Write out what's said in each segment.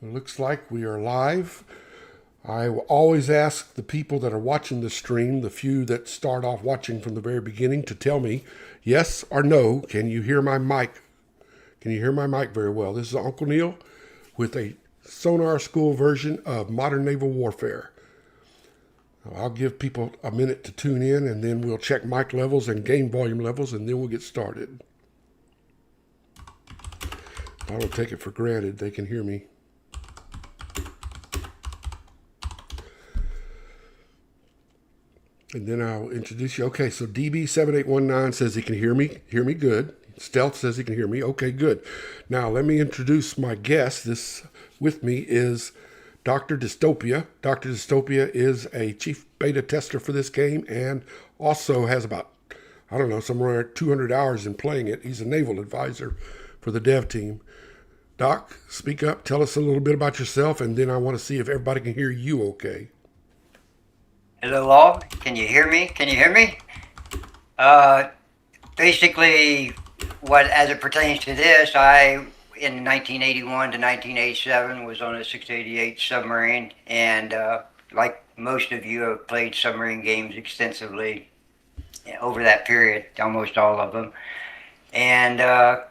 It looks like we are live. I always ask the people that are watching the stream, the few that start off watching from the very beginning, to tell me yes or no. Can you hear my mic? Can you hear my mic very well? This is Uncle Neil with a Sonar School version of Modern Naval Warfare. I'll give people a minute to tune in, and then we'll check mic levels and game volume levels, and then we'll get started. I don't take it for granted they can hear me. And then I'll introduce you. Okay, so DB7819 says he can hear me good. Stealth says he can hear me. Okay, good. Now let me introduce my guest. This with me is Dr. Dystopia. Dr. Dystopia is a chief beta tester for this game and also has about, I don't know, somewhere around 200 hours in playing it. He's a Naval Advisor for the dev team. Doc, speak up. Tell us a little bit about yourself, and then I want to see if everybody can hear you okay. Hello all, can you hear me? Can you hear me? Uh, Basically, what as it pertains to this, I in 1981 to 1987 was on a 688 submarine, and like most of you, have played submarine games extensively over that period, almost all of them. And I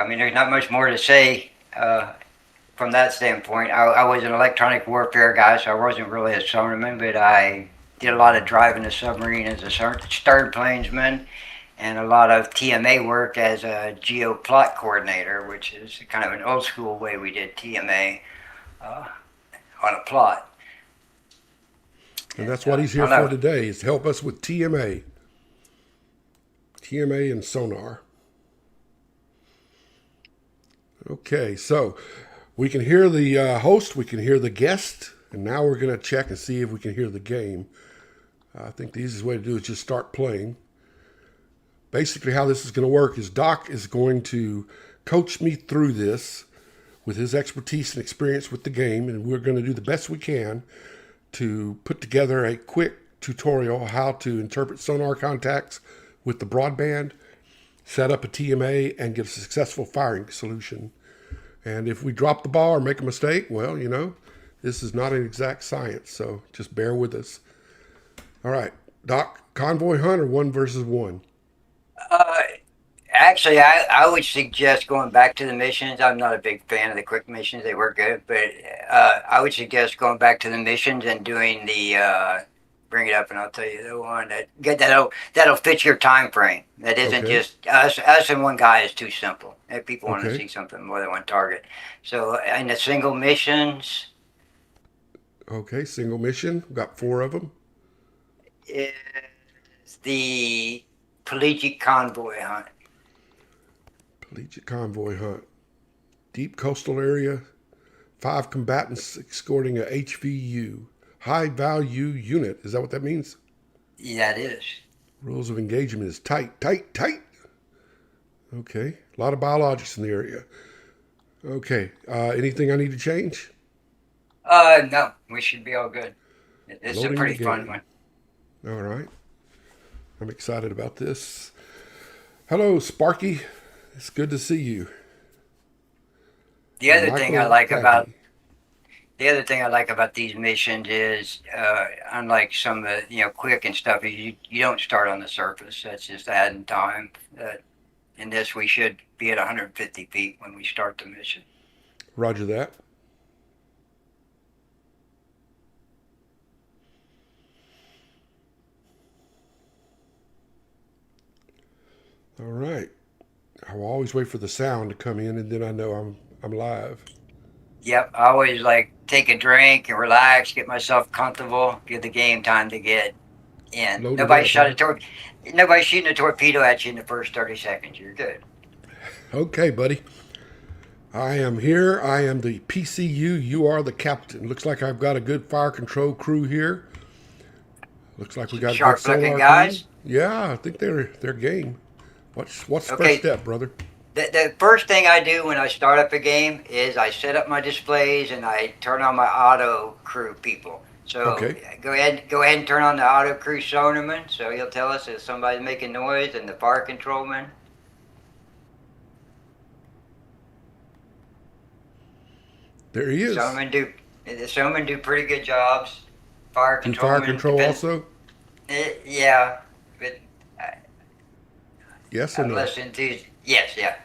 mean, there's not much more to say from that standpoint. I was an electronic warfare guy, so I wasn't really a submarine, but I did a lot of driving a submarine as a stern planesman and a lot of TMA work as a geo plot coordinator, which is kind of an old school way we did TMA uh, on a plot. And And that's what he's I here don't for know. today, is to help us with TMA and Sonar. Okay, so we can hear the host, we can hear the guest, and now we're going to check and see if we can hear the game. I think the easiest way to do it is just start playing. Basically, how this is going to work is Doc is going to coach me through this with his expertise and experience with the game, and we're going to do the best we can to put together a quick tutorial how to interpret sonar contacts with the broadband, set up a TMA, and get a successful firing solution. And if we drop the ball or make a mistake, well, this is not an exact science, so just bear with us. All right, Doc, convoy hunt or one versus one? Uh, Actually, I would suggest going back to the missions. I'm not a big fan of the quick missions; they were good, but I would suggest going back to the missions and doing the bring it up, and I'll tell you the one that get that'll fit your time frame. That isn't Okay, just us and one guy is too simple. If people want to okay, see something more than one target, so in the single missions, okay. Single mission. We've got four of them. is the collegiate convoy hunt. Collegiate convoy hunt. Deep coastal area. Five combatants escorting a HVU. High value unit. Is that what that means? Yeah, it is. Rules of engagement is tight, tight, tight. Okay. A lot of biologics in the area. Okay. Anything I need to change? No, we should be all good. It's a Loading the pretty fun game. one. All right. I'm excited about this. Hello, Sparky. It's good to see you. The And other thing I Michael like about Packey. the other thing I like about these missions is, unlike some of the quick and stuff, is you don't start on the surface. That's just adding time. In this, we should be at 150 feet when we start the mission. Roger that. All right. I will always wait for the sound to come in, and then I know I'm live. Yep, I always like take a drink and relax, get myself comfortable, give the game time to get in. Loaded up, huh? Nobody's shooting a torpedo at you in the first 30 seconds. You're good. Okay, buddy. I am here. I am the PCU. You are the captain. Looks like I've got a good fire control crew here. Looks like we Some got a good sharp looking sonar crew. guys. Yeah, I think they're game. What's the first Okay, step, brother? the first thing I do when I start up a game is I set up my displays and I turn on my auto crew people. So Okay. go ahead and turn on the auto crew sonarman. So he'll tell us if somebody's making noise, and the fire controlman. There he is. Some of them do. Some of them do pretty good jobs. Fire Do fire controlmen control depend. also? Yeah, but Yes or I'm no? less enthused. Yes, yeah.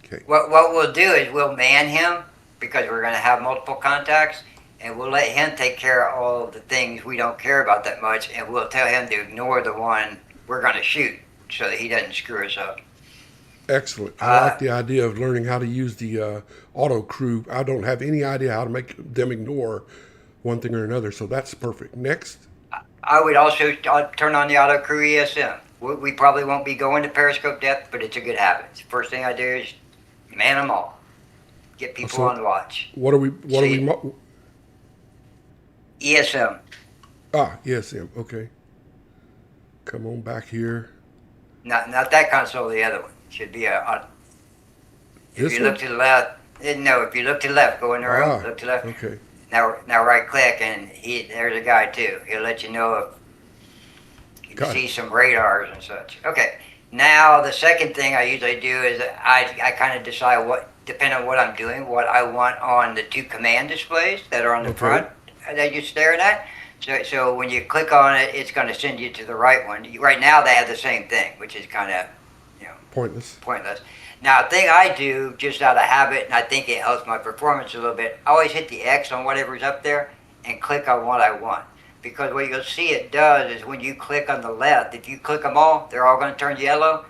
Okay. What we'll do is we'll man him because we're going to have multiple contacts, and we'll let him take care of all of the things we don't care about that much, and we'll tell him to ignore the one we're going to shoot so that he doesn't screw us up. Excellent. I like Uh, the idea of learning how to use the auto crew. I don't have any idea how to make them ignore one thing or another, so that's perfect. Next. I would also turn on the auto crew ESM. We probably won't be going to periscope depth, but it's a good habit. The first thing I do is man them all, get people So on watch. what are we? What are we? See, ESM, Yes, Em. Okay. Come on back here. not that console, the other one should be a. If This you look one. to the left, no, if you look to the left, go in the room, Ah. look to the left. Okay. Now right click, and there's a guy too. He'll let you know if you Got it. see some radars and such. Okay. Now the second thing I usually do is I kind of decide what, depending on what I'm doing, what I want on the two command displays that are on the Okay. front that you're staring at. So when you click on it, it's going to send you to the right one. Right now they have the same thing, which is kind of, you know, Pointless. pointless. Now, a thing I do just out of habit, and I think it helps my performance a little bit, I always hit the X on whatever's up there and click on what I want. Because what you'll see it does is when you click on the left, if you click them all, they're all going to turn yellow.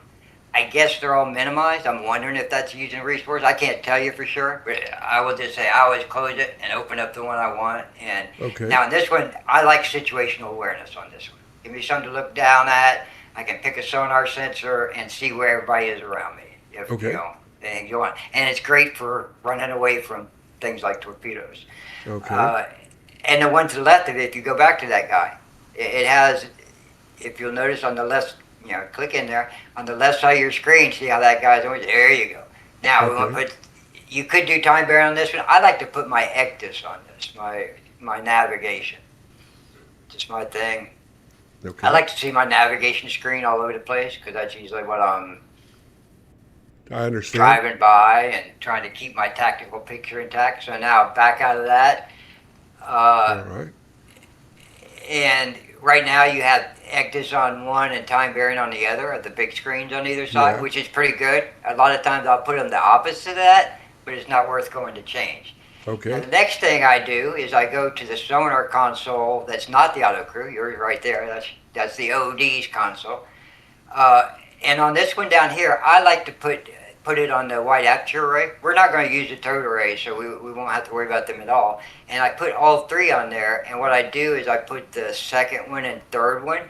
I guess they're all minimized. I'm wondering if that's using resource. I can't tell you for sure, but I will just say I always close it and open up the one I want. And Okay. now in this one, I like situational awareness on this one. Give me something to look down at. I can pick a sonar sensor and see where everybody is around me. If Okay. you know anything you want, and it's great for running away from things like torpedoes. Okay. And the one to the left of it, if you go back to that guy, it has. If you'll notice on the left, click in there on the left side of your screen. See how that guy's always there. You go. Now we want to Okay. put. You could do time bearing on this one. I like to put my ectus on this. My navigation. Just my thing. Okay. I like to see my navigation screen all over the place because that's usually what I'm I understand. driving by and trying to keep my tactical picture intact. So now back out of that. All right. And right now you have Ectus on one and time bearing on the other, of the big screens on either side, Yeah. which is pretty good. A lot of times I'll put them the opposite of that, but it's not worth going to change. Now, Okay. the next thing I do is I go to the sonar console that's not the auto crew. You're right there. That's the OD's console. And on this one down here, I like to put it on the wide aperture array. We're not going to use the towed array, so we won't have to worry about them at all. And I put all three on there, and what I do is I put the second one and third one.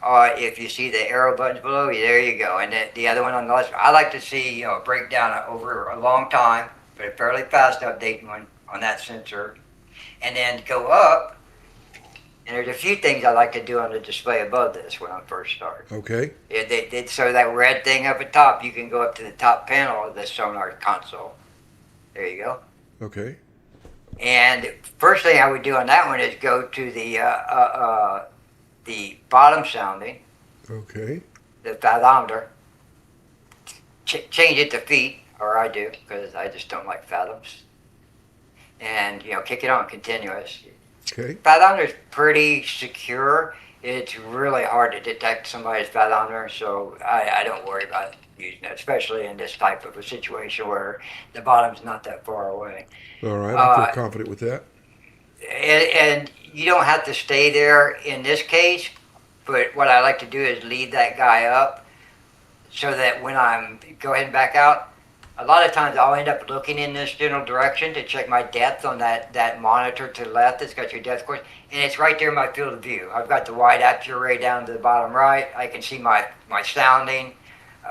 If you see the arrow buttons below, there you go. And the other one on the left, I like to see a breakdown over a long time, but a fairly fast updating one on that sensor. And then go up, and there's a few things I like to do on the display above this when I first start. Okay. So that red thing up at top, you can go up to the top panel of the sonar console. There you go. Okay. And first thing I would do on that one is go to the bottom sounding, Okay. the fathometer, change it to feet, or I do, because I just don't like fathoms. And, kick it on continuous. Okay. Fathometer is pretty secure. It's really hard to detect somebody's fathometer, so I don't worry about using it, especially in this type of a situation where the bottom's not that far away. All right. I Uh, feel confident with that. and you don't have to stay there in this case, but what I like to do is lead that guy up so that when I'm go ahead and back out, a lot of times I'll end up looking in this general direction to check my depth on that monitor to the left that's got your depth course, and it's right there in my field of view. I've got the wide aperture array down to the bottom right. I can see my sounding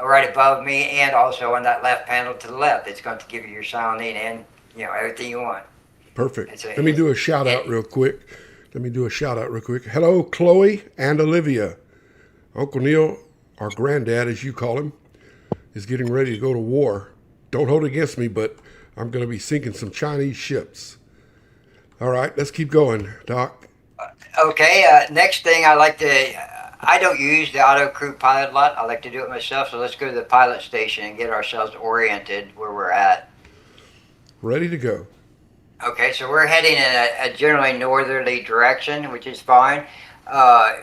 right above me, and also on that left panel to the left. It's going to give you your sounding and everything you want. Perfect. Let me do a shout out real quick. Hello, Chloe and Olivia. Uncle Neil, our granddad, as you call him, is getting ready to go to war. Don't hold it against me, but I'm going to be sinking some Chinese ships. All right, let's keep going, Doc. Okay, next thing I don't use the auto crew pilot a lot. I like to do it myself, so let's go to the pilot station and get ourselves oriented where we're at. Ready to go. so we're heading in a generally northerly direction, which is fine. Uh,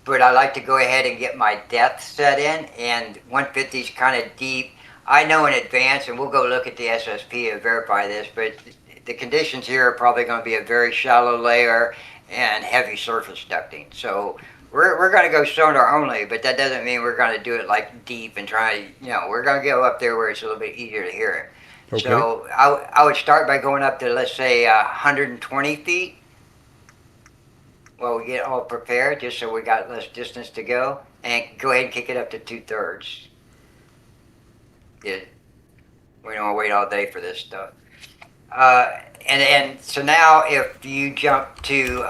but I like to go ahead and get my depth set in, and 150 is kind of deep. I know in advance, and we'll go look at the SSP and verify this, but the conditions here are probably going to be a very shallow layer and heavy surface ducting. So we're going to go sonar only, but that doesn't mean we're going to do it like deep and try, we're going to go up there where it's a little bit easier to hear it. Okay. So I would start by going up to, let's say, 120 feet. Well, we get all prepared just so we got less distance to go, and go ahead and kick it up to 2/3. Yeah, we don't want to wait all day for this stuff. And so now if you jump to,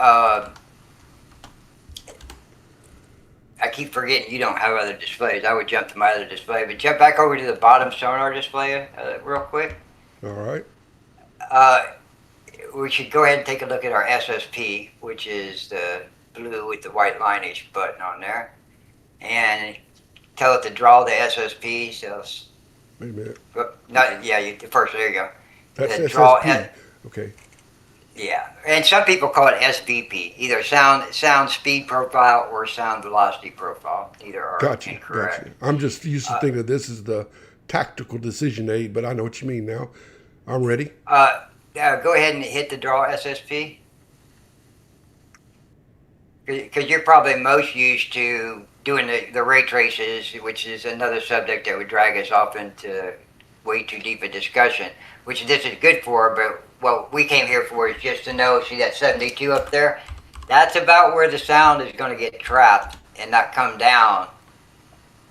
I keep forgetting you don't have other displays. I would jump to my other display, but jump back over to the bottom sonar display real quick. All right. We should go ahead and take a look at our SSP, which is the blue with the white lineage button on there, and tell it to draw the SSP. So, Wait a minute. First, there you go. That's Draw SSP. Okay. Yeah, and some people call it SVP, either sound speed profile or sound velocity profile. Either are incorrect. Gotcha. I'm just used to thinking that this is the tactical decision aid, but I know what you mean now. I'm ready. Go ahead and hit the draw SSP, because you're probably most used to doing the ray traces, which is another subject that would drag us off into way too deep a discussion, which this is good for, but what we came here for is just to know, see that 72 up there? That's about where the sound is going to get trapped and not come down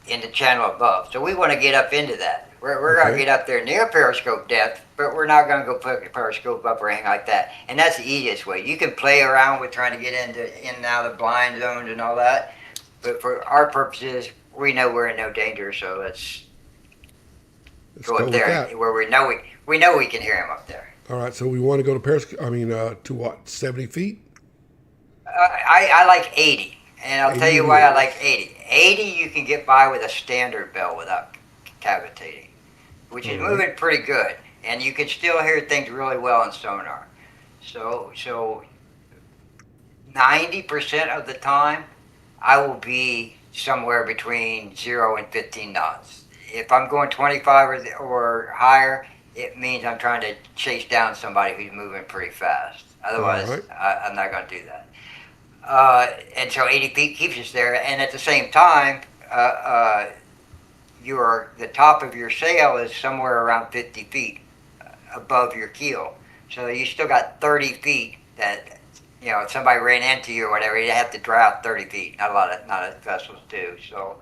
in the channel above. So we want to get up into that. We're going to get up there near periscope depth, but we're not going to go put the periscope up or anything like that. And that's the easiest way. You can play around with trying to get in and out of blind zones and all that, but for our purposes, we know we're in no danger, so let's go up there where we know we can hear him up there. All right, so we want to go to periscope. To what? 70 feet? I like 80, and I'll tell you why I like 80. 80 you can get by with a standard bell without cavitating, which is moving pretty good, and you can still hear things really well in sonar. So 90% of the time, I will be somewhere between 0 and 15 knots. If I'm going 25 or higher, it means I'm trying to chase down somebody who's moving pretty fast. Otherwise, I'm not going to do that. And so 80 feet keeps us there. And at the same time, the top of your sail is somewhere around 50 feet above your keel. So you still got 30 feet that, if somebody ran into you or whatever, you have to draft 30 feet. Not a lot of vessels do. So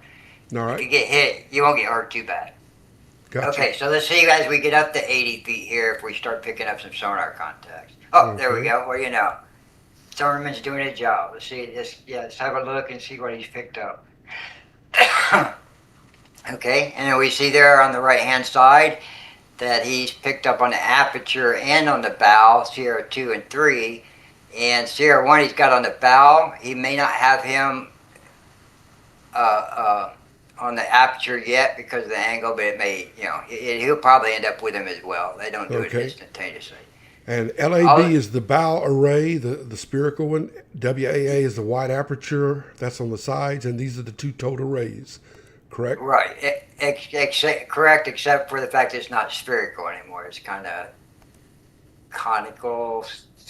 if you get hit, you won't get hurt too bad. Gotcha. Okay, so let's see as we get up to 80 feet here if we start picking up some sonar contacts. Oh, there we go. Well, Sonarman's doing his job. Let's see this. Yeah, let's have a look and see what he's picked up. Okay, and then we see there on the right-hand side that he's picked up on the aperture and on the bow, Sierra 2 and 3. And Sierra 1 he's got on the bow. He may not have him on the aperture yet because of the angle, but it may, he'll probably end up with him as well. They don't do it instantaneously. And LAB is the bow array, the spherical one. WAA is the wide aperture. That's on the sides, and these are the two total rays. Correct? Right. Correct, except for the fact it's not spherical anymore. It's kind of conical.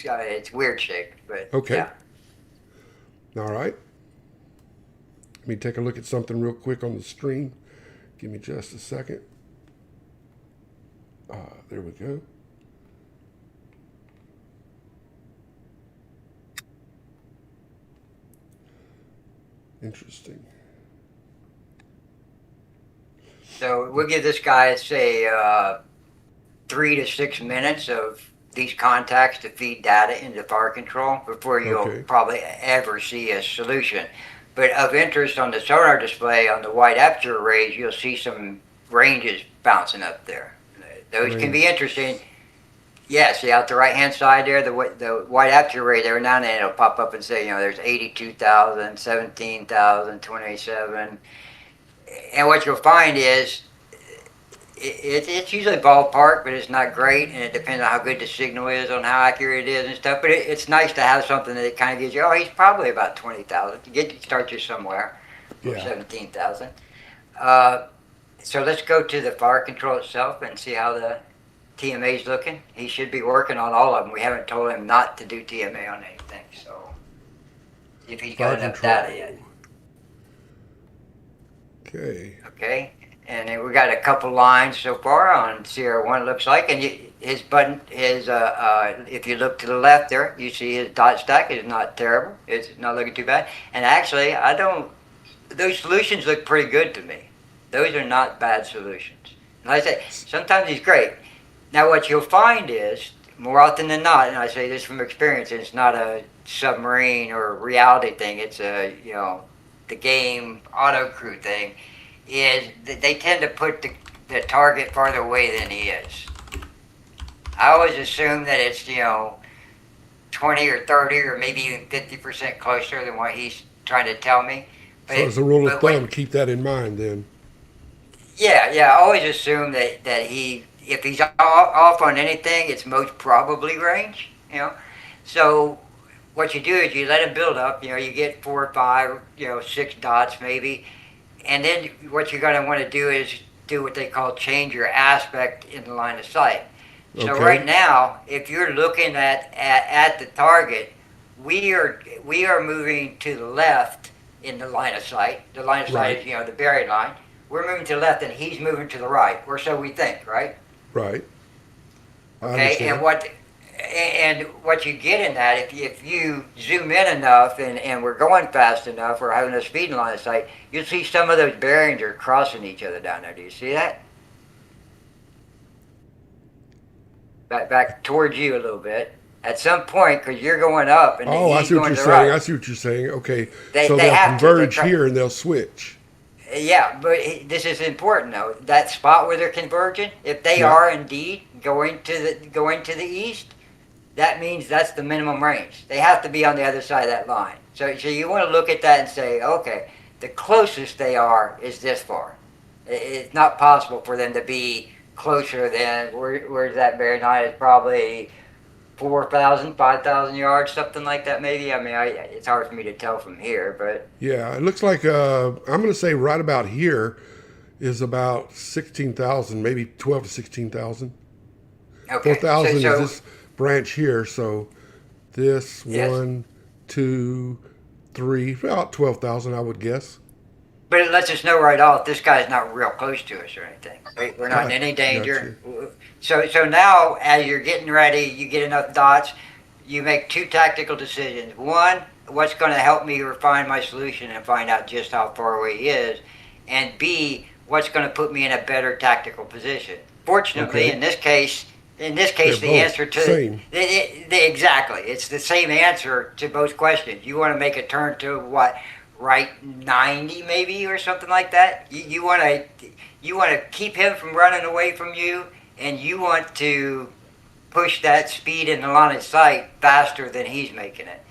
It's weird shaped, but yeah. All right. Let me take a look at something real quick on the stream. Give me just a second. There we go. Interesting. So we'll give this guy, say, 3 to 6 minutes of these contacts to feed data into fire control before you'll probably ever see a solution. But of interest on the sonar display on the wide aperture arrays, you'll see some ranges bouncing up there. Those can be interesting. Yeah, see out the right-hand side there, the wide aperture array, every now and then it'll pop up and say, there's 82,000, 17,000, 27. And what you'll find is It's usually ballpark, but it's not great, and it depends on how good the signal is, on how accurate it is and stuff. But it's nice to have something that kind of gives you, oh, he's probably about 20,000. Start you somewhere, or Yeah. 17,000. Uh, so let's go to the fire control itself and see how the TMA's looking. He should be working on all of them. We haven't told him not to do TMA on anything, so if he's Fire got enough control. data yet. Okay. Okay, and then we got a couple lines so far on Sierra 1, it looks like, and his button, if you look to the left there, you see his dot stack is not terrible. It's not looking too bad. And actually, those solutions look pretty good to me. Those are not bad solutions. And like I say, sometimes he's great. Now, what you'll find is, more often than not, and I say this from experience, it's not a submarine or reality thing, it's the game auto crew thing, is that they tend to put the target farther away than he is. I always assume that it's 20 or 30 or maybe even 50% closer than what he's trying to tell me. So as a rule of thumb, keep that in mind then. Yeah, I always assume that if he's off on anything, it's most probably range. So what you do is you let him build up. You get 4 or 5, 6 dots maybe, and then what you're going to want to do is do what they call change your aspect in the line of sight. So Okay. right now, if you're looking at the target, we are moving to the left in the line of sight. The line of sight Right. is the bearing line. We're moving to the left, and he's moving to the right, or so we think, right? Right. I Okay, understand. and what you get in that, if you zoom in enough and we're going fast enough or having a speed in line of sight, you'll see some of those bearings are crossing each other down there. Do you see that? Back towards you a little bit. At some point, because you're going up and Oh, I he's see what going you're to the saying. right. I see what you're saying. Okay. They So they'll have to. converge here and they'll switch. Yeah, but this is important though. That spot where they're converging, if they Yeah. are indeed going to the east, that means that's the minimum range. They have to be on the other side of that line. So you want to look at that and say, okay, the closest they are is this far. It's not possible for them to be closer than where's that bearing line? It's probably 4,000, 5,000 yards, something like that, maybe. I mean, it's hard for me to tell from here, but Yeah. It looks like I'm going to say right about here is about 16,000, maybe 12 to 16,000. okay. 4,000 So is this branch here. So this yes. 1, 2, 3, about 12,000, I would guess. But it lets us know right off this guy's not real close to us or anything. We're not in any Got danger. So now, as you're getting ready, you get enough dots, you make 2 tactical decisions. One, what's going to help me refine my solution and find out just how far away he is, and B, what's going to put me in a better tactical position. Fortunately, Okay. in this case, They're the both answer to same. exactly, it's the same answer to both questions. You want to make a turn to what? Right 90 maybe or something like that. You want to keep him from running away from you, and you want to push that speed in the line of sight faster than he's making it,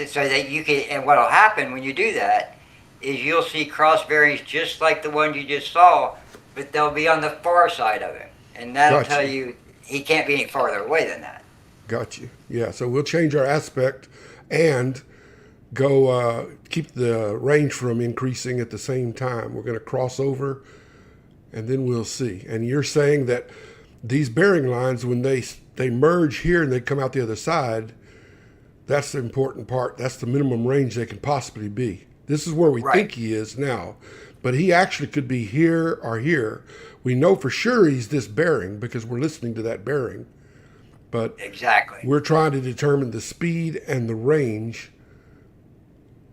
so that you can. And what'll happen when you do that is you'll see cross bearings just like the one you just saw, but they'll be on the far side of him, and that'll Gotcha. tell you he can't be any farther away than that. Got you. Yeah. So we'll change our aspect and go keep the range from increasing at the same time. We're going to cross over and then we'll see. And you're saying that these bearing lines, when they merge here and they come out the other side, that's the important part. That's the minimum range they can possibly be. This is where we Right. think he is now, but he actually could be here or here. We know for sure he's this bearing because we're listening to that bearing, but Exactly. we're trying to determine the speed and the range.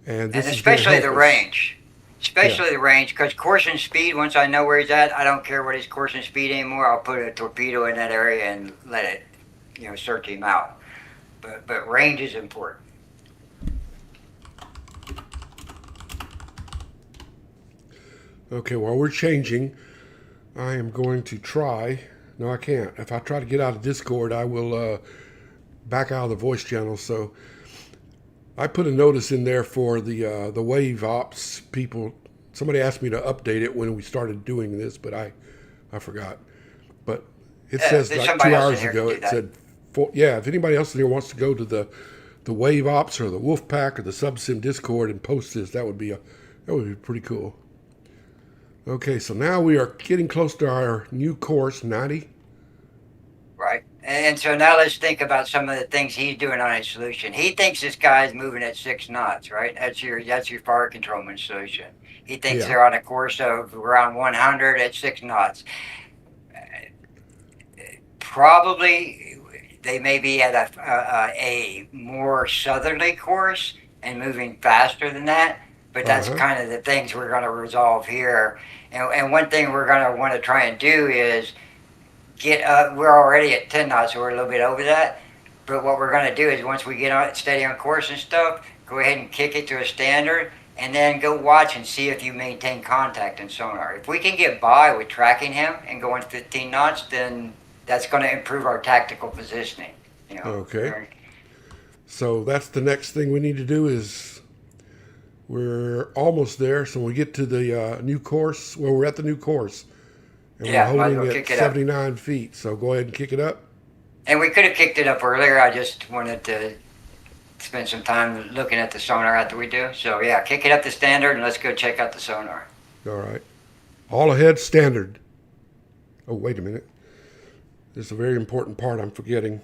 And this And is gonna especially the help us. range. Especially the range, because course and speed, once I know where he's at, I don't care what his course and speed anymore. I'll put a torpedo in that area and let it, search him out. But range is important. Okay, while we're changing, I am going to try. No, I can't. If I try to get out of Discord, I will back out of the voice channel. So I put a notice in there for the wave ops people. Somebody asked me to update it when we started doing this, but I I forgot. But it says There's like somebody 2 else in hours here ago, to do it that. said, if anybody else in here wants to go to the Wave Ops or the Wolf Pack or the Subsim Discord and post this, that would be pretty cool. Okay, so now we are getting close to our new course, 90. Right. And so now let's think about some of the things he's doing on his solution. He thinks this guy's moving at 6 knots, right? That's your fire controlman solution. He thinks Yeah. they're on a course of around 100 at 6 knots. Probably they may be at a more southerly course and moving faster than that. But that's Uh-huh. kind of the things we're going to resolve here. And one thing we're going to want to try and do is we're already at 10 knots, so we're a little bit over that. But what we're going to do is once we get on steady on course and stuff, go ahead and kick it to a standard, and then go watch and see if you maintain contact in sonar. If we can get by with tracking him and going 15 knots, then that's going to improve our tactical positioning. You know. Okay. So that's the next thing we need to do is we're almost there. So when we get to the new course, well, we're at the new course. And Yeah, we're might as holding well at kick it up. 79 feet. So go ahead and kick it up. And we could have kicked it up earlier. I just wanted to spend some time looking at the sonar after we do. So yeah, kick it up to standard and let's go check out the sonar. All right. All ahead standard. Oh, wait a minute. There's a very important part I'm forgetting.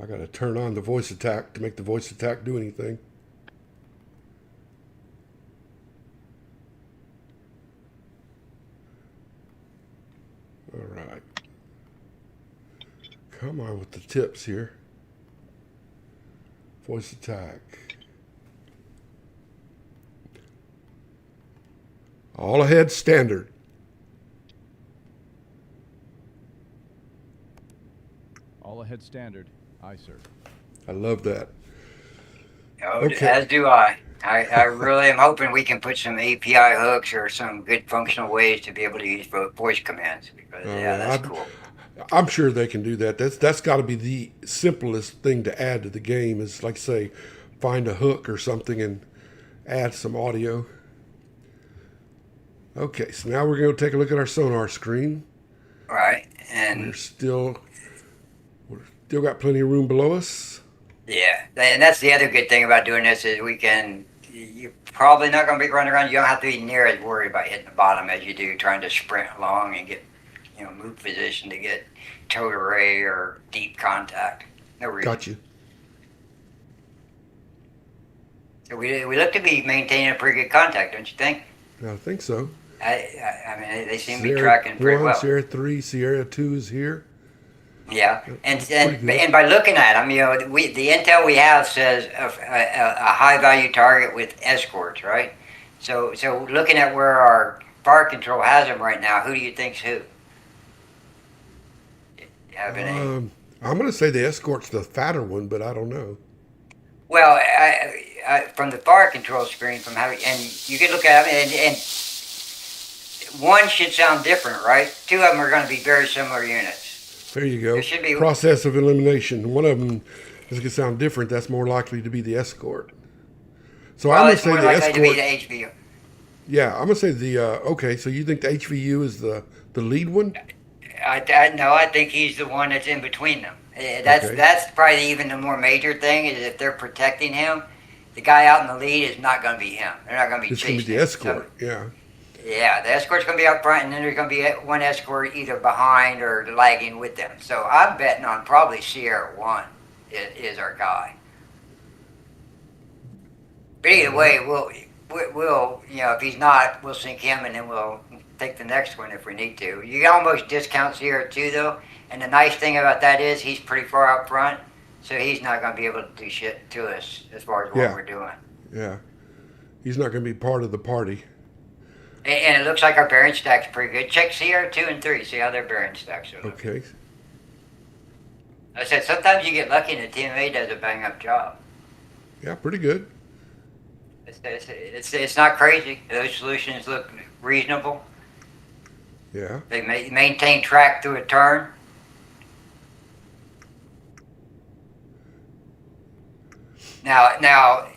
I got to turn on the voice attack to make the voice attack do anything. All right. Come on with the tips here. Voice attack. All ahead standard. All ahead standard. Aye, sir. I love that. Oh, Okay. as do I. I really am hoping we can put some API hooks or some good functional ways to be able to use voice commands because that's cool. I'm sure they can do that. That's got to be the simplest thing to add to the game is like say find a hook or something and add some audio. Okay, so now we're going to take a look at our sonar screen. All right, and We're still got plenty of room below us. yeah, and that's the other good thing about doing this is you're probably not going to be running around. You don't have to be near as worried about hitting the bottom as you do trying to sprint along and get, move position to get towed array or deep contact. No reason. Got you. So we look to be maintaining a pretty good contact, don't you think? I think so. I mean, they seem to be Sierra tracking pretty 1, well. Sierra 3, Sierra 2 is here. Yeah, That's pretty good. and by looking at them, the intel we have says a high value target with escorts, right? So looking at where our fire control has them right now, who do you think's who? You have any? I'm going to say the escort's the fatter one, but I don't know. Well, I from the fire control screen, from having, and you can look at them, and one should sound different, right? Two of them are going to be very similar units. There you go. There should be- Process of elimination. One of them is going to sound different. That's more likely to be the escort. So Well, I'm going to it's say more the likely escort. to be the HVU. Yeah, I'm going to say the. Okay, so you think the HVU is the lead one? No, I think he's the one that's in between them. That's Okay. that's probably even the more major thing is if they're protecting him, the guy out in the lead is not going to be him. They're not going to be It's going chasing to be the him. escort. Yeah. Yeah, the escort's going to be up front, and then there's going to be one escort either behind or lagging with them. So I'm betting on probably Sierra 1 is our guy. But either way, we'll if he's not, we'll sink him, and then we'll take the next one if we need to. You can almost discount Sierra 2, though, and the nice thing about that is he's pretty far out front, so he's not going to be able to do shit to us as far as what Yeah. we're doing. Yeah. He's not going to be part of the party. And it looks like our bearing stack's pretty good. Check Sierra 2 and 3, see how their bearing stacks are. Okay. I said sometimes you get lucky and the TMA does a bang up job. Yeah, pretty good. It's not crazy. Those solutions look reasonable. Yeah. They maintain track through a turn. Now,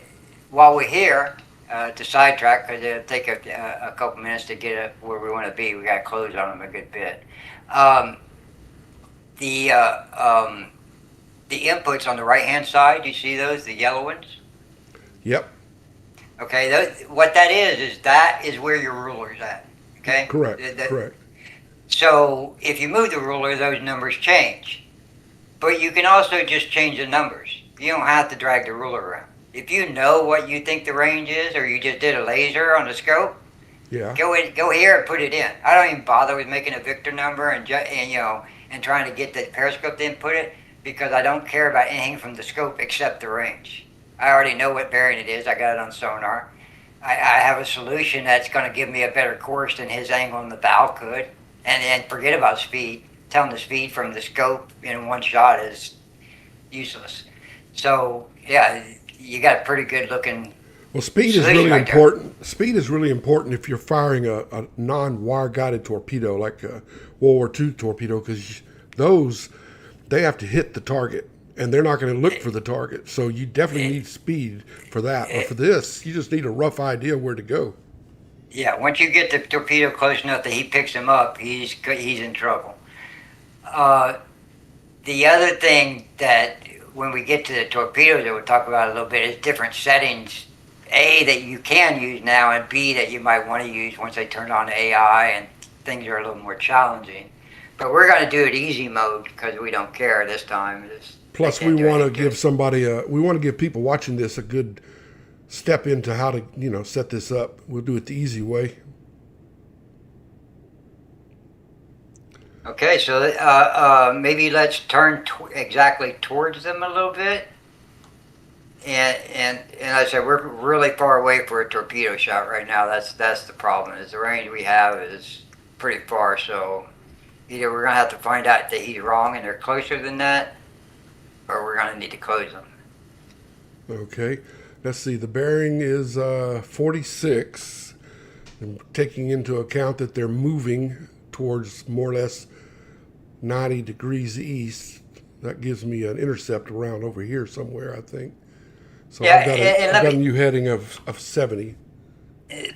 while we're here, to sidetrack because it'll take a couple minutes to get up where we want to be. We got to close on them a good bit. Um, the the inputs on the right hand side, you see those, the yellow ones? Yep. Okay, what that is where your ruler's at. Okay? Correct. Correct. So if you move the ruler, those numbers change. But you can also just change the numbers. You don't have to drag the ruler around. If you know what you think the range is, or you just did a laser on the scope, Yeah. go here and put it in. I don't even bother with making a Victor number and trying to get the periscope to input it because I don't care about anything from the scope except the range. I already know what bearing it is. I got it on Sonar. I have a solution that's going to give me a better course than his angle on the bow could. And forget about speed. Telling the speed from the scope in one shot is useless. So yeah, you got a pretty good looking. Well, speed is really important. Speed is really important if you're firing a non-wire guided torpedo like a World War II torpedo, because those, they have to hit the target and they're not going to look for the target. So you definitely need speed for that. But for this, you just need a rough idea where to go. Yeah, once you get the torpedo close enough that he picks him up, he's in trouble. The other thing that when we get to the torpedoes that we'll talk about a little bit is different settings. A, that you can use now, and B, that you might want to use once they turn on AI and things are a little more challenging. But we're going to do it easy mode because we don't care this time. Plus, we want to give we want to give people watching this a good step into how to, set this up. We'll do it the easy way. Okay, so maybe let's turn exactly towards them a little bit. And I said we're really far away for a torpedo shot right now. That's the problem. Is the range we have is pretty far. So either we're gonna have to find out that he's wrong and they're closer than that, or we're gonna need to close them. Okay, let's see. The bearing is 46, and taking into account that they're moving towards more or less 90 degrees east. That gives me an intercept around over here somewhere, I think. So Yeah, I've got a new heading of 70.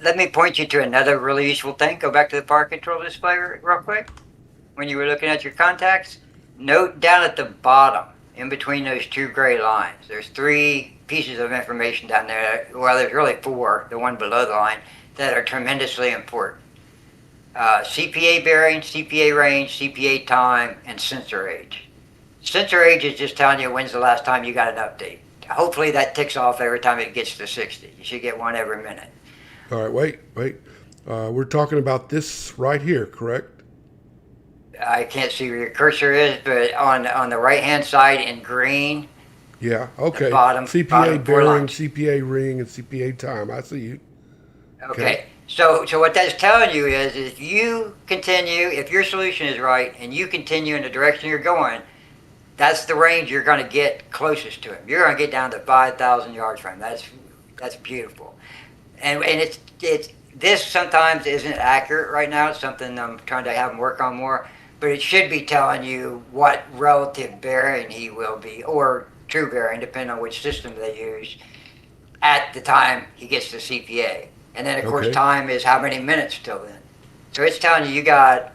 Let me point you to another really useful thing. Go back to the power control display real quick. When you were looking at your contacts, note down at the bottom, in between those two gray lines, there's 3 pieces of information down there. Well, there's really 4, the one below the line, that are tremendously important. CPA bearing, CPA range, CPA time, and sensor age. Sensor age is just telling you when's the last time you got an update. Hopefully that ticks off every time it gets to 60. You should get one every minute. All right, wait. We're talking about this right here, correct? I can't see where your cursor is, but on the right-hand side in green. Yeah, okay. Bottom CPA bearing, lines. CPA ring, and CPA time. I see you. Okay. So what that's telling you is if you continue, if your solution is right, and you continue in the direction you're going, that's the range you're going to get closest to him. You're going to get down to 5,000 yards from him. That's beautiful. And it's this sometimes isn't accurate right now. It's something I'm trying to have him work on more. But it should be telling you what relative bearing he will be, or true bearing, depending on which system they use, at the time he gets the CPA. And then, of course, time is how many minutes till then. So it's telling you got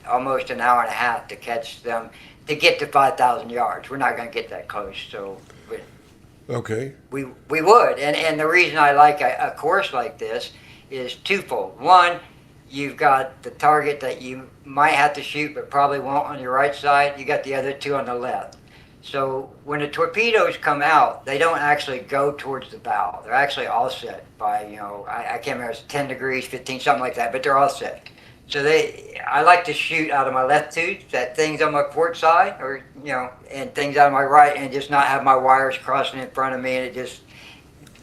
almost an hour and a half to catch them to get to 5,000 yards. We're not going to get that close, so we would. And the reason I like a course like this is twofold. One, you've got the target that you might have to shoot but probably won't on your right side. You got the other 2 on the left. So when the torpedoes come out, they don't actually go towards the bow. They're actually offset by, I can't remember, it's 10 degrees, 15, something like that, but they're offset. So I like to shoot out of my left tooth, that thing's on my port side, or, and things out of my right, and just not have my wires crossing in front of me, and it just,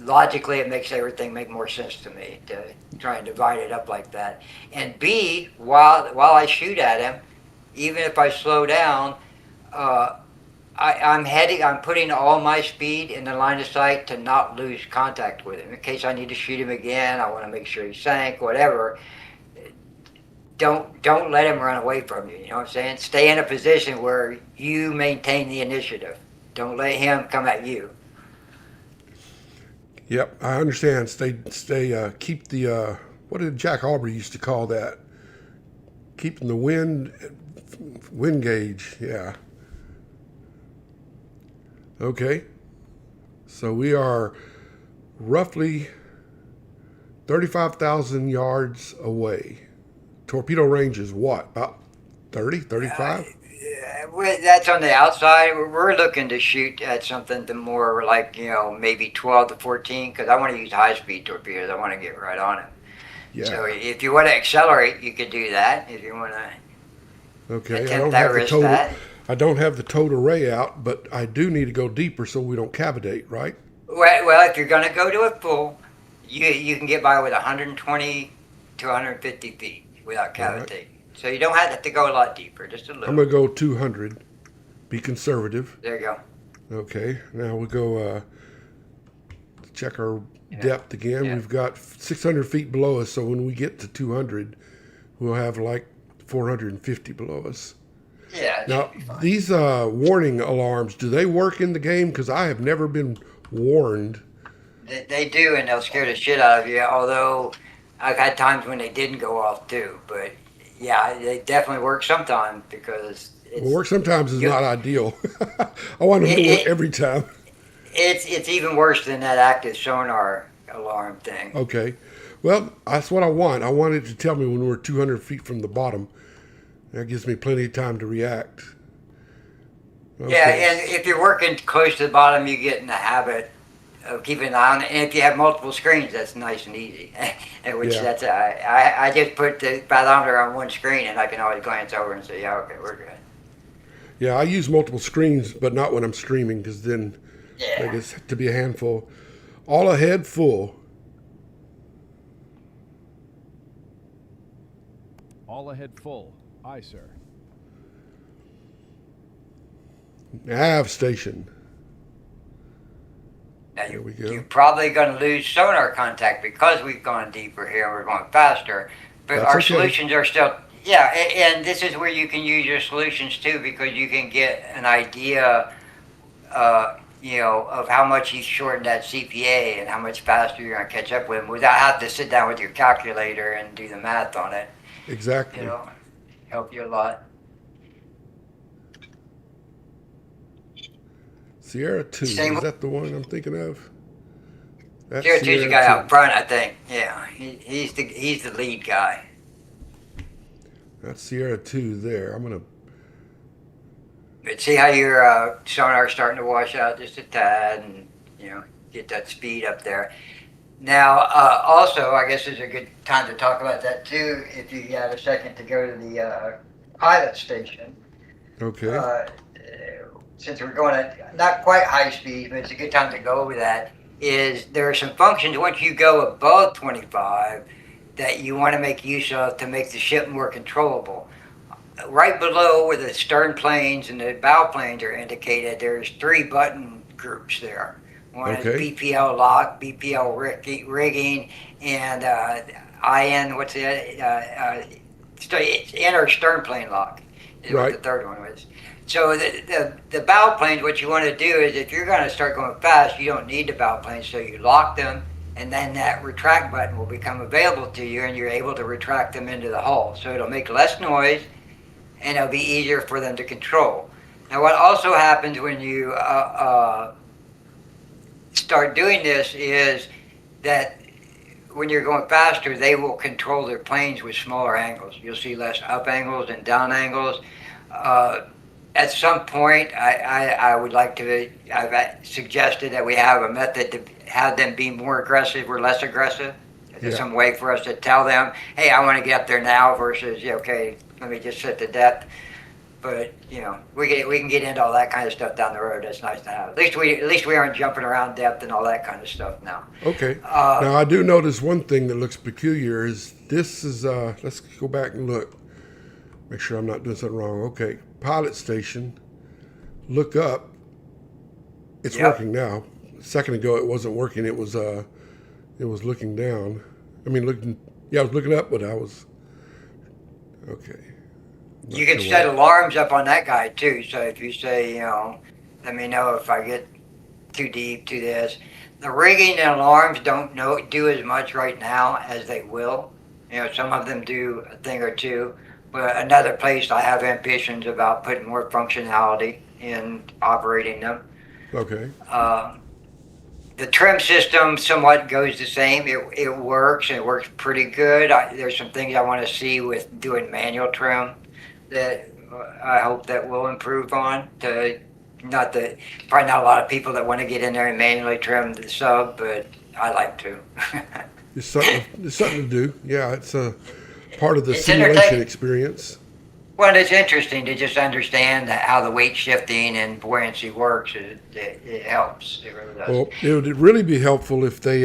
logically, it makes everything make more sense to me to try and divide it up like that. And B, while I shoot at him, even if I slow down, I'm putting all my speed in the line of sight to not lose contact with him. In case I need to shoot him again, I want to make sure he sank, whatever. Don't let him run away from you, you know what I'm saying? Stay in a position where you maintain the initiative. Don't let him come at you. Yep, I understand. Keep the, what did Jack Aubrey used to call that? Keeping the wind gauge, yeah. Okay, so we are roughly 35,000 yards away. Torpedo range is what, about 30, 35? That's on the outside. We're looking to shoot at something to more like, maybe 12 to 14, because I want to use high-speed torpedoes. I want to get right on it. So Yeah. if you want to accelerate, you could do that. If you want to Okay, attempt that, risk that. I don't have the towed array out, but I do need to go deeper so we don't cavitate, right? Well, if you're going to go to a full, you can get by with 120 to 150 feet without All right. cavitating. So you don't have to go a lot deeper, just a I'm little. going to go 200, be conservative. There you go. Okay, now we go check our depth again. Yeah. We've got 600 feet below us, so when we get to 200, we'll have like 450 below us. Yeah. Now, these warning alarms, do they work in the game? Because I have never been warned. They do, and they'll scare the shit out of you. Although I've had times when they didn't go off too, but yeah, they definitely work sometimes because Well, work sometimes is not ideal. I want them to work every time. it's even worse than that active sonar alarm thing. Okay. Well, that's what I want. I want it to tell me when we're 200 feet from the bottom. That gives me plenty of time to react. Okay. Yeah, and if you're working close to the bottom, you get in the habit of keeping an eye on it. And if you have multiple screens, that's nice and easy. Which Yeah. that's I just put the bathymeter on one screen, and I can always glance over and say, yeah, okay, we're good. Yeah, I use multiple screens, but not when I'm streaming, because then Yeah. it gets to be a handful. All ahead, full. All ahead full. Aye, sir. Nav station. Now There we go. you're probably going to lose sonar contact because we've gone deeper here and we're going faster. But That's our okay. solutions are still, yeah, and this is where you can use your solutions too, because you can get an idea, of how much you shortened that CPA and how much faster you're going to catch up with him without having to sit down with your calculator and do the math on it. Exactly. Help you a lot. Sierra 2. Same- Is that the one I'm thinking of? That's Sierra 2's the guy 2. out front, I think. Yeah, he's the lead guy. That's Sierra 2 there. I'm going to. But see how your sonar's starting to wash out just a tad, and get that speed up there. Now, also, I guess it's a good time to talk about that too. If you got a second to go to the pilot station, Okay. since we're going at not quite high speed, but it's a good time to go over that. Is there are some functions once you go above 25 that you want to make use of to make the ship more controllable. Right below where the stern planes and the bow planes are indicated, there's 3 button groups there. One is Okay. BPL lock, BPL rigging, and IN, what's the it's inner stern plane lock is what Right. the third one was. So the bow planes, what you want to do is if you're going to start going fast, you don't need the bow planes, so you lock them, and then that retract button will become available to you, and you're able to retract them into the hull. So it'll make less noise, and it'll be easier for them to control. Now, what also happens when you start doing this is that when you're going faster, they will control their planes with smaller angles. You'll see less up angles and down angles. At some point, I would like to, I've suggested that we have a method to have them be more aggressive or less aggressive. There's some way for us to tell them, hey, I want to get up there now versus, okay, let me just set the depth. But we can get into all that kind of stuff down the road. That's nice to have. At least we aren't jumping around depth and all that kind of stuff now. Okay. Now I do notice one thing that looks peculiar is this is let's go back and look. Make sure I'm not doing something wrong. Okay. Pilot station. Look up. It's working now. A second ago it wasn't working. It was looking down. I mean I was looking up, but I was okay. You can set alarms up on that guy too. So if you say, let me know if I get too deep, too this. The rigging and alarms don't do as much right now as they will. Some of them do a thing or two, but another place I have ambitions about putting more functionality in operating them. Okay. Uh, the trim system somewhat goes the same. It works, and it works pretty good. There's some things I want to see with doing manual trim that I hope that will improve on. Not that probably not a lot of people that want to get in there and manually trim the sub, but I like to. It's something to do. Yeah, it's a part of the It's simulation entertaining. experience. Well, it's interesting to just understand how the weight shifting and buoyancy works. It helps. It really does. Well, it would really be helpful if they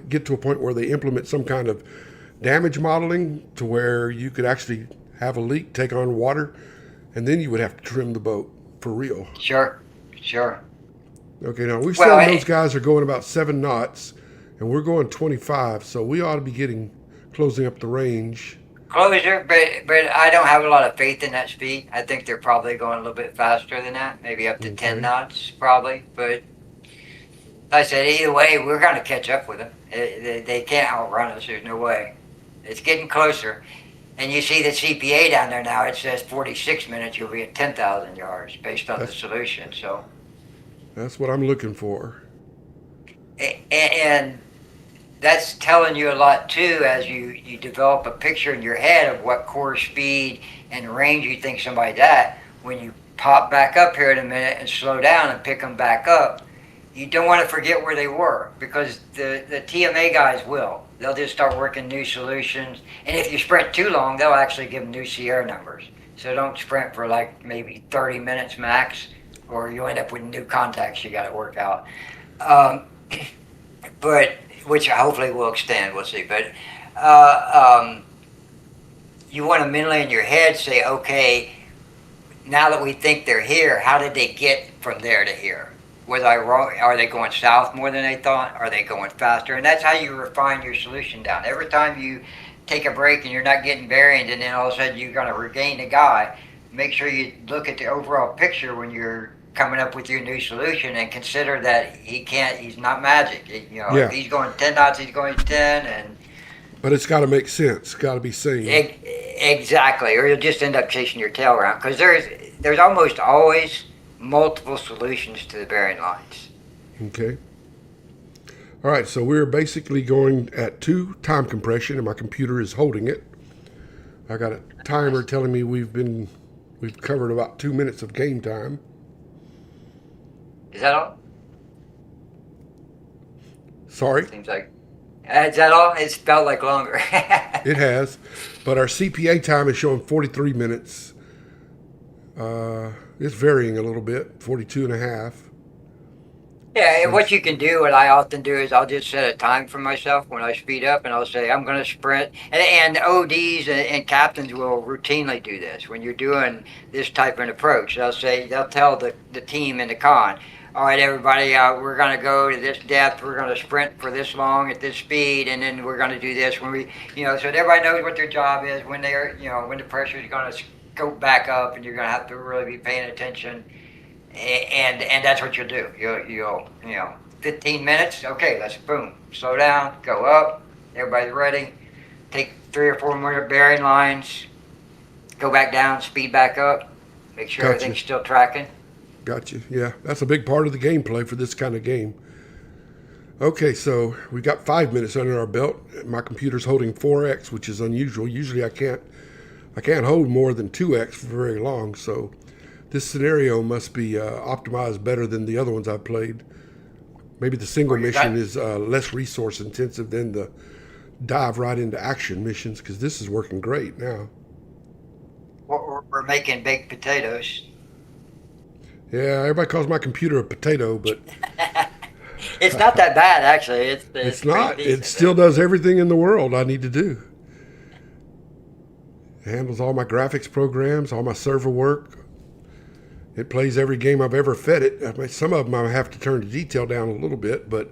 get to a point where they implement some kind of damage modeling to where you could actually have a leak, take on water, and then you would have to trim the boat for real. Sure. Okay, now we're Well, saying those guys are going about 7 knots, and we're going 25, so we ought to be closing up the range. Closer, but I don't have a lot of faith in that speed. I think they're probably going a little bit faster than that, maybe up to 10 knots, probably. But like I said, either way, we're going to catch up with them. They can't outrun us. There's no way. It's getting closer. And you see the CPA down there now. It says 46 minutes. You'll be at 10,000 yards based on the solution. So, That's what I'm looking for. and that's telling you a lot too, as you develop a picture in your head of what core speed and range you think somebody's at. When you pop back up here in a minute and slow down and pick them back up, you don't want to forget where they were, because the TMA guys will. They'll just start working new solutions, and if you sprint too long, they'll actually give them new Sierra numbers. So don't sprint for like maybe 30 minutes max, or you end up with new contacts you got to work out. But which hopefully will extend, we'll see. But you want to mentally in your head say, okay, now that we think they're here, how did they get from there to here? Was I wrong? Are they going south more than they thought? Are they going faster? And that's how you refine your solution down. Every time you take a break and you're not getting bearings, and then all of a sudden you're going to regain the guy, make sure you look at the overall picture when you're coming up with your new solution, and consider that he's not magic. If he's going 10 knots, he's going 10, and But it's got to make sense. Got to be seen. exactly, or you'll just end up chasing your tail around, because there's almost always multiple solutions to the bearing lines. Okay. All right, so we're basically going at 2 time compression, and my computer is holding it. I got a timer telling me we've covered about 2 minutes of game time. Is that all? Sorry, Seems like. Is that all? It's felt like longer. it has, but our CPA time is showing 43 minutes. It's varying a little bit, 42 and a half. Yeah, and what you can do, what I often do, is I'll just set a time for myself when I speed up, and I'll say I'm going to sprint. And ODs and captains will routinely do this when you're doing this type of approach. They'll tell the team in the con, all right, everybody, we're going to go to this depth. We're going to sprint for this long at this speed, and then we're going to do this when so that everybody knows what their job is, when when the pressure is going to go back up, and you're going to have to really be paying attention. And that's what you'll do. You'll 15 minutes. Okay, let's boom, slow down, go up. Everybody's ready. Take 3 or 4 more bearing lines. Go back down, speed back up. Make sure everything's still tracking. Gotcha. Yeah, that's a big part of the gameplay for this kind of game. Okay, so we got 5 minutes under our belt. My computer's holding 4x, which is unusual. Usually I can't hold more than 2x for very long. So this scenario must be optimized better than the other ones I've played. Maybe the single mission is less resource intensive than the dive right into action missions, because this is working great now. We're making baked potatoes. Yeah, everybody calls my computer a potato, but It's not that bad, actually. it's not. It still does everything in the world I need to do. It handles all my graphics programs, all my server work. It plays every game I've ever fed it. I mean, some of them I have to turn the detail down a little bit, but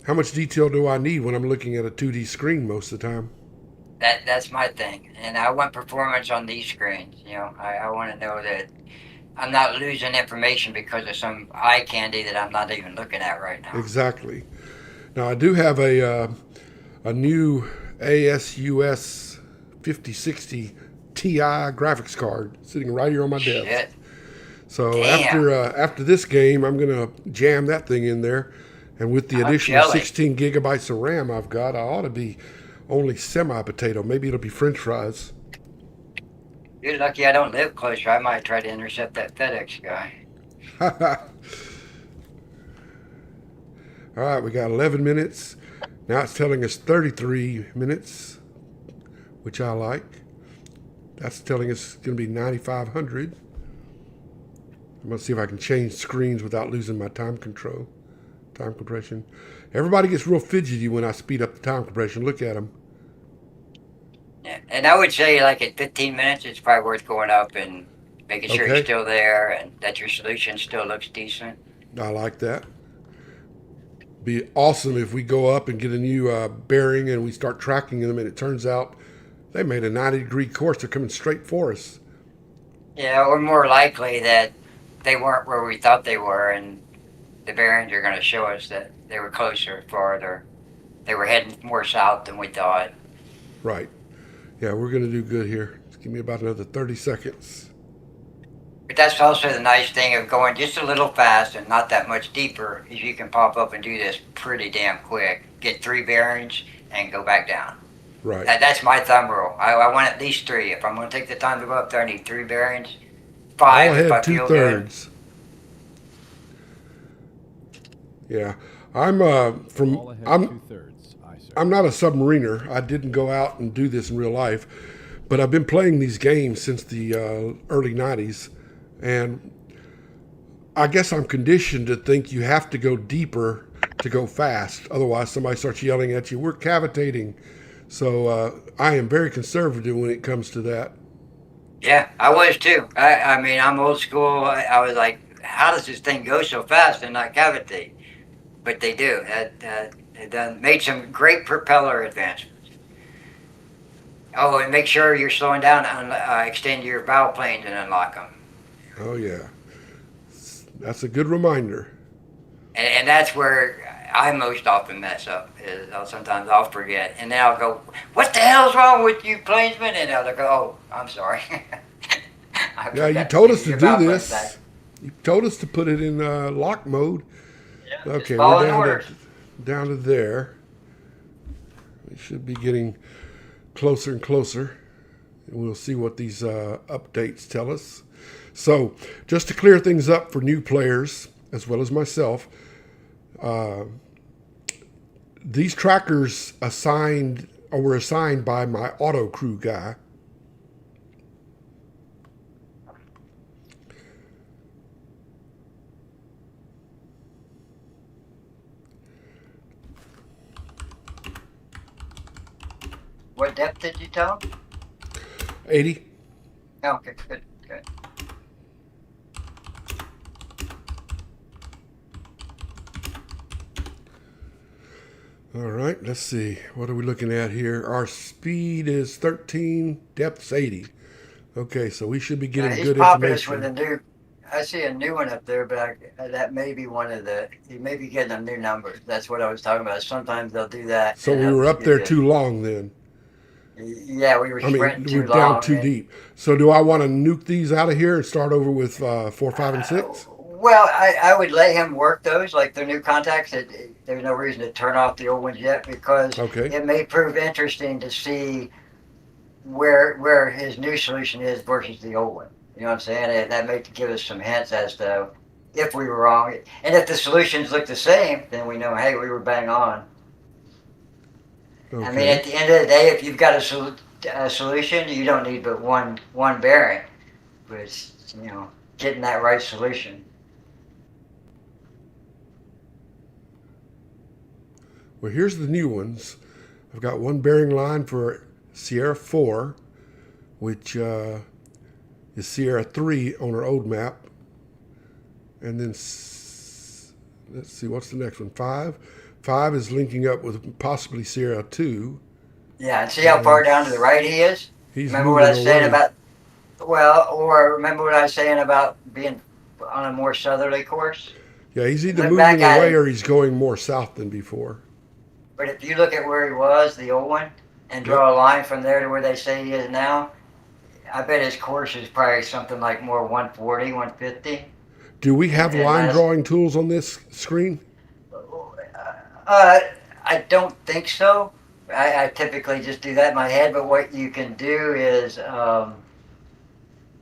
how much detail do I need when I'm looking at a 2D screen most of the time? That's my thing, and I want performance on these screens. I want to know that I'm not losing information because of some eye candy that I'm not even looking at right now. Exactly. Now I do have a new ASUS 5060 Ti graphics card sitting right here on my desk. Shit. So Damn. after this game, I'm gonna jam that thing in there, and with the I'm additional jelly. 16 gigabytes of RAM I've got, I ought to be only semi-potato. Maybe it'll be French fries. You're lucky I don't live closer. I might try to intercept that FedEx guy. All right, we got 11 minutes. Now it's telling us 33 minutes, which I like. That's telling us it's going to be 9,500. I'm going to see if I can change screens without losing my time compression. Everybody gets real fidgety when I speed up the time compression. Look at them. Yeah. And I would say, like, at 15 minutes, it's probably worth going up and making sure Okay. you're still there and that your solution still looks decent. I like that. Be awesome if we go up and get a new bearing and we start tracking them, and it turns out they made a 90-degree course. They're coming straight for us. Yeah, or more likely that they weren't where we thought they were, and the bearings are going to show us that they were closer, farther. They were heading more south than we thought. Right. Yeah, we're going to do good here. Just give me about another 30 seconds. But that's also the nice thing of going just a little fast and not that much deeper, is you can pop up and do this pretty damn quick. Get 3 bearings and go back down. Right. That's my thumb rule. I want at least 3. If I'm going to take the time to go up there, I need 3 bearings. All 5 if I ahead, feel good. 2/3. Yeah. I'm from All ahead I'm 2/3. Aye, sir. I'm not a submariner. I didn't go out and do this in real life, but I've been playing these games since the early 90s, and I guess I'm conditioned to think you have to go deeper to go fast. Otherwise, somebody starts yelling at you, "We're cavitating." So I am very conservative when it comes to that. Yeah, I was too. I mean, I'm old school. I was like, how does this thing go so fast and not cavitate? But they do. They've done, made some great propeller advancements. Oh, and make sure you're slowing down and extend your bow planes and unlock them. Oh yeah, that's a good reminder. And that's where I most often mess up. Is sometimes I'll forget, and then I'll go, "What the hell's wrong with you, planesman?" And they'll go, "Oh, I'm sorry." I Yeah, you forgot told give us to your do bow planes back. this. You told us to put it in lock mode. Yeah, just Okay, follow we're the orders. down to there. We should be getting closer and closer. And we'll see what these updates tell us. So, just to clear things up for new players, as well as myself, these trackers were assigned by my auto crew guy. What depth did you tell him? 80. Oh, okay, good, good. All right, let's see. What are we looking at here? Our speed is 13, depth's 80. Okay, so we should be getting He's good popping us with information. a new. I see a new one up there, but that may be one of the. He may be getting a new number. That's what I was talking about. Sometimes they'll do that. So and we they'll were just up give there you- too long then. Yeah, we were I mean, sprinting we're too down long. too deep. So do I want to nuke these out of here and start over with 4, 5, and 6? Well, I would let him work those, like the new contacts. There's no reason to turn off the old ones yet because Okay. it may prove interesting to see where his new solution is versus the old one. You know what I'm saying? And that may give us some hints as to if we were wrong. And if the solutions look the same, then we know, hey, we were bang on. Okay. I mean, at the end of the day, if you've got a solution, you don't need but one bearing. But it's, getting that right solution. Well, here's the new ones. I've got one bearing line for Sierra 4, which is Sierra 3 on our old map. And then, let's see, what's the next one? 5. 5 is linking up with possibly Sierra 2. Yeah, and see how far down to the right he is? He's Remember what I moving said away. about Well, or remember what I was saying about being on a more southerly course? Yeah, he's either Look back moving at away it, or he's going more south than before. but if you look at where he was, the old one, and Yep. draw a line from there to where they say he is now, I bet his course is probably something like more 140, 150. Do we have And line that's, drawing tools on this screen? uh, I don't think so. I typically just do that in my head, but what you can do is, like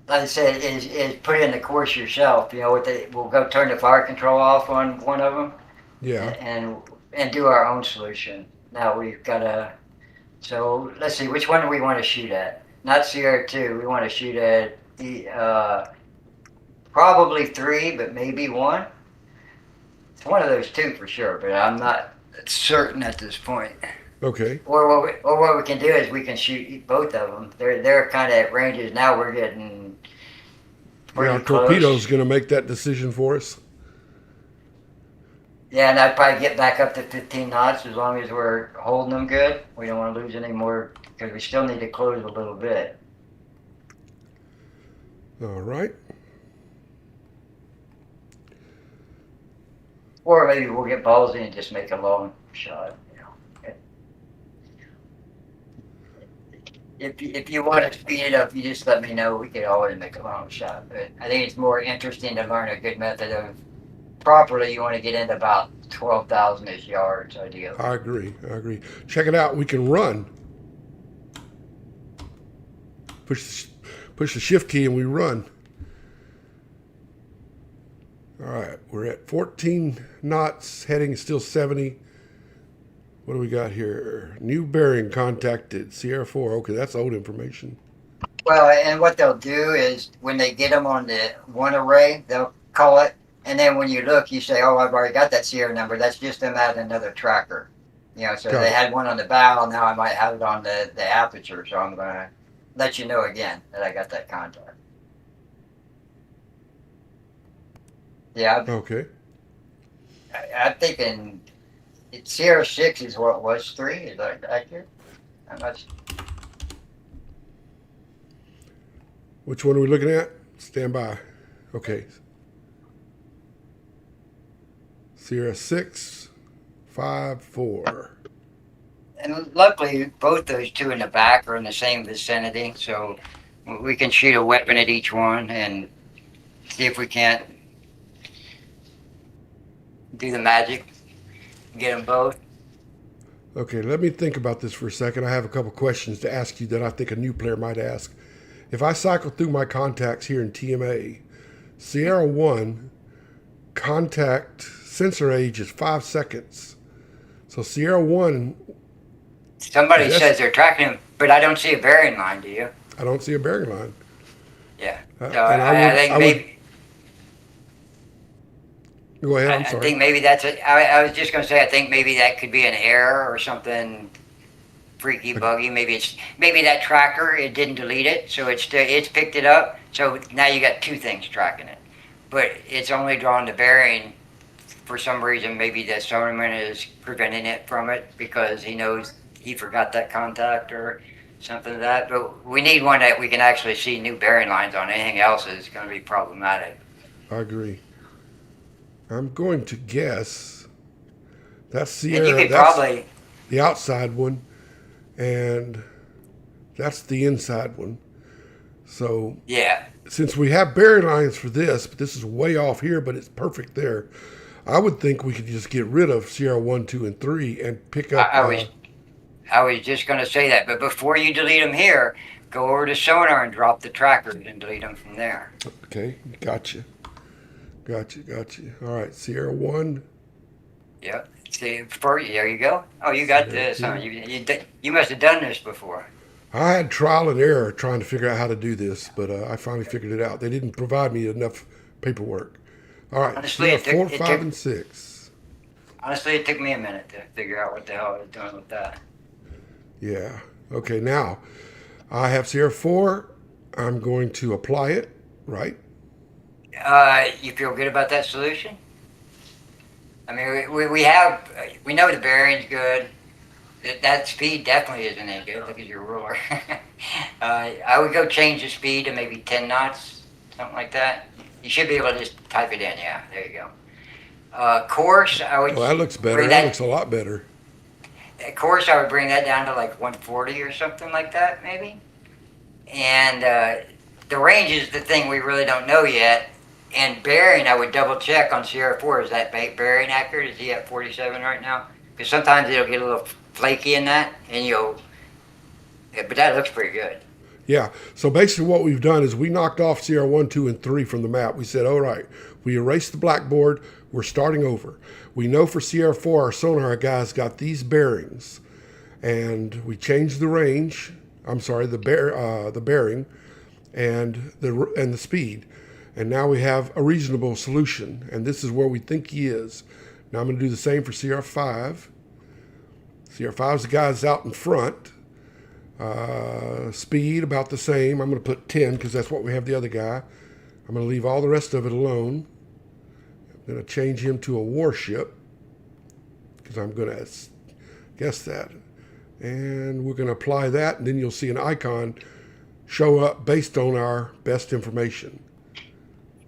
I said, is put in the course yourself. You know, we'll go turn the fire control off on one of them, Yeah. and do our own solution. Now we've got a. So let's see, which one do we want to shoot at? Not CR2. We want to shoot at the probably 3, but maybe 1. It's one of those 2 for sure, but I'm not certain at this point. Okay. Or what we can do is we can shoot both of them. They're kind of at ranges now. We're getting Yeah, pretty our close. torpedo's going to make that decision for us. Yeah, and I'd probably get back up to 15 knots as long as we're holding them good. We don't want to lose any more because we still need to close a little bit. All right. Or maybe we'll get ballsy and just make a long shot. You know. If you want to speed it up, you just let me know. We could always make a long shot. But I think it's more interesting to learn a good method of properly. You want to get into about 12,000-ish yards, ideally. I agree. I agree. Check it out. We can run. Push the shift key and we run. All right. We're at 14 knots. Heading is still 70. What do we got here? New bearing contacted. Sierra 4. Okay, that's old information. Well, and what they'll do is when they get them on the one array, they'll call it. And then when you look, you say, oh, I've already got that Sierra number. That's just them adding another tracker. You know, so Got they it. had one on the bow. Now I might have it on the aperture. So I'm going to let you know again that I got that contact. Yeah, Okay. I'm thinking Sierra 6 is what was 3. Is that accurate? I'm not. Which one are we looking at? Stand by. Okay. Sierra 6, 5, 4. And luckily, both those 2 in the back are in the same vicinity. So we can shoot a weapon at each one and see if we can't do the magic, get them both. Okay, let me think about this for a second. I have a couple questions to ask you that I think a new player might ask. If I cycle through my contacts here in TMA, Sierra 1 contact sensor age is 5 seconds. So Sierra 1, Somebody Yes. says they're tracking him, but I don't see a bearing line, do you? I don't see a bearing line. Yeah. And So I think maybe. Go ahead, I'm I sorry. think maybe that's it. I was just going to say, I think maybe that could be an error or something freaky, buggy. Maybe that tracker, it didn't delete it, so it's picked it up. So now you got 2 things tracking it, but it's only drawing the bearing. For some reason, maybe the sonarman is preventing it from it because he knows he forgot that contact or something like that. But we need one that we can actually see new bearing lines on. Anything else is going to be problematic. I agree. I'm going to guess that's And you Sierra. could That's probably. the outside one, and that's the inside one. So Yeah. since we have bearing lines for this, but this is way off here, but it's perfect there. I would think we could just get rid of Sierra 1, 2, and 3 and pick up. I was just going to say that, but before you delete them here, go over to Sonar and drop the trackers and delete them from there. Okay, gotcha. All right, Sierra 1. Yep. See, there you go. Oh, you got this, huh? You must have done this before. I had trial and error trying to figure out how to do this, but I finally figured it out. They didn't provide me enough paperwork. All right, Honestly, Sierra 4, 5, and 6. Honestly, it took me a minute to figure out what the hell I was doing with that. Yeah. Okay, now I have Sierra 4. I'm going to apply it, right? You feel good about that solution? I mean, we know the bearing's good. That speed definitely isn't any good. Look at your ruler. I would go change the speed to maybe 10 knots, something like that. You should be able to just type it in. Yeah, there you go. Course, I would Well, that looks better. bring That that. looks a lot better. Course, I would bring that down to like 140 or something like that, maybe. And the range is the thing we really don't know yet. And bearing, I would double check on Sierra 4. Is that bearing accurate? Is he at 47 right now? Because sometimes it'll get a little flaky in that, and but that looks pretty good. Yeah. So basically, what we've done is we knocked off Sierra 1, 2, and 3 from the map. We said, all right, we erased the blackboard. We're starting over. We know for Sierra 4, our sonar guys got these bearings, and we changed the range. I'm sorry, the bearing, and the speed, and now we have a reasonable solution. And this is where we think he is. Now I'm going to do the same for Sierra 5. Sierra 5 is the guys out in front. Speed about the same. I'm going to put 10 because that's what we have the other guy. I'm going to leave all the rest of it alone. I'm going to change him to a warship because I'm going to guess that. And we're going to apply that, and then you'll see an icon show up based on our best information.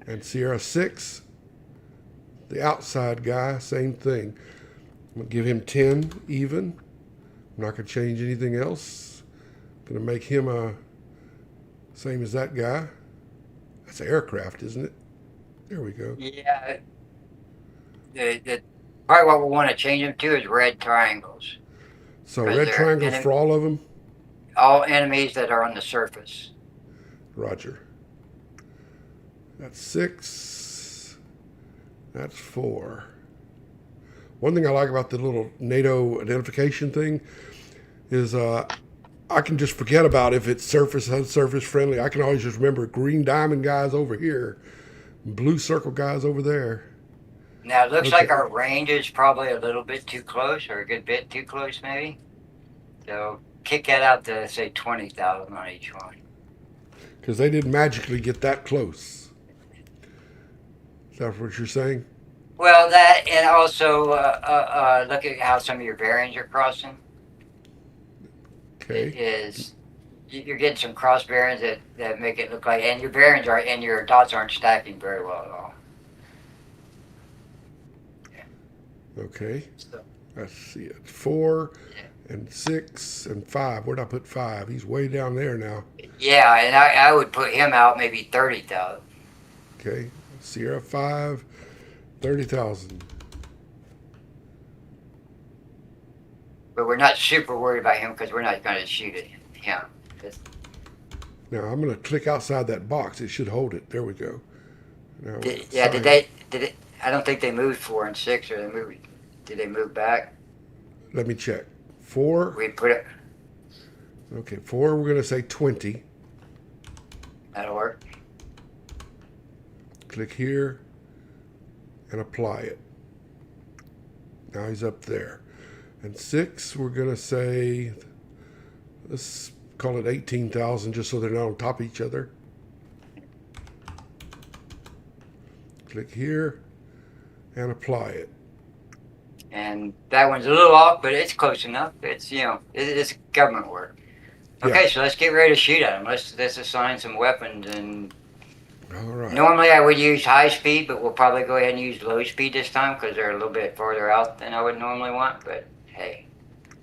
And Sierra 6, the outside guy, same thing. I'm going to give him 10 even. I'm not going to change anything else. I'm going to make him a same as that guy. That's an aircraft, isn't it? There we go. Yeah. Probably what we want to change them to is red triangles. So Right red there. triangles And for all of them? all enemies that are on the surface. Roger. That's 6. That's 4. One thing I like about the little NATO identification thing is I can just forget about if it's surface, unsurface friendly. I can always just remember green diamond guys over here, blue circle guys over there. Now, it looks Okay. like our range is probably a little bit too close, or a good bit too close, maybe. So kick that out to, say, 20,000 on each one. Because they didn't magically get that close. Is that what you're saying? Well, that, and also look at how some of your bearings are crossing. Okay. You're getting some cross bearings that make it look like, and your bearings are, and your dots aren't stacking very well at all. Okay. So, Let's see it. 4 Yeah. and 6 and 5. Where'd I put 5? He's way down there now. yeah, and I would put him out maybe 30,000. Okay. Sierra 5, 30,000. But we're not super worried about him because we're not going to shoot at him. Now I'm going to click outside that box. It should hold it. There we go. Now, Did sign. they? I don't think they moved 4 and 6, or they moved. Did they move back? Let me check. 4. We put it. Okay, 4. We're going to say 20. That'll work. Click here and apply it. Now he's up there. And 6, we're going to say, let's call it 18,000 just so they're not on top of each other. Click here and apply it. And that one's a little off, but it's close enough. It's it's government work. Okay, so let's get ready to shoot at them. Let's assign some weapons. And All right. normally I would use high speed, but we'll probably go ahead and use low speed this time because they're a little bit farther out than I would normally want. But hey,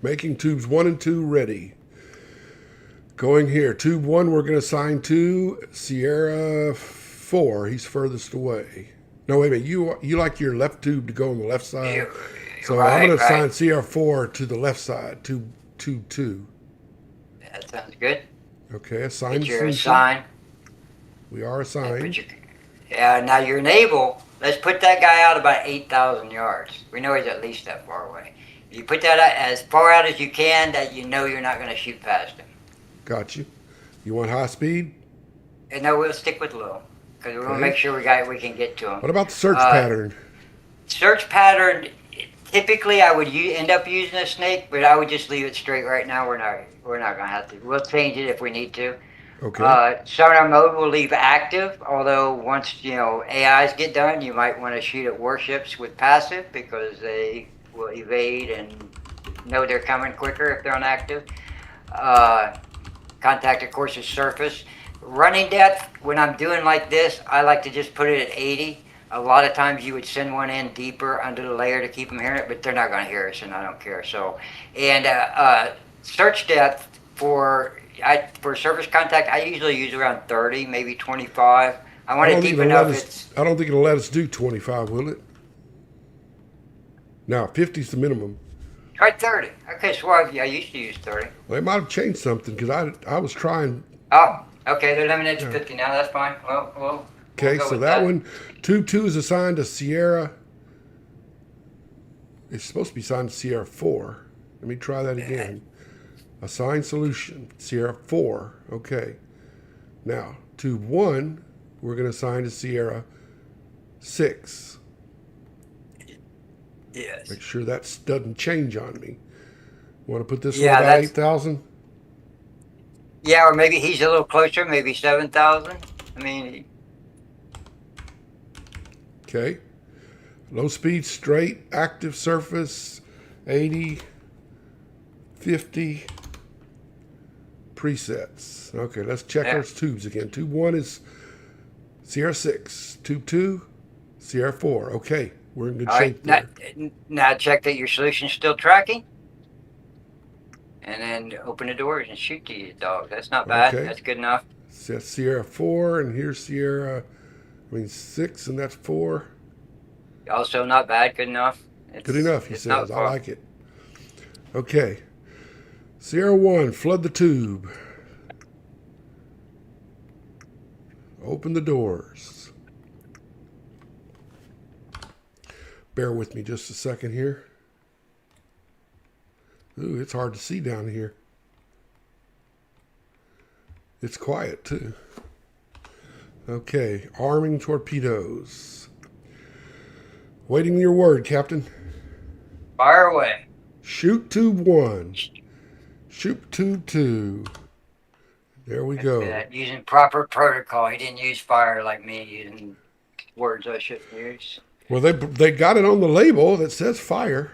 Making tubes 1 and 2 ready. Going here. Tube 1 we're going to assign to Sierra 4. He's furthest away. No, wait a minute. You like your left tube to go on the left side. So I'm going to assign Sierra 4 to the left side. Tube 2. That sounds good. Okay, assign Get your solution. assign. We are assigned. Now your naval, let's put that guy out about 8,000 yards. We know he's at least that far away. If you put that out as far out as you can, that you know you're not going to shoot past him. Got you. You want high speed? And no, we'll stick with low because we want to Okay. make sure we can get to him. What about the search pattern? Search pattern. Typically, I would end up using a snake, but I would just leave it straight right now. We're not going to have to. We'll change it if we need to. Okay. Sonar mode will leave active, although once AIs get done, you might want to shoot at warships with passive because they will evade and know they're coming quicker if they're on active. Contact, of course, is surface. Running depth, when I'm doing like this, I like to just put it at 80. A lot of times you would send one in deeper under the layer to keep them hearing it, but they're not going to hear us, and I don't care. So, and search depth for surface contact, I usually use around 30, maybe 25. I want it deep enough. I don't think it'll let us do 25, will it? No, 50 is the minimum. Try 30. Okay, so I used to use 30. Well, they might have changed something because I was trying. Oh, okay, they're limited to 50 now. That's fine. Well, Okay, we'll go so with that one, tube 2 is assigned to Sierra. It's supposed to be assigned to Sierra 4. Let me try that again. Assign solution, Sierra 4. Okay. Now, tube 1, we're going to assign to Sierra 6. Yes. Make sure that doesn't change on me. Want to put this Yeah, one about that's- 8,000? Yeah, or maybe he's a little closer, maybe 7,000. I mean, Okay. Low speed, straight, active surface, 80, 50, presets. Okay, let's check Yeah. those tubes again. Tube 1 is Sierra 6. Tube 2, Sierra 4. Okay, we're in good all shape right. there. Now check that your solution's still tracking. And then open the doors and shoot to you, dog. That's not bad. Okay. That's good enough. That's Sierra 4, and here's Sierra, 6, and that's 4. Also not bad. Good enough. Good enough, he it's not says. I far. like it. Okay. Sierra 1, flood the tube. Open the doors. Bear with me just a second here. Ooh, it's hard to see down here. It's quiet too. Okay, arming torpedoes. Waiting your word, Captain. Fire away. Shoot tube 1. Shoot tube 2. There we go. Using proper protocol. He didn't use fire like me using words I shouldn't use. Well, they got it on the label that says fire.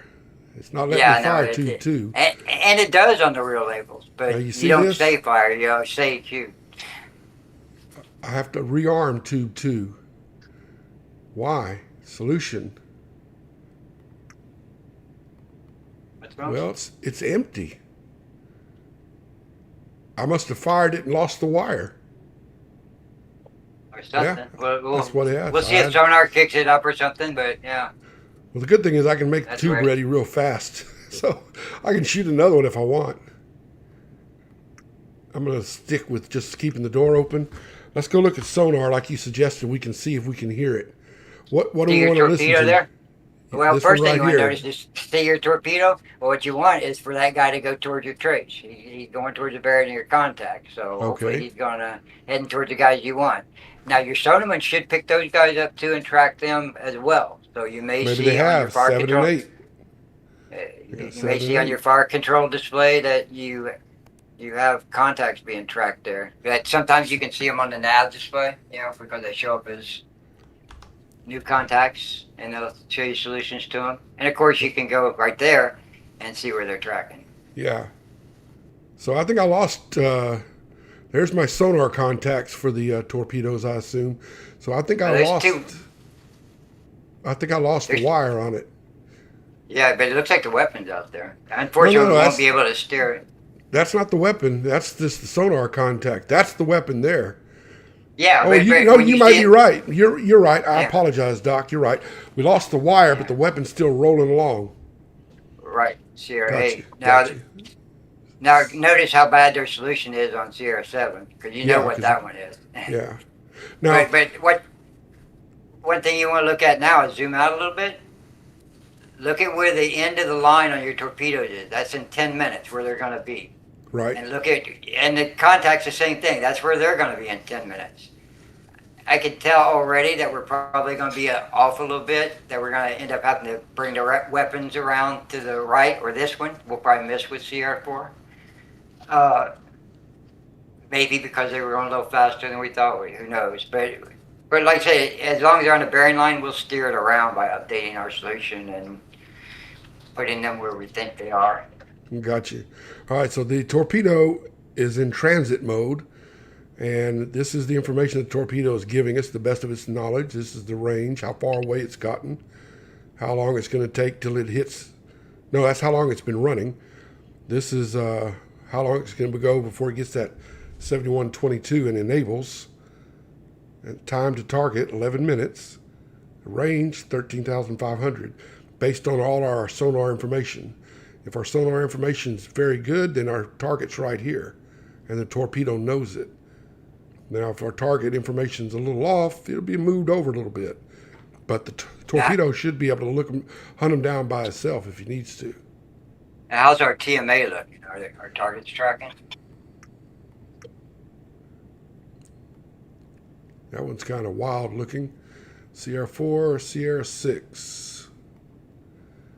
It's not letting me fire tube 2. And it does on the real labels, but Now, you, you see don't this? say fire, you say shoot. I have to rearm tube 2. Why? Solution. What's wrong? Well, it's empty. I must have fired it and lost the wire. Or something. Yeah, We'll, that's what it has. We'll see if Sonar kicks it up or something, but yeah. Well, the good thing is I can make the That's tube right. ready real fast. So I can shoot another one if I want. I'm going to stick with just keeping the door open. Let's go look at Sonar like you suggested. We can see if we can hear it. What do See we your want to listen torpedo to? there? Well, This first one thing you right want to here. notice is see your torpedo. Well, what you want is for that guy to go towards your trace. He's going towards the bearing of your contact. So hopefully Okay. he's going to heading towards the guys you want. Now your sonarman should pick those guys up too and track them as well. So you may Maybe see they on your have fire 7 control. and 8. You got may 7 see and on 8. your fire control display that you have contacts being tracked there. But sometimes you can see them on the nav display, because they show up as new contacts, and they'll show you solutions to them. And of course, you can go right there and see where they're tracking. Yeah. So I think I lost. There's my sonar contacts for the torpedoes, I assume. So I think I There's lost. two. I think I lost the There's- wire on it. Yeah, but it looks like the weapon's out there. Unfortunately, we that's- won't be able to steer it. That's not the weapon. That's just the sonar contact. That's the weapon there. Yeah, Oh, but when you might see be it- right. You're right. I Yeah. apologize, Doc. You're right. We lost the wire, but the weapon's still rolling along. Right, Sierra Gotcha. 8. Now, Gotcha. now notice how bad their solution is on Sierra 7, because you know Yeah, what 'cause- that one is. Yeah. Now, But one thing you want to look at now is zoom out a little bit. Look at where the end of the line on your torpedoes is. That's in 10 minutes where they're going to be. right. And and the contact's the same thing. That's where they're going to be in 10 minutes. I can tell already that we're probably going to be off a little bit, that we're going to end up having to bring the weapons around to the right, or this one. We'll probably miss with CR4. Maybe because they were going a little faster than we thought. Who knows? But like I say, as long as they're on the bearing line, we'll steer it around by updating our solution and putting them where we think they are. Got you. All right, so the torpedo is in transit mode, and this is the information the torpedo is giving us, the best of its knowledge. This is the range, how far away it's gotten, how long it's going to take till it hits. No, that's how long it's been running. This is how long it's going to go before it gets that 7122 and enables. And time to target, 11 minutes. Range, 13,500, based on all our sonar information. If our sonar information is very good, then our target's right here, and the torpedo knows it. Now, if our target information is a little off, it'll be moved over a little bit. But the torpedo should be able to hunt them down by itself if he needs to. How's our TMA looking? Are our targets tracking? That one's kind of wild looking. CR4 or CR6?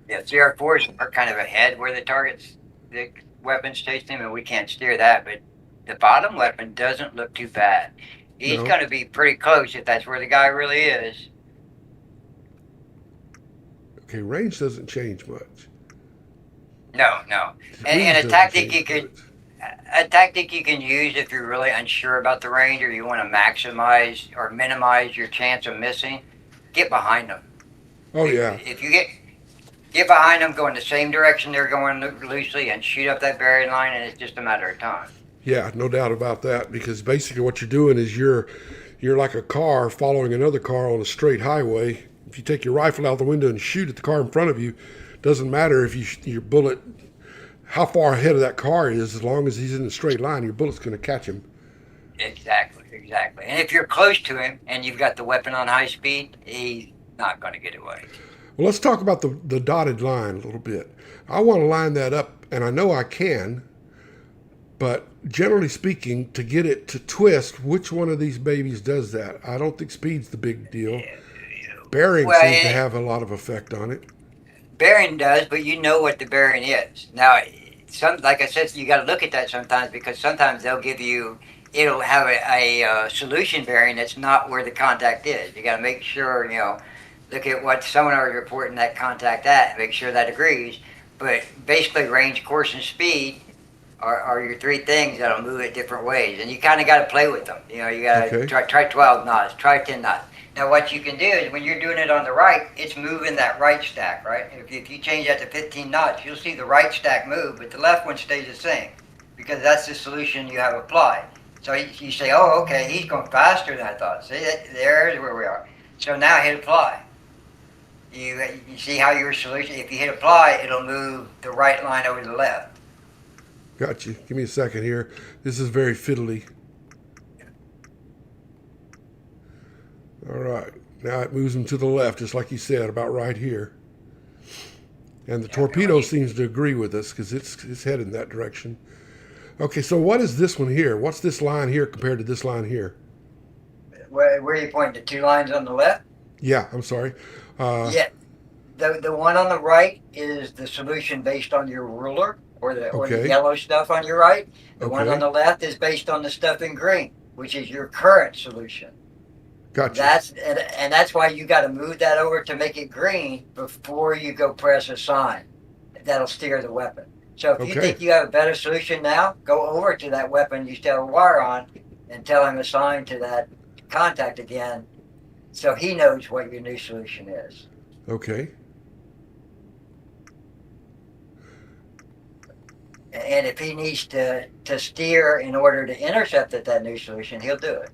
Yeah, CR4s are kind of ahead where the weapon's chasing him, and we can't steer that. But the bottom weapon doesn't look too bad. He's going to be pretty close if that's where the guy really is. Okay, range doesn't change much. No. And a tactic you can use if you're really unsure about the range or you want to maximize or minimize your chance of missing, get behind them. Oh, yeah. If you get behind them, go in the same direction they're going loosely and shoot up that bearing line, and it's just a matter of time. Yeah, no doubt about that, because basically what you're doing is you're like a car following another car on a straight highway. If you take your rifle out the window and shoot at the car in front of you, doesn't matter if your bullet, how far ahead of that car is, as long as he's in a straight line, your bullet's going to catch him. Exactly. And if you're close to him and you've got the weapon on high speed, he's not going to get away. Well, let's talk about the dotted line a little bit. I want to line that up, and I know I can, but generally speaking, to get it to twist, which one of these babies does that? I don't think speed's the big deal. Bearing seems to have a lot of effect on it. Bearing does, but you know what the bearing is. Now, like I said, you got to look at that sometimes, because sometimes it'll have a solution bearing that's not where the contact is. You got to make sure, look at what sonar is reporting that contact at, and make sure that agrees. But basically, range, course, and speed are your three things that'll move it different ways, and you kind of got to play with them. You got to try 12 knots, try 10 knots. Now, what you can do is when you're doing it on the right, it's moving that right stack, right? If you change that to 15 knots, you'll see the right stack move, but the left one stays the same, because that's the solution you have applied. So you say, oh, okay, he's going faster than I thought. See, there's where we are. So now hit apply. You see how your solution, if you hit apply, it'll move the right line over the left. Got you. Give me a second here. This is very fiddly. All right. Now it moves them to the left, just like you said, about right here. And the torpedo seems to agree with us because it's headed in that direction. Okay, so what is this one here? What's this line here compared to this line here? Where are you pointing? The two lines on the left? Yeah, I'm sorry. Yeah. The one on the right is the solution based on your ruler, or the yellow stuff on your right. The one on the left is based on the stuff in green, which is your current solution. Gotcha. That's why you got to move that over to make it green before you go press assign. That'll steer the weapon. So if you think you have a better solution now, go over to that weapon you still have a wire on and tell him assign to that contact again, so he knows what your new solution is. Okay. And if he needs to steer in order to intercept at that new solution, he'll do it.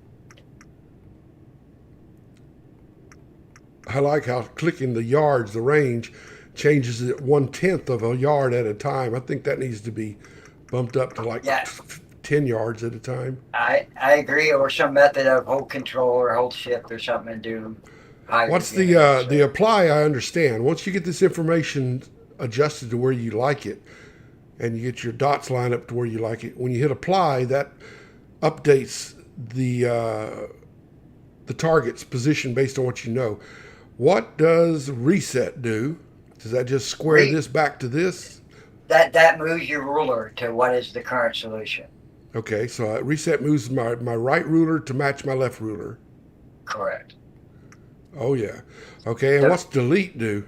I like how clicking the yards, the range, changes it 1/10 of a yard at a time. I think that needs to be bumped up to like 10 yards at a time. I agree, or some method of hold control or hold shift or something and do higher. What's the apply? I understand. Once you get this information adjusted to where you like it, and you get your dots lined up to where you like it, when you hit apply, that updates the target's position based on what you know. What does reset do? Does that just square this back to this? That moves your ruler to what is the current solution. Okay, so reset moves my right ruler to match my left ruler. Correct. Oh, yeah. Okay, and what's delete do?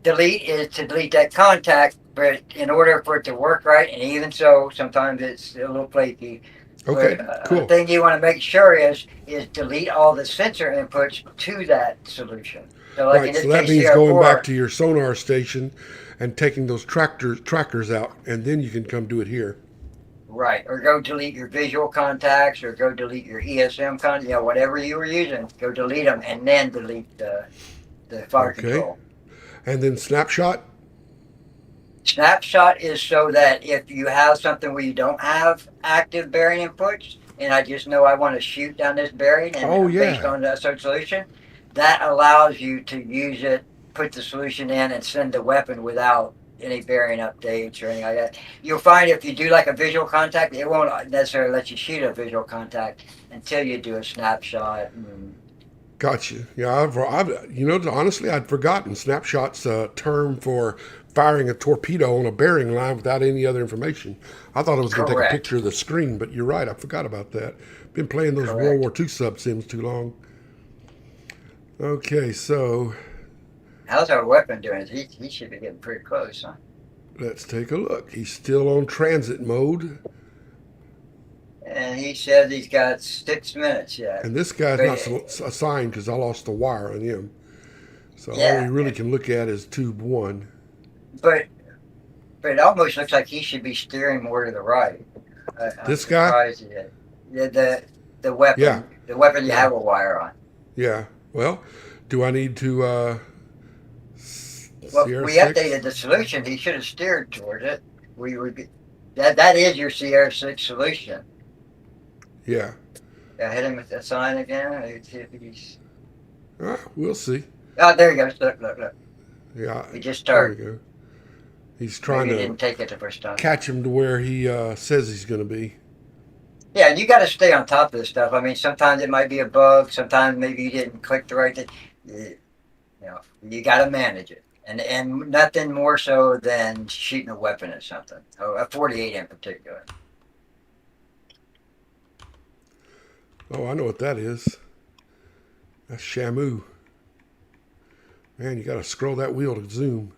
delete is to delete that contact, but in order for it to work right, and even so, sometimes it's a little flaky. Okay, But a cool. thing you want to make sure is delete all the sensor inputs to that solution. So, like in Right, this so that case, means going back CR4, to your sonar station and taking those trackers out, and then you can come do it here. right, or go delete your visual contacts, or go delete your ESM whatever you were using, go delete them, and then delete the fire Okay, control. and then snapshot. Snapshot is so that if you have something where you don't have active bearing inputs, and I just know I want to shoot down this bearing, and Oh based yeah, on that certain solution, that allows you to use it, put the solution in, and send the weapon without any bearing updates or anything like that. You'll find if you do like a visual contact, it won't necessarily let you shoot a visual contact until you do a snapshot. gotcha. Yeah, honestly, I'd forgotten. Snapshot's a term for firing a torpedo on a bearing line without any other information. I thought I was going to take a Correct. picture of the screen, but you're right. I forgot about that. Been playing those World Correct. War II sub sims too long. Okay, so How's our weapon doing? He should be getting pretty close, huh? let's take a look. He's still on transit mode. And he says he's got 6 minutes yet. And this guy's But not assigned because I lost the wire on him. So all we yeah, really can look at is tube one. but but it almost looks like he should be steering more to the right. I'm This guy? surprised he did. Yeah, Yeah, the weapon you yeah, have a wire on. yeah. Well, do I need to Well, we CR6? updated the solution. He should have steered towards it. We would that is your CR6 solution. Yeah. Yeah, hit him with the sign again. Let's see if he's. We'll see. Oh, there he goes. Look. Yeah, He just there we started. go. He's trying Maybe he to didn't take it the first time. catch him to where he says he's going to be. Yeah, and you got to stay on top of this stuff. I mean, sometimes it might be a bug. Sometimes maybe you didn't click the right thing. You got to manage it, and nothing more so than shooting a weapon at something. A 48 in particular. Oh, I know what that is. That's Shamu. Man, you got to scroll that wheel to zoom.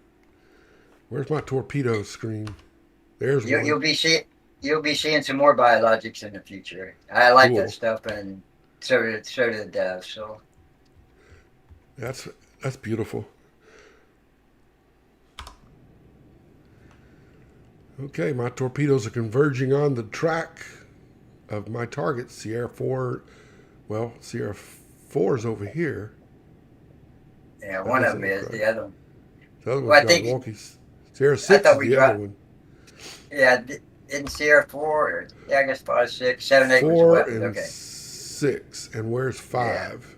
Where's my torpedo screen? There's You, one. you'll be see you'll be seeing some more biologics in the future. I like that Cool. stuff, and so do the devs. So That's that's beautiful. Okay, my torpedoes are converging on the track of my target, Sierra 4. Well, Sierra 4 is over here. yeah, That one of doesn't them look is right. the other one. The other Well, one's I got think wonky. Sierra I 6 thought is we the other dropped. one. Yeah, in Sierra 4. Yeah, I guess 5, 6, 7, 8 was the 4 weapons. and Okay. 6. And where's Yeah, 5?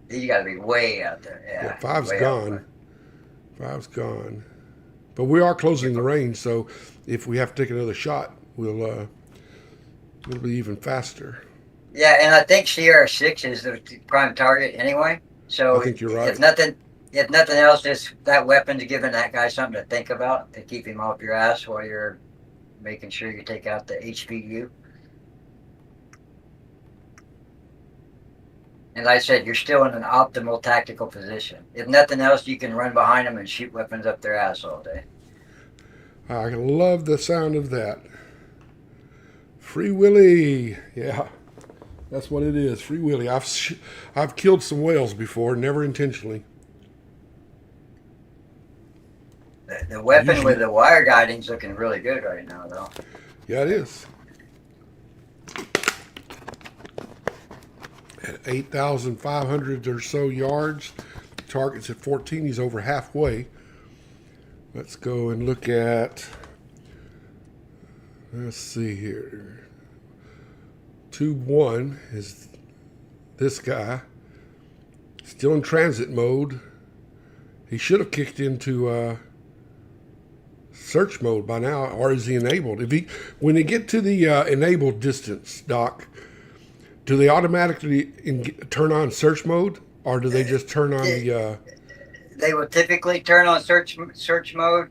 you got to be way out there. Yeah, Yeah, five's way out front. gone. Five's gone. But we are Yeah, closing the range, so if we have to take another shot, it'll be even faster. yeah, and I think Sierra 6 is the prime target anyway. I So think you're if right. nothing else, just that weapon's giving that guy something to think about to keep him off your ass while you're making sure you take out the HPU. And like I said, you're still in an optimal tactical position. If nothing else, you can run behind them and shoot weapons up their ass all day. I love the sound of that. Free Willy. Yeah, that's what it is. Free Willy. I've killed some whales before, never intentionally. The I weapon usually, with the wire guiding's looking really good right now, though. yeah, it is. At 8,500 or so yards, target's at 14. He's over halfway. Let's go and look at. Let's see here. Tube 1 is this guy. Still in transit mode. He should have kicked into search mode by now, or is he enabled? When they get to the enabled distance, Doc, do they automatically turn on search mode, or do they just turn on the? They will typically turn on search mode,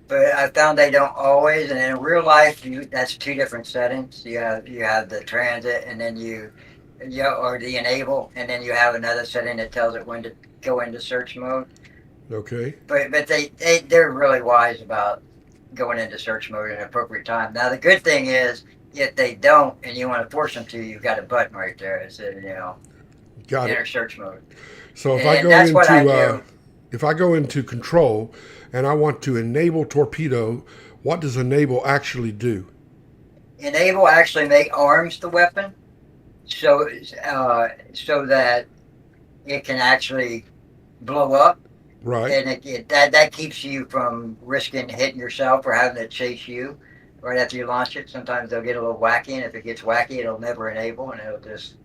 but I found they don't always. And in real life, that's two different settings. You have the transit, and then or the enable, and then you have another setting that tells it when to go into search mode. Okay. But they're really wise about going into search mode at an appropriate time. Now the good thing is if they don't and you want to force them to, you've got a button right there. It says, Got enter it. search mode, So and that's what I do. if I go into control and I want to enable torpedo, what does enable actually do? Enable actually make arms the weapon, so so that it can actually blow up, Right. and that keeps you from risking hitting yourself or having to chase you right after you launch it. Sometimes they'll get a little wacky, and if it gets wacky, it'll never enable, and it'll just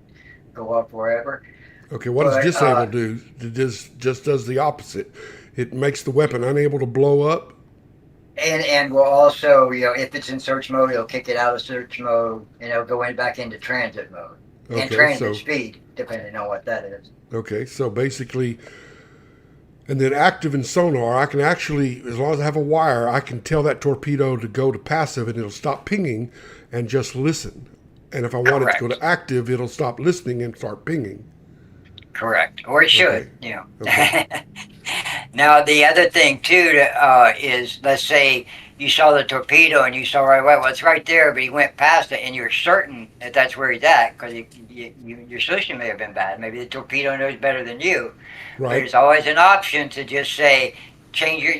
go up forever. Okay. What does But disable do? It just does the opposite. It makes the weapon unable to blow up. and will also, if it's in search mode, it'll kick it out of search mode, and it'll go back into transit mode and Okay. transit So speed, depending on what that is. okay. So basically, and then active in sonar, I can actually, as long as I have a wire, I can tell that torpedo to go to passive and it'll stop pinging and just listen. And if I want it to go Correct. to active, it'll stop listening and start pinging. Correct. Or it Okay. should. Okay. Now, the other thing, too, is let's say you saw the torpedo and you saw right away, well, it's right there, but he went past it, and you're certain that that's where he's at because your solution may have been bad. Maybe the torpedo knows better than you. But Right. there's always an option to just say,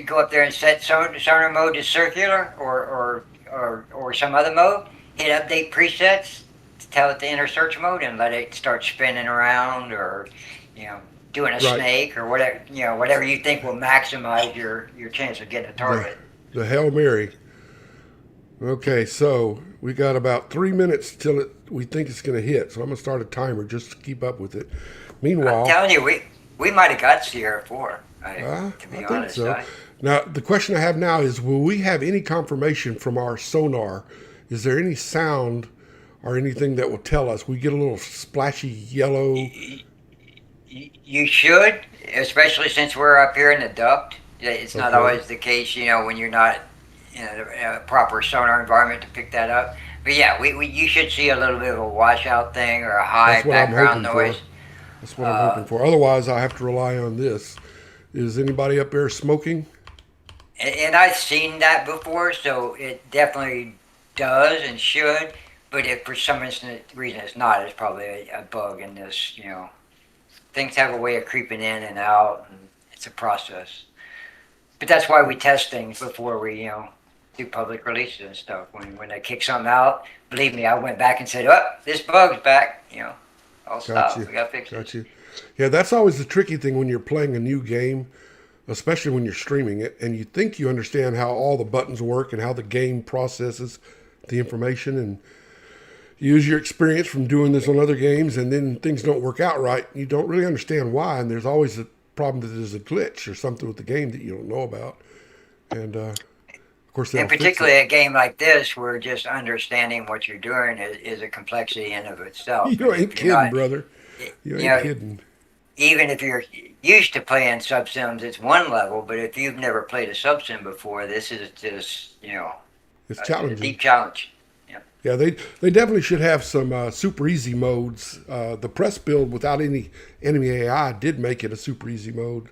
go up there and set sonar mode to circular or some other mode, hit update presets, tell it to enter search mode, and let it start spinning around, or you know doing a Right. snake, or whatever you think will maximize your chance of getting a The, target. the Hail Mary. Okay, so we got about 3 minutes till we think it's going to hit. So I'm going to start a timer just to keep up with it. I'm Meanwhile, telling you, we might have got Sierra 4. To I be think honest, so. Now, the question I have now is, will we have any confirmation from our sonar? Is there any sound or anything that will tell us? We get a little splashy yellow. you should, especially since we're up here in the duct. It's not Okay. always the case, when you're not in a proper sonar environment to pick that up. But yeah, you should see a little bit of a washout thing or a high That's what I'm background hoping noise. for. That's what I'm hoping for. Otherwise, I have to rely on this. Is anybody up there smoking? And I've seen that before, so it definitely does and should. But if for some reason it's not, it's probably a bug in this. Things have a way of creeping in and out, and it's a process. But that's why we test things before we, do public releases and stuff. When they kick something out, believe me, I went back and said, "Oh, this bug's back." I'll Got stop. you. We got to fix Got this. you. Yeah, that's always the tricky thing when you're playing a new game, especially when you're streaming it, and you think you understand how all the buttons work and how the game processes the information, and you use your experience from doing this on other games, and then things don't work out right. You don't really understand why, and there's always a problem that there's a glitch or something with the game that you don't know about. And of course, they'll And fix particularly it. a game like this, where just understanding what you're doing is a complexity in of itself. You And ain't if you're kidding, not, brother. You you ain't know, kidding. even if you're used to playing subsims, it's one level. But if you've never played a subsim before, this is just It's a challenging. deep challenge. Yeah. Yeah, they definitely should have some super easy modes. The press build without any enemy AI did make it a super easy mode.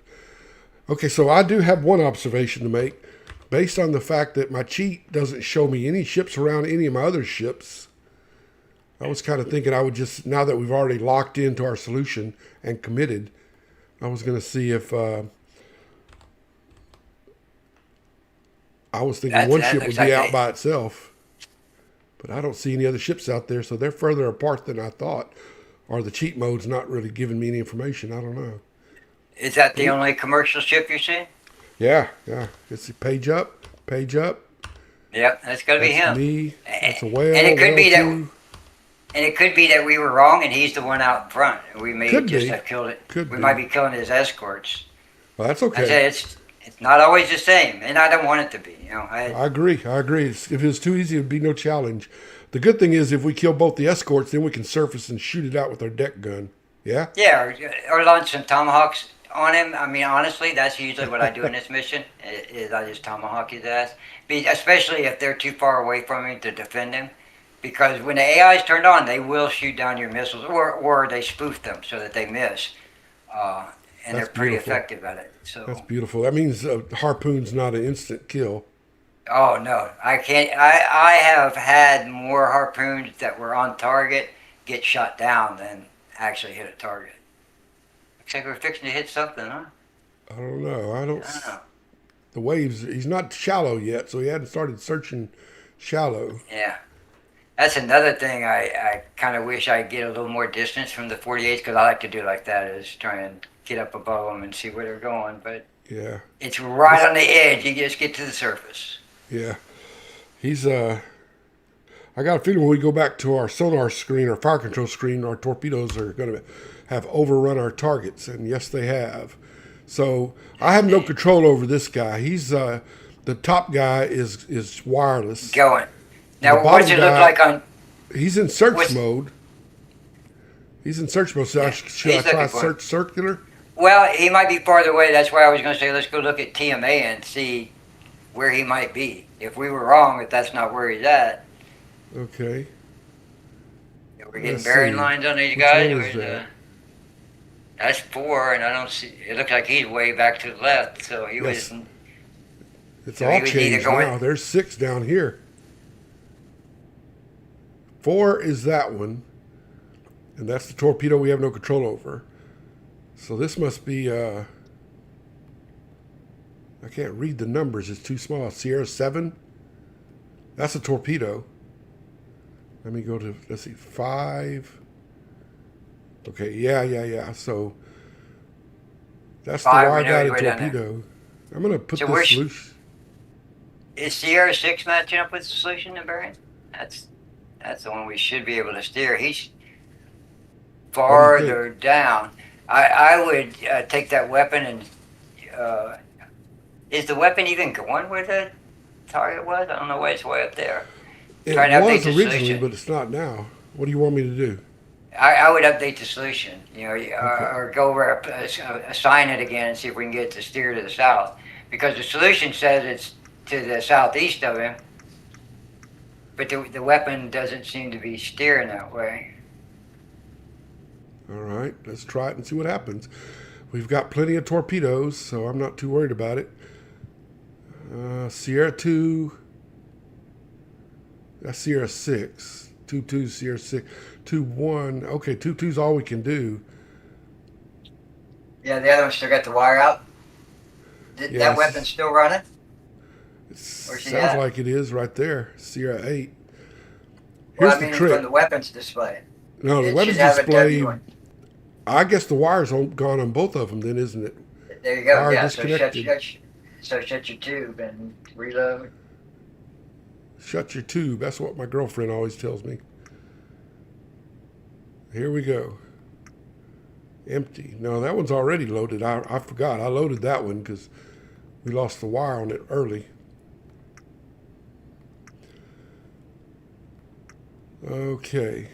Okay, so I do have one observation to make. Based on the fact that my cheat doesn't show me any ships around any of my other ships, I was kind of thinking I would just, now that we've already locked into our solution and committed, I was going to see if, I was thinking one That ship would looks be like out by itself. But I don't see any other ships out there, so they're further apart than I thought. Or the cheat mode's not really giving me any information. I don't know. is that the only commercial ship you're seeing? Yeah, yeah. It's a page up, page up. Yep, that's got to be That's him. me. That's a And whale. it could Whale be that, two. and it could be that we were wrong, and he's the one out in front. We may Could just be. have killed it. Could We be. might be killing his escorts. Well, that's I okay. said it's not always the same, and I don't want it to be. I agree. I agree. If it was too easy, it would be no challenge. The good thing is, if we kill both the escorts, then we can surface and shoot it out with our deck gun. Yeah. Yeah, or launch some tomahawks on him. I mean, honestly, that's usually what I do in this mission. Is I just tomahawk his ass, especially if they're too far away from him to defend him. Because when the AI is turned on, they will shoot down your missiles, or they spoof them so that they miss. and That's they're pretty beautiful. effective at it. That's So, beautiful. That means harpoon's not an instant kill. oh no, I can't. I have had more harpoons that were on target get shot down than actually hit a target. Looks like we're fixing to hit something, huh? I don't know. I don't. I don't know. The waves. He's not shallow yet, so he hadn't started searching shallow. Yeah. That's another thing I kind of wish I get a little more distance from the 48s because I like to do like that is try and get up above them and see where they're going. But Yeah. it's right on the edge. You just get to the surface. Yeah. He's I got a feeling when we go back to our sonar screen, our fire control screen, our torpedoes are going to have overrun our targets, and yes, they have. So I have no control over this guy. He's the top guy is wireless. Going. The Now, bottom what's it look guy, like on? He's in search What's- mode. He's in search mode. So Yeah, should I he's try looking for it. search circular? Well, he might be farther away. That's why I was going to say let's go look at TMA and see where he might be. If we were wrong, if that's not where he's at, Okay. we're getting Let's bearing see. lines on these Which guys. one is Where's, that? That's 4, and I don't see. It looks like he's way back to the left. So he Yes. was. It's So he all was either changed going- now. There's 6 down here. 4 is that one, and that's the torpedo we have no control over. So this must be. I can't read the numbers. It's too small. Sierra 7. That's a torpedo. Let me go to. Let's see. 5. Okay. Yeah. So that's the 5, we wire know he's guided way down there. torpedo. I'm gonna put So this where's- solution. Is Sierra 6 matching up with the solution and bearing? That's the one we should be able to steer. He's farther down. I would take that weapon and is the weapon even going where the target was? I don't know why it's way up there. It Try to update was the originally, solution. but it's not now. What do you want me to do? I would update the solution, or go over assign it again and see if we can get it to steer to the south. Because the solution says it's to the southeast of him, but the weapon doesn't seem to be steering that way. All right, let's try it and see what happens. We've got plenty of torpedoes, so I'm not too worried about it. Sierra 2. That's Sierra 6. 2-2, Sierra 6. 2-1. Okay, 2-2's all we can do. Yeah, the other one still got the wire out. Yes. That weapon's still running? It Where's he sounds at? like it is right there. Sierra 8. Well, Here's I mean, the trick. from the weapons display. No, the It weapons should have a display. W on- I guess the wire's gone on both of them then, isn't it? There you go. Wire Yeah, disconnected. so shut your tube and reload. Shut your tube. That's what my girlfriend always tells me. Here we go. Empty. No, that one's already loaded. I forgot. I loaded that one because we lost the wire on it early. Okay.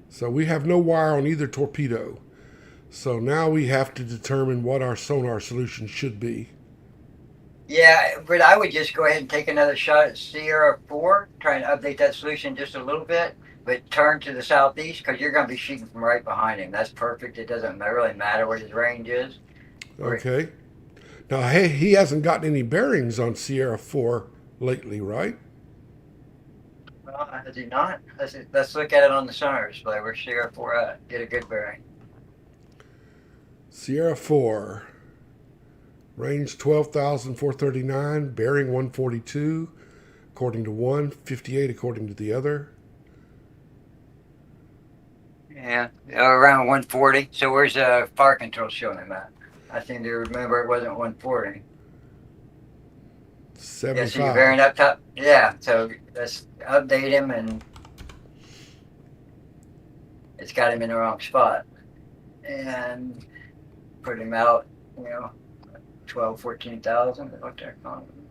So we have no wire on either torpedo. So now we have to determine what our sonar solution should be. Yeah, but I would just go ahead and take another shot at Sierra 4, try and update that solution just a little bit, but turn to the southeast because you're going to be shooting from right behind him. That's perfect. It doesn't really matter what his range is. Okay. Now, hey, he hasn't gotten any bearings on Sierra 4 lately, right? Well, has he not? Let's look at it on the sonar display. Where's Sierra 4 at? Get a good bearing. Sierra 4. Range 12,439. Bearing 142. According to one. 58 according to the other. Yeah, around 140. So where's the fire control showing him at? I seem to remember it wasn't 140. 75. Yeah, so you're bearing up top. Yeah, so let's update him, and it's got him in the wrong spot. And put him out, 14,000. What they're calling him.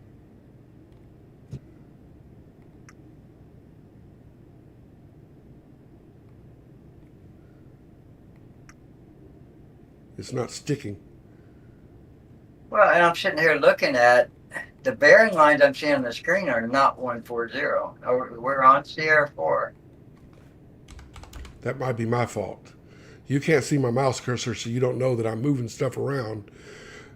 It's not sticking. Well, and I'm sitting here looking at the bearing lines I'm seeing on the screen are not 140. We're on Sierra 4. That might be my fault. You can't see my mouse cursor, so you don't know that I'm moving stuff around.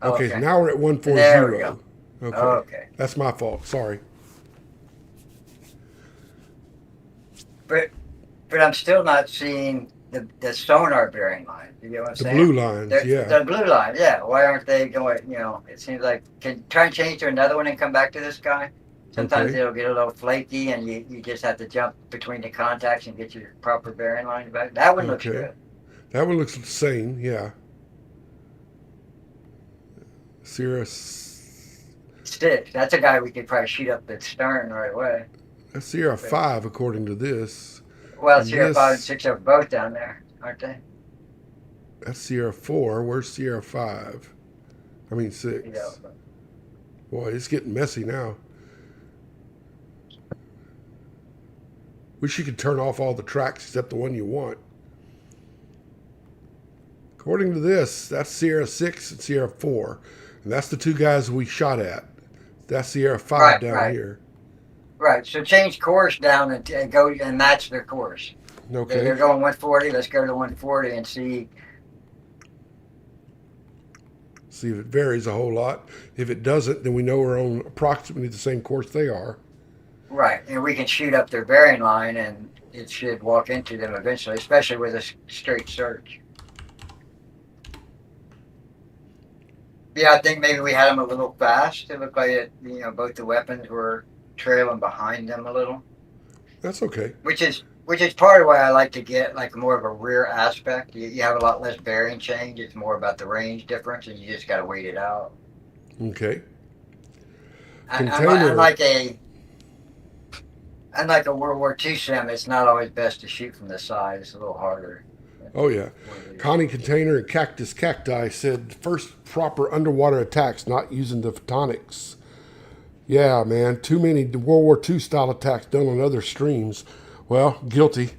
Oh, Okay, okay. now we're at 140. There we go. Okay. Okay. That's my fault. Sorry. But I'm still not seeing the sonar bearing line. You get what I'm The saying? blue lines, yeah. The blue line, yeah. Why aren't they going? It seems like can try and change to another one and come back to this guy. Sometimes Okay. it'll get a little flaky, and you just have to jump between the contacts and get your proper bearing line back. That one looks Okay. good. That one looks the same, yeah. Sierra. Six. That's a guy we could probably shoot up the stern right away. That's Sierra 5, according to this. Well, And Sierra 5 and this, 6 are both down there, aren't they? that's Sierra 4. Where's Sierra 5? I mean 6. You know, Boy, it's getting messy now. Wish you could turn off all the tracks except the one you want. According to this, that's Sierra 6 and Sierra 4. And that's the two guys we shot at. That's Sierra 5 Right, down right. here. Right. So change course down and go and match their course. Okay. They're going 140. Let's go to 140 and see. See if it varies a whole lot. If it doesn't, then we know we're on approximately the same course they are. Right. And we can shoot up their bearing line and it should walk into them eventually, especially with a straight search. Yeah, I think maybe we had them a little fast. It looked like both the weapons were trailing behind them a little, That's okay. which is part of why I like to get like more of a rear aspect. You have a lot less bearing change. It's more about the range difference, and you just got to wait it out. Okay. Unlike a World War II sim, it's not always best to shoot from the side. It's a little harder. Oh, yeah. Connie Container and Cactus Cacti said first proper underwater attacks, not using the photonics. Yeah, man. Too many World War II style attacks done on other streams. Well, guilty.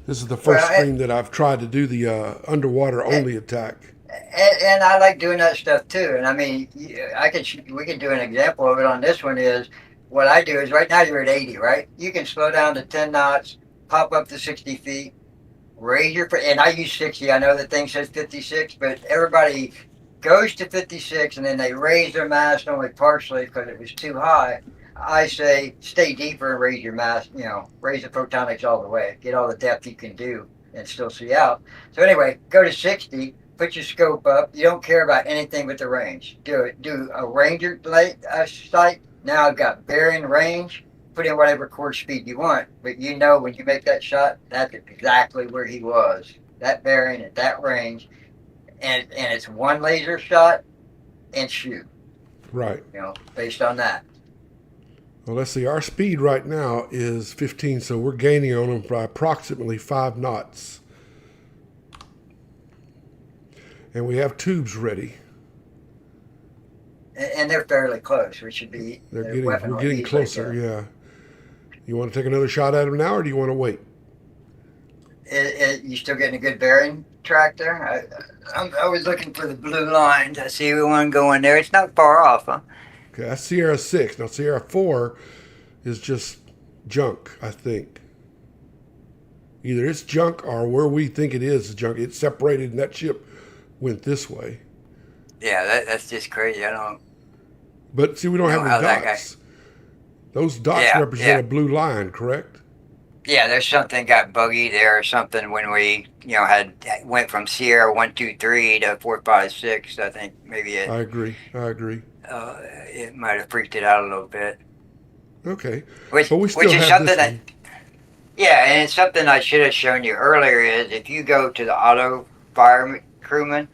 This is the first stream that I've tried to do the underwater only attack. And I like doing that stuff too. And I mean, we can do an example of it on this one. Is what I do is right now you're at 80, right? You can slow down to 10 knots, pop up to 60 feet, raise your, and I use 60. I know the thing says 56, but everybody goes to 56 and then they raise their mast only partially because it was too high. I say stay deeper and raise your mast, raise the photonics all the way, get all the depth you can do and still see out. So anyway, go to 60, put your scope up. You don't care about anything but the range. Do a ranger sight. Now I've got bearing range. Put in whatever course speed you want, but when you make that shot, that's exactly where he was. That bearing at that range, and it's one laser shot and shoot. Right. Based on that. Well, let's see. Our speed right now is 15, so we're gaining on them by approximately 5 knots. And we have tubes ready. And they're fairly close. We should be. We're getting closer, yeah. You want to take another shot at them now, or do you want to wait? You still getting a good bearing track there? I was looking for the blue lines. I see one going there. It's not far off, huh? Okay, that's Sierra 6. Now, Sierra 4 is just junk, I think. Either it's junk or where we think it is junk. It's separated and that ship went this way. Yeah, that's just crazy. But see, we don't have any dots. Those dots represent a blue line, correct? Yeah, there's something got buggy there or something when we, went from Sierra 1, 2, 3 to 4, 5, 6. I think maybe I agree. it might have freaked it out a little bit. Okay. Which is something and it's something I should have shown you earlier is if you go to the auto fire crewman,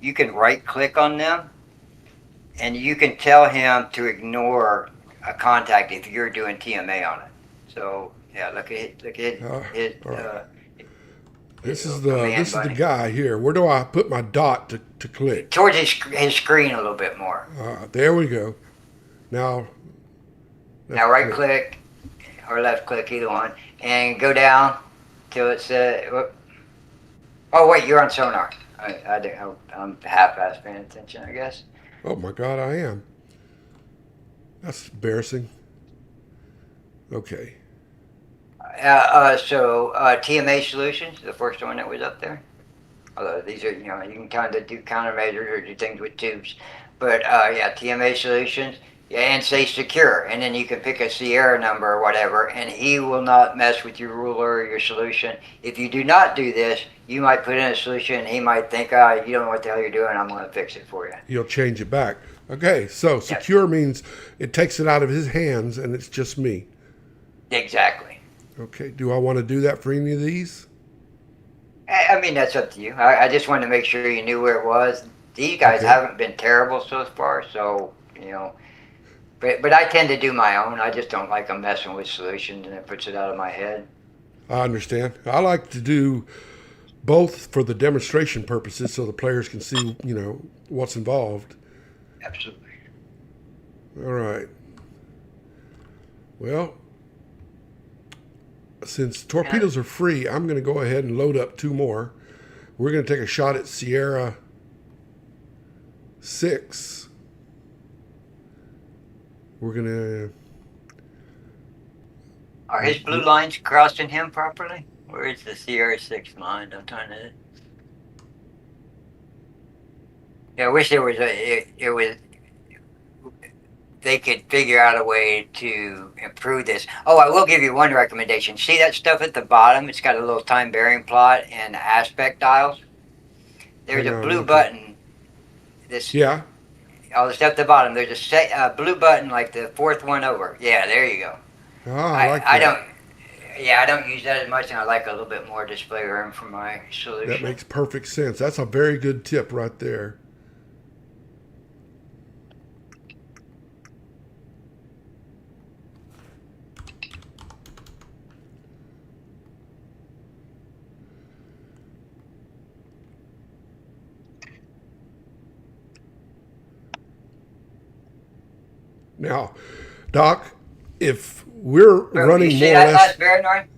you can right click on them and you can tell him to ignore a contact if you're doing TMA on it. So yeah, look at his right. This is the guy here. Where do I put my dot to click? Towards his screen a little bit more. There we go. Now right click or left click, either one, and go down till it says. Oh wait, you're on Sonar. I'm half-assed paying attention, I guess. Oh my God, I am. That's embarrassing. Okay. So TMA Solutions, the first one that was up there. Although these are, you know, you can kind of do countermeasures or do things with tubes. But yeah, TMA solutions, yeah, and say secure. And then you can pick a Sierra number or whatever, and he will not mess with your ruler or your solution. If you do not do this, you might put in a solution, and he might think, you don't know what the hell you're doing, I'm going to fix it for you. He'll change it back. Okay, so Yep. secure means it takes it out of his hands and it's just me. Exactly. Okay, do I want to do that for any of these? I mean, that's up to you. I just wanted to make sure you knew where it was. These guys Okay. haven't been terrible so far, so, you know. But I tend to do my own. I just don't like them messing with solutions, and it puts it out of my head. I understand. I like to do both for the demonstration purposes so the players can see, you know, what's involved. Absolutely. All right. Well, since torpedoes are free, I'm going to go ahead and load up 2 more. We're going to take a shot at Sierra 6. We're going to... Are his blue lines crossing him properly? Where is the Sierra 6 line? I'm trying to... Yeah, I wish there was they could figure out a way to improve this. Oh, I will give you one recommendation. See that stuff at the bottom? It's got a little time bearing plot and aspect dials. There's Hang a on, blue okay. button. This Yeah. all the stuff at the bottom. There's a blue button like the 4th one over. Yeah, there you go. I like I that. don't. Yeah, I don't use that as much, and I like a little bit more display room for my solution. That makes perfect sense. That's a very good tip right there. Now, Doc, if we're running you see more or that less... last bearing line?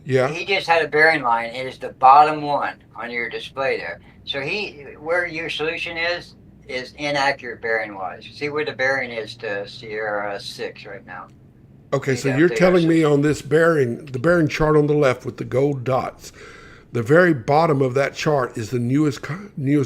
Yeah. He just had a bearing line. It is the bottom one on your display there. So where your solution is inaccurate bearing wise. See where the bearing is to Sierra 6 right now. Okay, See so that you're there, telling so- me on this bearing, the bearing chart on the left with the gold dots, the very bottom of that chart is the newest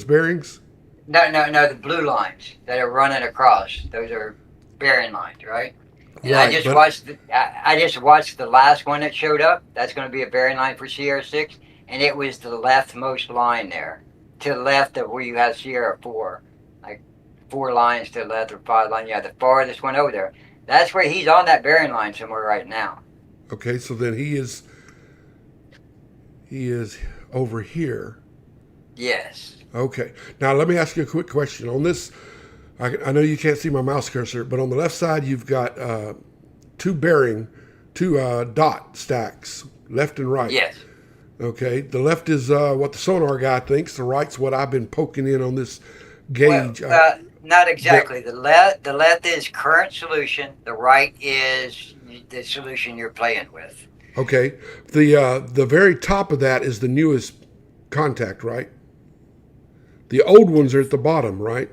bearings? No, the blue lines that are running across. Those are bearing lines, right? And Right, I just but- watched the last one that showed up. That's going to be a bearing line for Sierra 6, and it was the leftmost line there, to the left of where you have Sierra 4, like 4 lines to the left or 5 lines. Yeah, the farthest one over there. That's where he's on that bearing line somewhere right now. Okay, so then he is over here. Yes. Okay. Now let me ask you a quick question. On this, I know you can't see my mouse cursor, but on the left side you've got two dot stacks, left and right. Yes. Okay. The left is what the sonar guy thinks. The right's what I've been poking in on this gauge. Well, not exactly. The left is current solution. The right is the solution you're playing with. Okay. The very top of that is the newest contact, right? The old ones are at the bottom, right?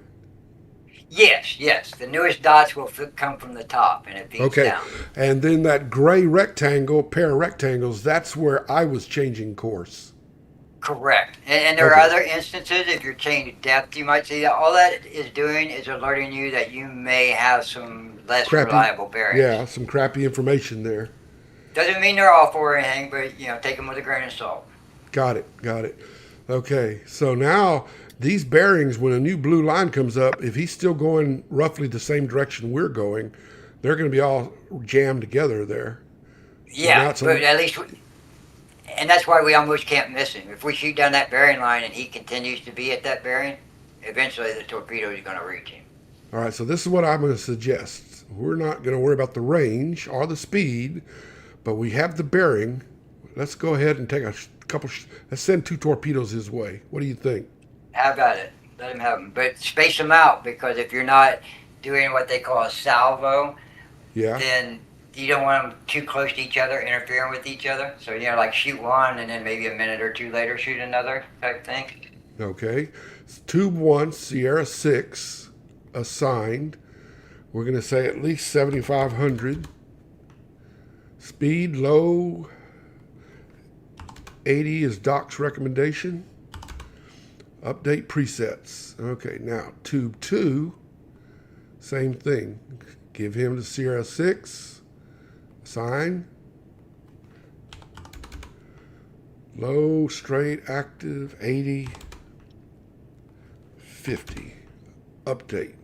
Yes. The newest dots will come from the top, and it feeds Okay. down. And then that gray rectangle, pair of rectangles, that's where I was changing course. Correct. And there Okay. are other instances, if you're changing depth, you might see that. All that is doing is alerting you that you may have some less Crappy- reliable bearings. Yeah, some crappy information there. Doesn't mean they're awful or anything, but, take them with a grain of salt. Got it. Okay, so now these bearings, when a new blue line comes up, if he's still going roughly the same direction we're going, they're going to be all jammed together there. Yeah, that's a- but at least... And that's why we almost can't miss him. If we shoot down that bearing line and he continues to be at that bearing, eventually the torpedo is going to reach him. All right, so this is what I'm going to suggest. We're not going to worry about the range or the speed, but we have the bearing. Let's go ahead and take a couple. Let's send 2 torpedoes his way. What do you think? How about it? Let him have them. But space them out, because if you're not doing what they call a salvo, Yeah. then you don't want them too close to each other, interfering with each other. So, like shoot one and then maybe a minute or 2 later shoot another type thing. Okay. It's Tube 1, Sierra 6, assigned. We're going to say at least 7,500. Speed low. 80 is Doc's recommendation. Update presets. Okay, now tube 2, same thing. Give him the Sierra 6. Assign. Low, straight, active, 80, 50. Update.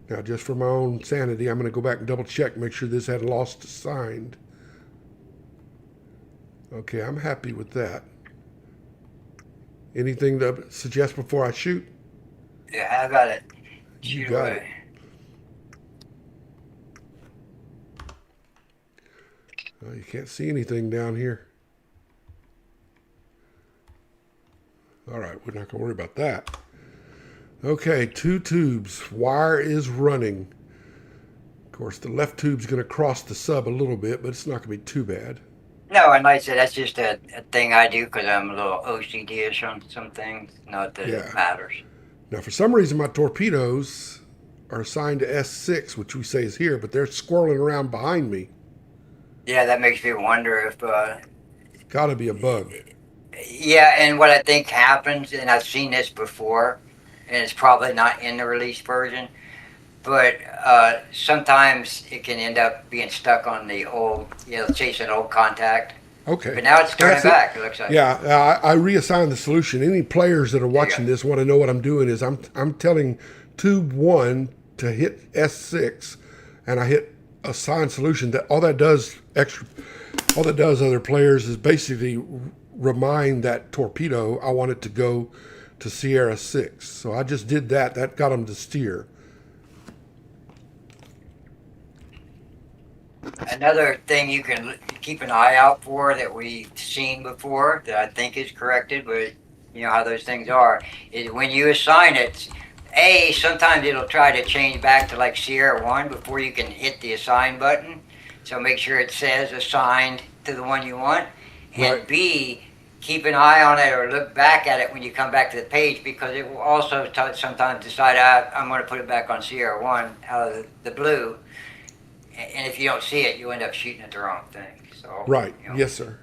Now, just for my own sanity, I'm going to go back and double check, make sure this hadn't lost assigned. Okay, I'm happy with that. Anything to suggest before I shoot? Yeah, I got it. You Shoot got away. it. You can't see anything down here. All right, we're not going to worry about that. Okay, 2 tubes. Wire is running. Of course, the left tube's going to cross the sub a little bit, but it's not going to be too bad. No, and like I said, that's just a thing I do because I'm a little OCD-ish on some things. Not that Yeah. it matters. Now, for some reason, my torpedoes are assigned to S6, which we say is here, but they're squirreling around behind me. Yeah, that makes me wonder if Got to be a bug. yeah, and what I think happens, and I've seen this before, and it's probably not in the release version, but sometimes it can end up being stuck on the old, chasing old contact. Okay. But now it's turning That's it. back, it looks like. Yeah, I reassigned the solution. Any players that are watching this want to know what I'm doing is I'm telling tube 1 to hit S6, and I hit assign solution. That all that does other players is basically remind that torpedo I want it to go to Sierra 6. So I just did that. That got them to steer. Another thing you can keep an eye out for that we've seen before that I think is corrected, but you know how those things are, is when you assign it, sometimes it'll try to change back to like Sierra 1 before you can hit the assign button. So make sure it says assigned to the one you want. And Right. B, keep an eye on it or look back at it when you come back to the page because it will also sometimes decide I'm going to put it back on Sierra 1 out of the blue. And if you don't see it, you end up shooting at the wrong thing. So Right. you know. Yes, sir.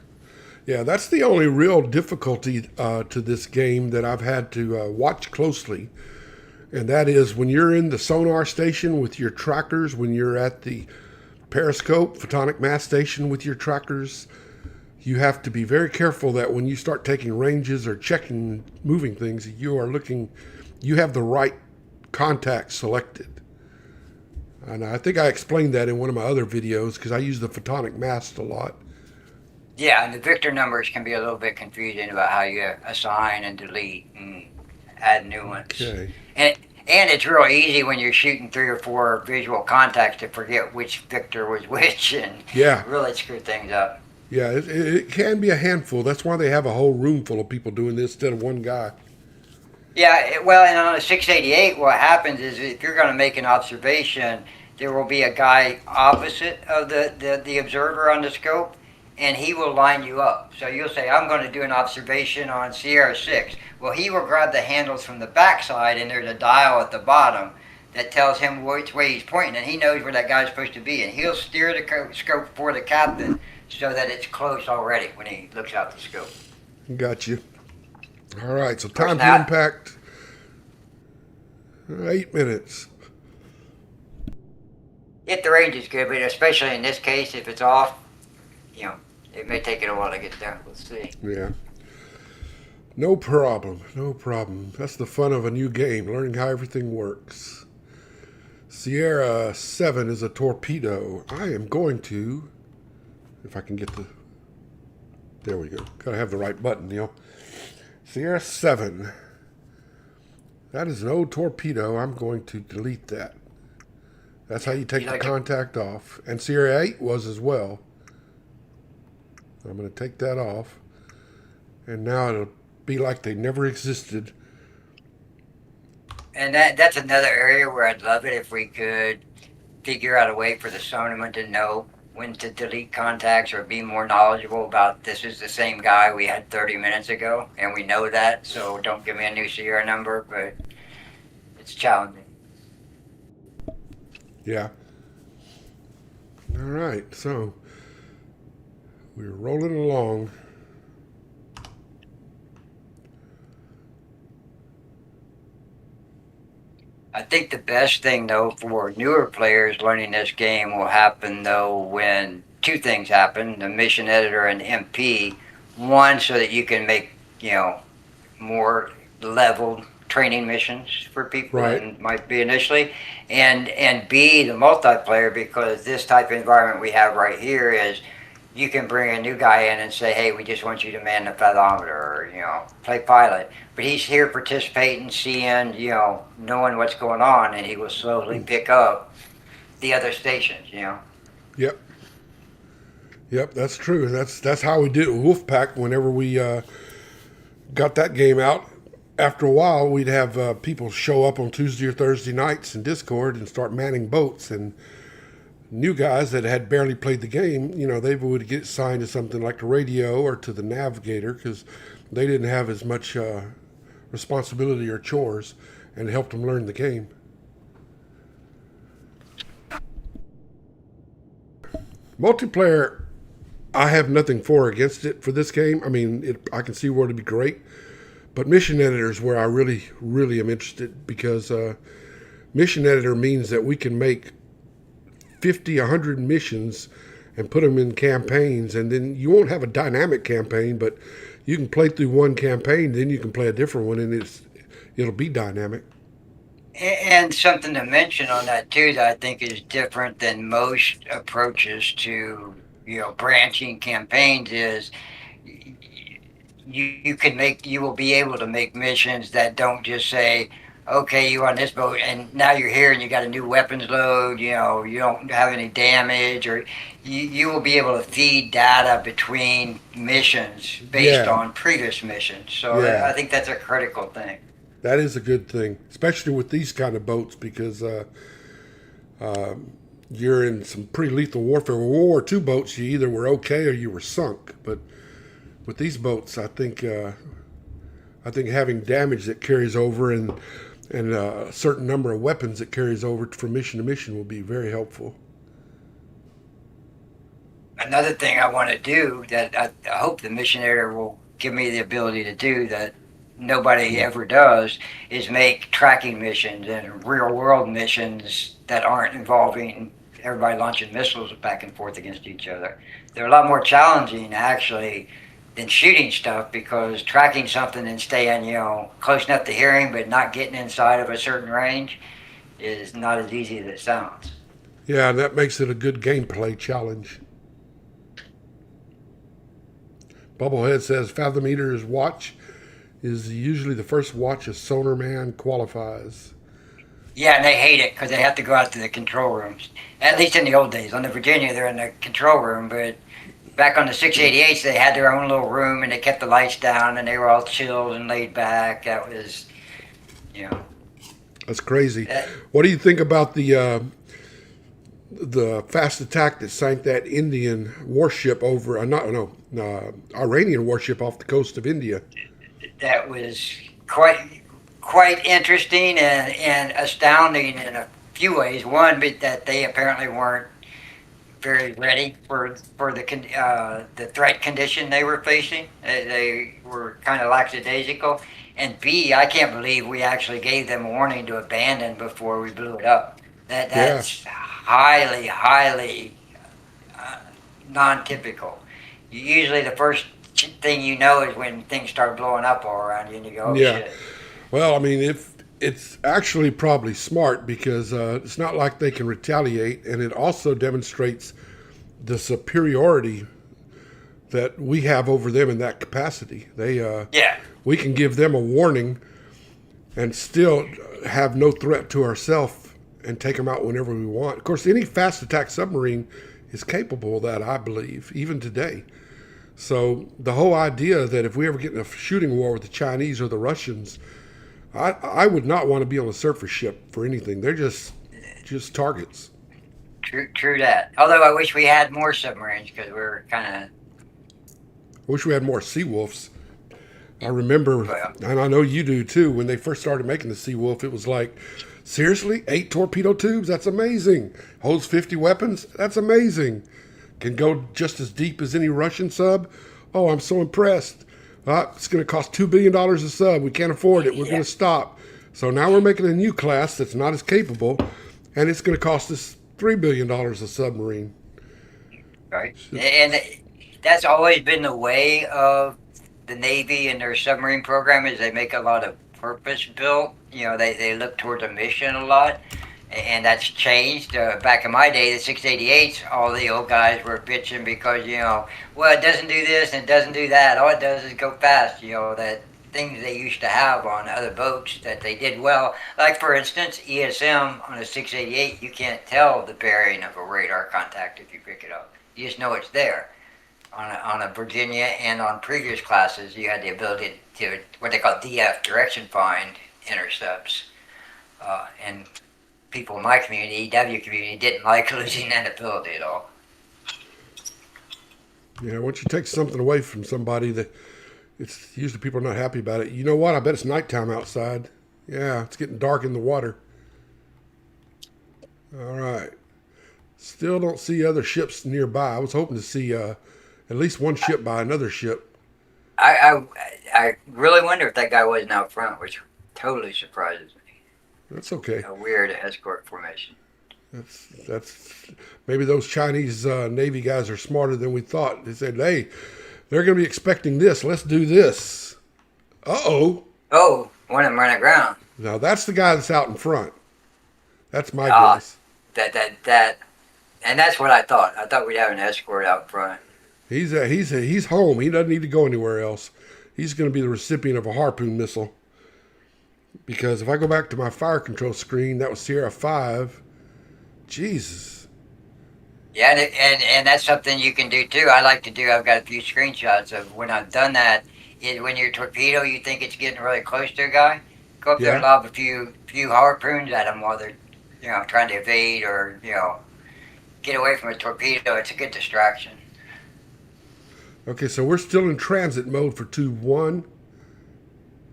Yeah, that's the only real difficulty to this game that I've had to watch closely. And that is when you're in the sonar station with your trackers, when you're at the periscope, photonic mass station with your trackers, you have to be very careful that when you start taking ranges or checking moving things, you have the right contact selected. And I think I explained that in one of my other videos because I use the photonic mast a lot. Yeah, and the Victor numbers can be a little bit confusing about how you assign and delete and add new ones. Okay. And it's real easy when you're shooting 3 or 4 visual contacts to forget which Victor was which and Yeah. really screw things up. Yeah, it can be a handful. That's why they have a whole room full of people doing this instead of one guy. Yeah, well, and on a 688, what happens is if you're going to make an observation, there will be a guy opposite of the observer on the scope, and he will line you up. So you'll say, I'm going to do an observation on Sierra 6. Well, he will grab the handles from the backside, and there's a dial at the bottom that tells him which way he's pointing, and he knows where that guy's supposed to be, and he'll steer the scope for the captain so that it's close already when he looks out the scope. Got you. All right, so time to now- impact. 8 minutes. If the range is good, but especially in this case, if it's off, it may take it a while to get there. We'll see. Yeah. No problem. No problem. That's the fun of a new game, learning how everything works. Sierra 7 is a torpedo. I am going to, if I can get the, there we go. Gotta have the right button, Neil. Sierra 7. That is an old torpedo. I'm going to delete that. That's how you take the contact off. And Sierra 8 was as well. I'm going to take that off. And now it'll be like they never existed. And that's another area where I'd love it if we could figure out a way for the sonarman to know when to delete contacts or be more knowledgeable about this is the same guy we had 30 minutes ago, and we know that, so don't give me a new Sierra number, but it's challenging. Yeah. All right, so we're rolling along. I think the best thing though for newer players learning this game will happen though when two things happen: the mission editor and MP. One, so that you can make more leveled training missions for people Right. than might be initially, and B, the multiplayer, because this type of environment we have right here is you can bring a new guy in and say, hey, we just want you to man the fathometer, or play pilot, but he's here participating, seeing, knowing what's going on, and he will slowly pick up the other stations. Yep. Yep, that's true. That's how we did it with Wolfpack. Whenever we got that game out, after a while, we'd have people show up on Tuesday or Thursday nights in Discord and start manning boats. And new guys that had barely played the game, they would get assigned to something like the radio or to the navigator because they didn't have as much responsibility or chores, and it helped them learn the game. Multiplayer, I have nothing for or against it for this game. I mean, I can see where it'd be great, but mission editor is where I really, really am interested because mission editor means that we can make 50, 100 missions and put them in campaigns, and then you won't have a dynamic campaign, but you can play through one campaign, then you can play a different one, and it'll be dynamic. And something to mention on that too that I think is different than most approaches to branching campaigns is you will be able to make missions that don't just say, okay, you on this boat and now you're here and you got a new weapons load, you don't have any damage, or you will be able to feed data between missions based Yeah, on previous missions. So yeah, I think that's a critical thing. that is a good thing, especially with these kind of boats because you're in some pretty lethal warfare. With World War II boats, you either were okay or you were sunk. But with these boats, I think having damage that carries over and a certain number of weapons that carries over from mission to mission will be very helpful. Another thing I want to do that I hope the missionaire will give me the ability to do that nobody ever does is make tracking missions and real world missions that aren't involving everybody launching missiles back and forth against each other. They're a lot more challenging actually than shooting stuff because tracking something and staying, close enough to hearing but not getting inside of a certain range is not as easy as it sounds. Yeah, that makes it a good gameplay challenge. Bubblehead says Fathom Eater's watch is usually the first watch a Sonar man qualifies. Yeah, and they hate it because they have to go out to the control rooms. At least in the old days. On the Virginia, they're in the control room, but back on the 688s, they had their own little room and they kept the lights down and they were all chilled and laid back. That was, you know, That's crazy. that, What do you think about the fast attack that sank that Indian warship over? Iranian warship off the coast of India. that was quite interesting and astounding in a few ways. One, but that they apparently weren't very ready for the threat condition they were facing. They were kind of lackadaisical. And B, I can't believe we actually gave them a warning to abandon before we blew it up. Yeah, That's highly uh, non-typical. Usually, the first thing you know is when things start blowing up all around you, and you go, "Oh yeah. shit!" Well, I mean, if it's actually probably smart because it's not like they can retaliate, and it also demonstrates the superiority that we have over them in that capacity. Yeah, We can give them a warning and still have no threat to ourselves and take them out whenever we want. Of course, any fast attack submarine is capable of that, I believe, even today. So the whole idea that if we ever get in a shooting war with the Chinese or the Russians, I would not want to be on a surface ship for anything. They're just targets. true that. Although I wish we had more submarines because we're kind of I wish we had more Seawolves. I remember, well, and I know you do too, when they first started making the Seawolf, it was like, seriously? 8 torpedo tubes? That's amazing. Holds 50 weapons? That's amazing. Can go just as deep as any Russian sub? Oh, I'm so impressed. It's going to cost $2 billion a sub. We can't afford it. We're going yeah. to stop. So now we're making a new class that's not as capable, and it's going to cost us $3 billion a submarine. Right. And that's always been the way of the Navy and their submarine program is they make a lot of purpose built. They look towards a mission a lot. And that's changed. Back in my day, the 688s, all the old guys were bitching because, well, it doesn't do this and it doesn't do that. All it does is go fast. That things they used to have on other boats that they did well. Like, for instance, ESM on a 688, you can't tell the bearing of a radar contact if you pick it up. You just know it's there. On a Virginia and on previous classes, you had the ability to what they call DF, direction find intercepts. And people in my community, EW community, didn't like losing that ability at all. Yeah, once you take something away from somebody, that it's usually people are not happy about it. You know what? I bet it's nighttime outside. Yeah, it's getting dark in the water. All right. Still don't see other ships nearby. I was hoping to see at least one ship by another ship. I really wonder if that guy wasn't out front, which totally surprises me. That's okay. A weird escort formation. That's maybe those Chinese Navy guys are smarter than we thought. They said, hey, they're going to be expecting this. Let's do this. Uh-oh. Oh, one of them ran aground. Now, that's the guy that's out in front. That's my guess. And that's what I thought. I thought we'd have an escort out front. He's home. He doesn't need to go anywhere else. He's going to be the recipient of a harpoon missile. Because if I go back to my fire control screen, that was Sierra 5. Jesus. Yeah, and that's something you can do too. I like to do. I've got a few screenshots of when I've done that. When your torpedo, you think it's getting really close to a guy, go up there and lob a few harpoons at them while they're, trying to evade or get away from a torpedo. It's a good distraction. Okay, so we're still in transit mode for Tube 1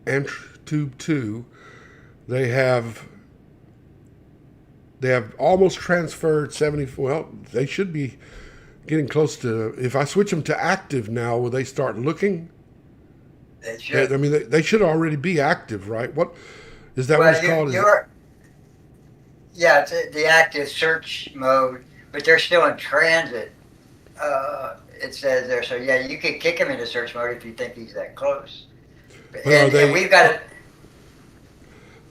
and Tube 2. They have almost transferred 70. Well, they should be getting close to. If I switch them to active now, will they start looking? They should. I mean, they should already be active, right? What is that? What it's called? Yeah, it's the active search mode, but they're still in transit. It says there, so yeah, you could kick him into search mode if you think he's that close. And we've got it.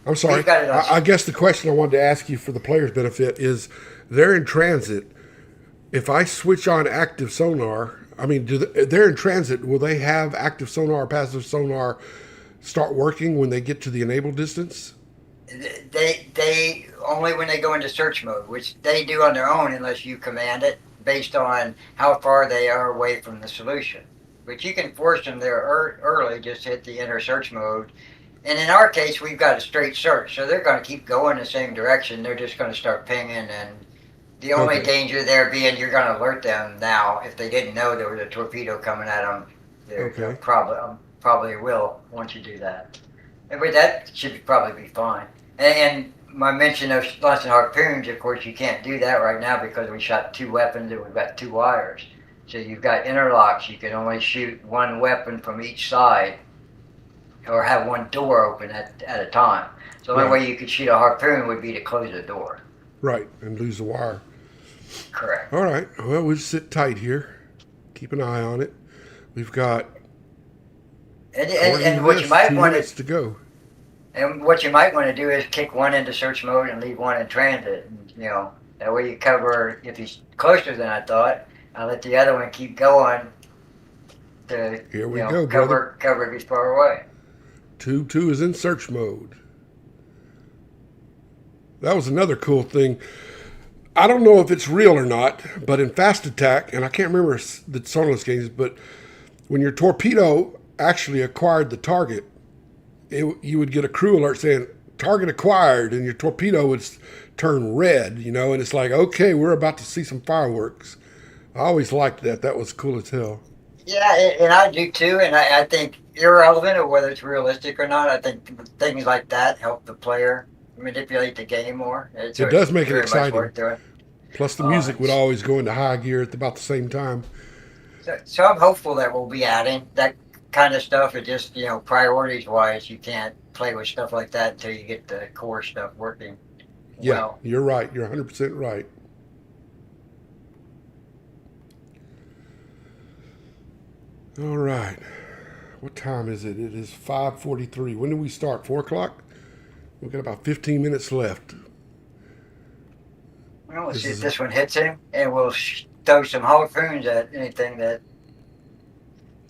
I'm sorry. I guess the question I wanted to ask you for the player's benefit is, they're in transit. If I switch on active sonar, I mean, they're in transit. Will they have active sonar or passive sonar start working when they get to the enabled distance? They only when they go into search mode, which they do on their own unless you command it, based on how far they are away from the solution. But you can force them there early, just hit the enter search mode. And in our case, we've got a straight search, so they're going to keep going the same direction. They're just going to start pinging, and the only danger there being you're going to alert them now. If they didn't know there was a torpedo coming at them, they probably will once you do that. But that should probably be fine. And my mention of launching harpoons, of course, you can't do that right now because we shot 2 weapons and we've got 2 wires. So you've got interlocks. You can only shoot 1 weapon from each side, or have 1 door open at a time. So the only way you could shoot a harpoon would be to close the door. Right, and lose the wire. Correct. All right, well, we'll sit tight here. Keep an eye on it. We've got and what you might 2 want minutes to go. And what you might want to do is kick 1 into search mode and leave 1 in transit. And, that way you cover, if he's closer than I thought, I'll let the other one keep going to Here we go, cover if he's far away. Tube 2 is in search mode. That was another cool thing. I don't know if it's real or not, but in Fast Attack, and I can't remember the Sonar games, but when your torpedo actually acquired the target, you would get a crew alert saying, target acquired, and your torpedo would turn red, and it's like, okay, we're about to see some fireworks. I always liked that. That was cool as hell. Yeah, and I do too, and I think irrelevant of whether it's realistic or not, I think things like that help the player manipulate the game more. It does make it exciting. Plus the music would always go into high gear at about the same time. So I'm hopeful that we'll be adding that kind of stuff. It just, priorities wise, you can't play with stuff like that until you get the core stuff working Yeah, well. you're right. You're 100% right. All right. What time is it? It is 5:43. When did we start? 4 o'clock? We've got about 15 minutes left. Well, we'll This see if is this one hits him, and we'll throw some harpoons at anything that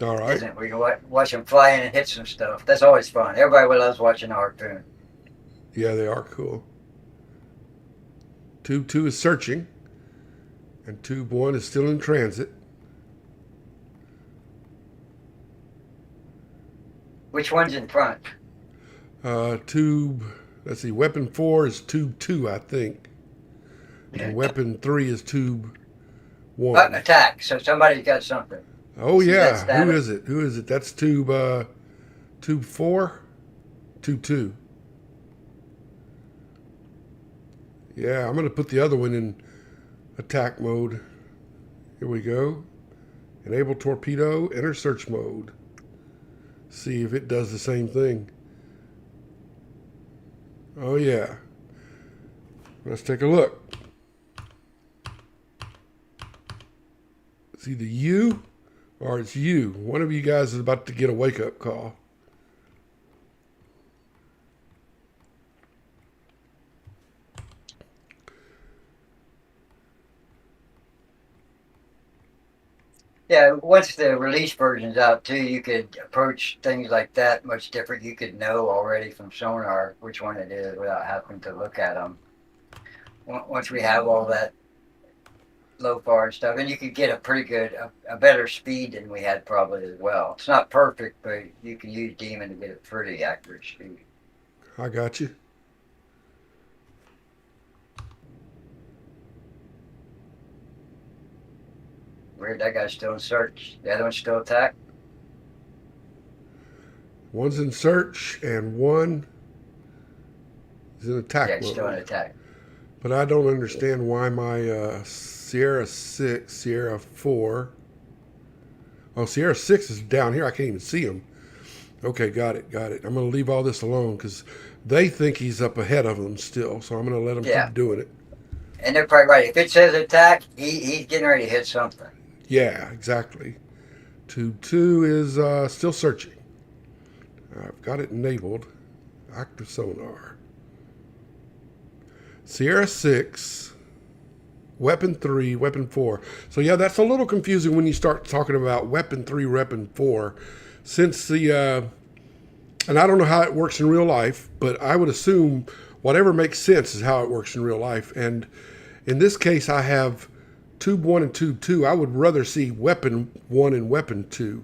all right. isn't. We can watch him fly in and hit some stuff. That's always fun. Everybody loves watching a harpoon. Yeah, they are cool. Tube 2 is searching, and Tube 1 is still in transit. Which one's in front? Let's see, Weapon 4 is Tube 2, I think. And Weapon 3 is Tube 1. Attack. So somebody's got something. Oh, See, yeah. that's Who is it? Who is it? That's Tube 4? Tube 2. Yeah, I'm going to put the other one in attack mode. Here we go. Enable torpedo, enter search mode. See if it does the same thing. Oh, yeah. Let's take a look. It's either you or it's you. One of you guys is about to get a wake-up call. Yeah, once the release version's out too, you could approach things like that much different. You could know already from Sonar which one it is without having to look at them. Once we have all that low far and stuff, and you could get a pretty good, a better speed than we had probably as well. It's not perfect, but you can use Demon to get a pretty accurate speed. I got you. Weird, that guy's still in search. The other one's still attack. One's in search and one is in attack Yeah, it's mode. still in attack. But I don't understand why my Sierra 6, Sierra 4. Oh, Sierra 6 is down here. I can't even see him. Okay, got it. I'm going to leave all this alone because they think he's up ahead of them still. So I'm going to let them keep doing it. And they're probably right. If it says attack, he's getting ready to hit something. Yeah, exactly. Tube 2 is still searching. I've got it enabled. Active sonar. Sierra 6, Weapon 3, Weapon 4. So yeah, that's a little confusing when you start talking about Weapon 3, Weapon 4. Since and I don't know how it works in real life, but I would assume whatever makes sense is how it works in real life. And in this case, I have Tube 1 and Tube 2. I would rather see Weapon 1 and Weapon 2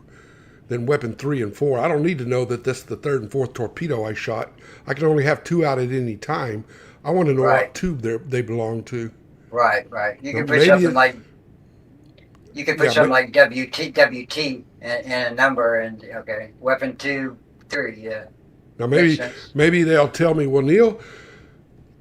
than Weapon 3 and 4. I don't need to know that that's the third and fourth torpedo I shot. I can only have 2 out at any time. I want to know what tube they belong to. Right. You can put something like like WT and a number and okay, Weapon 2, 3. Yeah. Now maybe they'll tell me, well, Neil,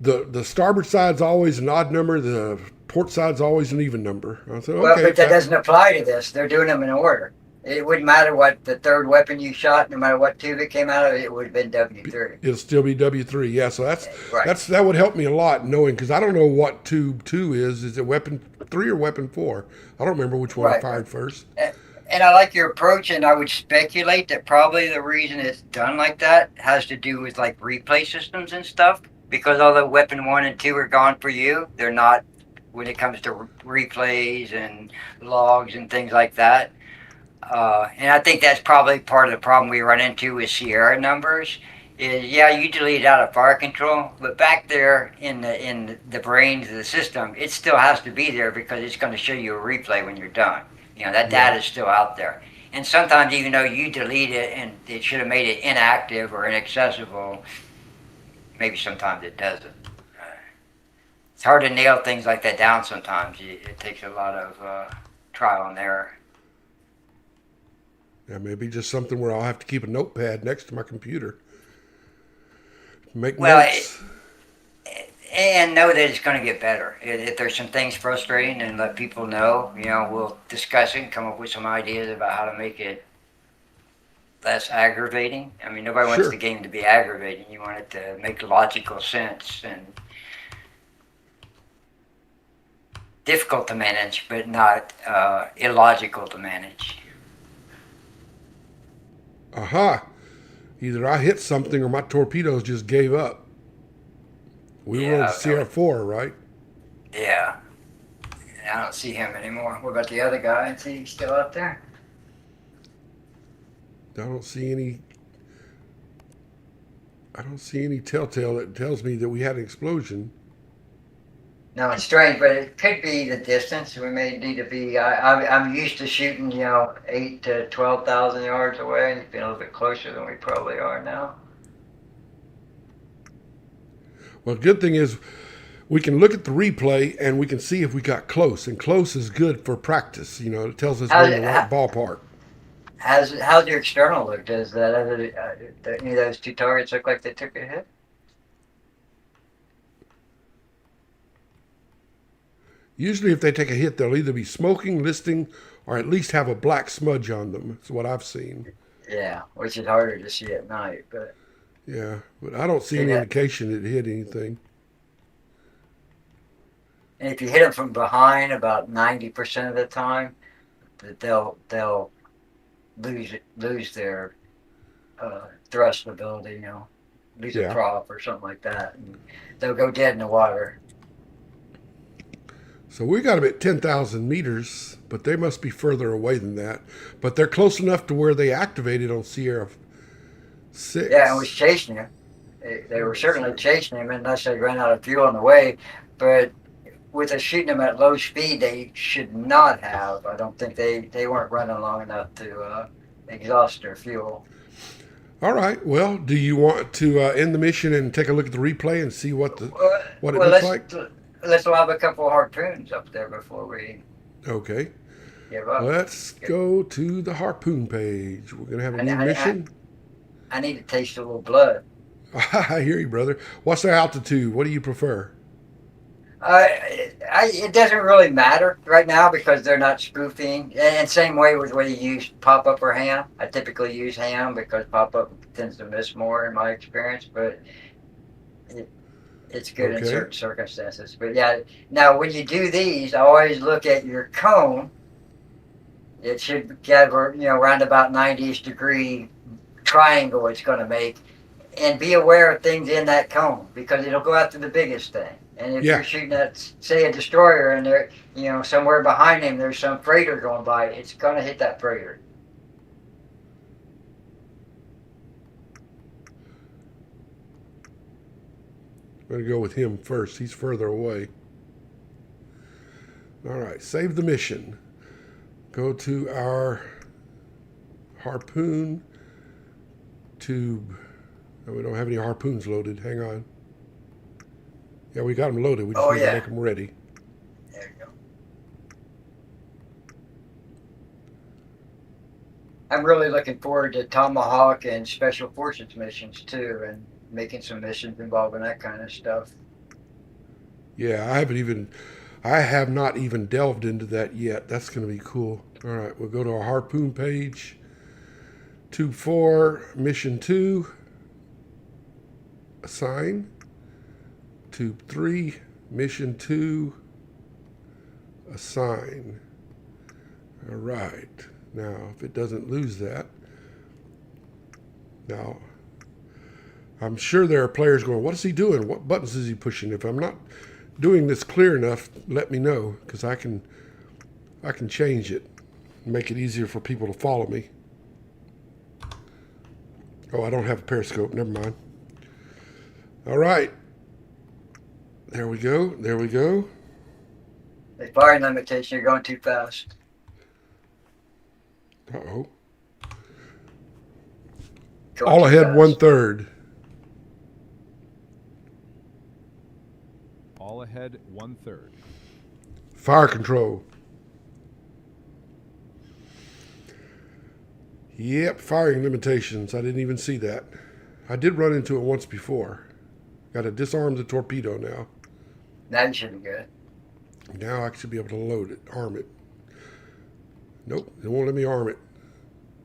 the starboard side's always an odd number, the port side's always an even number. I said, okay. Well, but that doesn't apply to this. They're doing them in order. It wouldn't matter what the third weapon you shot, no matter what tube it came out of, it would have been W3. It'll still be W3, yeah. So that would help me a lot knowing, because I don't know what Tube 2 is. Is it Weapon 3 or Weapon 4? I don't remember which one I fired first. And I like your approach, and I would speculate that probably the reason it's done like that has to do with like replay systems and stuff. Because although Weapon 1 and 2 are gone for you, they're not when it comes to replays and logs and things like that. And I think that's probably part of the problem we run into with Sierra numbers is, yeah, you delete out of fire control, but back there in the brains of the system, it still has to be there because it's going to show you a replay when you're done. That data is still out there. And sometimes even though you delete it and it should have made it inactive or inaccessible, maybe sometimes it doesn't. It's hard to nail things like that down sometimes. It takes a lot of trial and error. Yeah, maybe just something where I'll have to keep a notepad next to my computer. Make notes. And know that it's going to get better. If there's some things frustrating, and let people know, we'll discuss it and come up with some ideas about how to make it less aggravating. I mean, nobody wants Sure. the game to be aggravating. You want it to make logical sense and difficult to manage, but not illogical to manage. Aha. Either I hit something or my torpedoes just gave up. We were on Yeah, Sierra 4, right? yeah. I don't see him anymore. What about the other guy? Is he still out there? I don't see any. I don't see any telltale that tells me that we had an explosion. No, it's strange, but it could be the distance. We may need to be. I'm used to shooting, 8 to 12,000 yards away, and it's been a little bit closer than we probably are now. Well, the good thing is we can look at the replay and we can see if we got close. And close is good for practice. It tells us we're in the right ballpark. How's your external look? Does any of those two targets look like they took a hit? Usually, if they take a hit, they'll either be smoking, listing, or at least have a black smudge on them. That's what I've seen. Yeah, which is harder to see at night, but Yeah, but I don't see any indication it hit anything. and if you hit them from behind, about 90% of the time, that they'll lose their thrust ability, lose a prop or something like that, and they'll go dead in the water. So we got them at 10,000 meters, but they must be further away than that. But they're close enough to where they activated on Sierra 6. Yeah, and was chasing him. They were certainly chasing him unless they ran out of fuel on the way. But with us shooting them at low speed, they should not have. I don't think they weren't running long enough to exhaust their fuel. All right. Well, do you want to end the mission and take a look at the replay and see what it looks like? Let's have a couple of harpoons up there before we Okay. give up. Let's go to the harpoon page. We're going to have a new mission. I need to taste a little blood. I hear you, brother. What's the altitude? What do you prefer? It doesn't really matter right now because they're not spoofing. And same way with whether you use pop-up or ham. I typically use ham because pop-up tends to miss more in my experience, but it's good in certain circumstances. But yeah, now when you do these, I always look at your cone. It should get around about 90-ish degree triangle it's going to make, and be aware of things in that cone because it'll go after the biggest thing. And if you're shooting at, say, a destroyer and there, somewhere behind him there's some freighter going by, it's going to hit that freighter. I'm going to go with him first. He's further away. All right. Save the mission. Go to our harpoon tube. Oh, we don't have any harpoons loaded. Hang on. Yeah, we got them loaded. We just need to make them ready. There you go. I'm really looking forward to Tomahawk and Special Forces missions too, and making some missions involving that kind of stuff. Yeah, I have not even delved into that yet. That's going to be cool. All right, we'll go to our harpoon page. Tube 4, mission 2, assign. Tube 3, mission 2, assign. All right. Now, if it doesn't lose that. Now, I'm sure there are players going, what is he doing? What buttons is he pushing? If I'm not doing this clear enough, let me know, because I can change it and make it easier for people to follow me. Oh, I don't have a periscope. Never mind. All right. There we go. There we go. The firing limitation, you're going too fast. Uh-oh. All ahead, 1/3. All ahead, 1/3. Fire control. Yep, firing limitations. I didn't even see that. I did run into it once before. Got to disarm the torpedo now. That should be good. Now I should be able to load it, arm it. Nope, they won't let me arm it.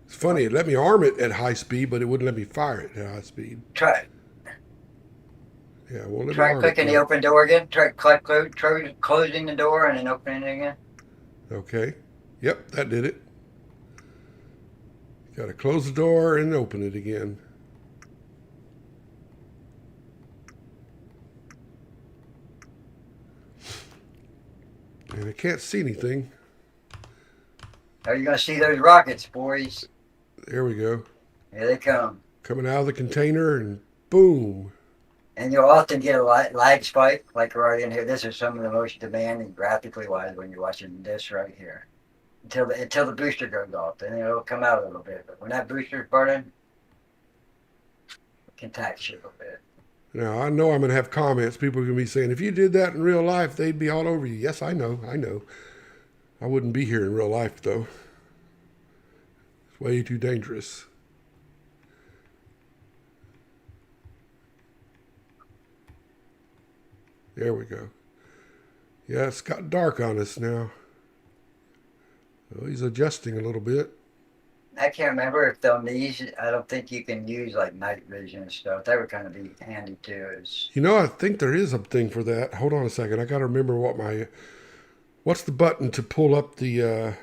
It's funny. It let me arm it at high speed, but it wouldn't let me fire it at high speed. Try Yeah, it won't let me try arm it. clicking the open door again. Try closing the door and then opening it again. Okay. Yep, that did it. Got to close the door and open it again. And I can't see anything. Are you going to see those rockets, boys? There we go. Here they come. Coming out of the container and boom. And you'll often get a lag spike, like right in here. This is some of the most demanding graphically wise when you're watching this right here. Until the booster goes off, then it'll come out a little bit. But when that booster's burning, it can tax you a little bit. Now, I know I'm going to have comments. People are going to be saying, if you did that in real life, they'd be all over you. Yes, I know. I wouldn't be here in real life, though. It's way too dangerous. There we go. Yeah, it's got dark on us now. Well, he's adjusting a little bit. I can't remember if on these, I don't think you can use like night vision and stuff. That would kind of be handy too. You know, I think there is a thing for that. Hold on a second. I got to remember what's the button to pull up the, The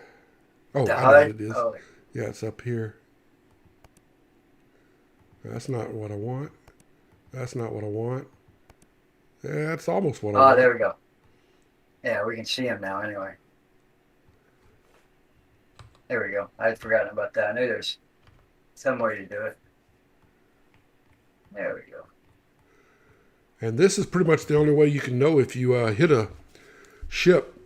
I know HUD. what it is. Oh, Yeah, it's up here. That's not what I want. That's not what I want. Yeah, that's almost what I want. there we go. Yeah, we can see them now anyway. There we go. I had forgotten about that. I knew there's some way to do it. There we go. And this is pretty much the only way you can know if you hit a ship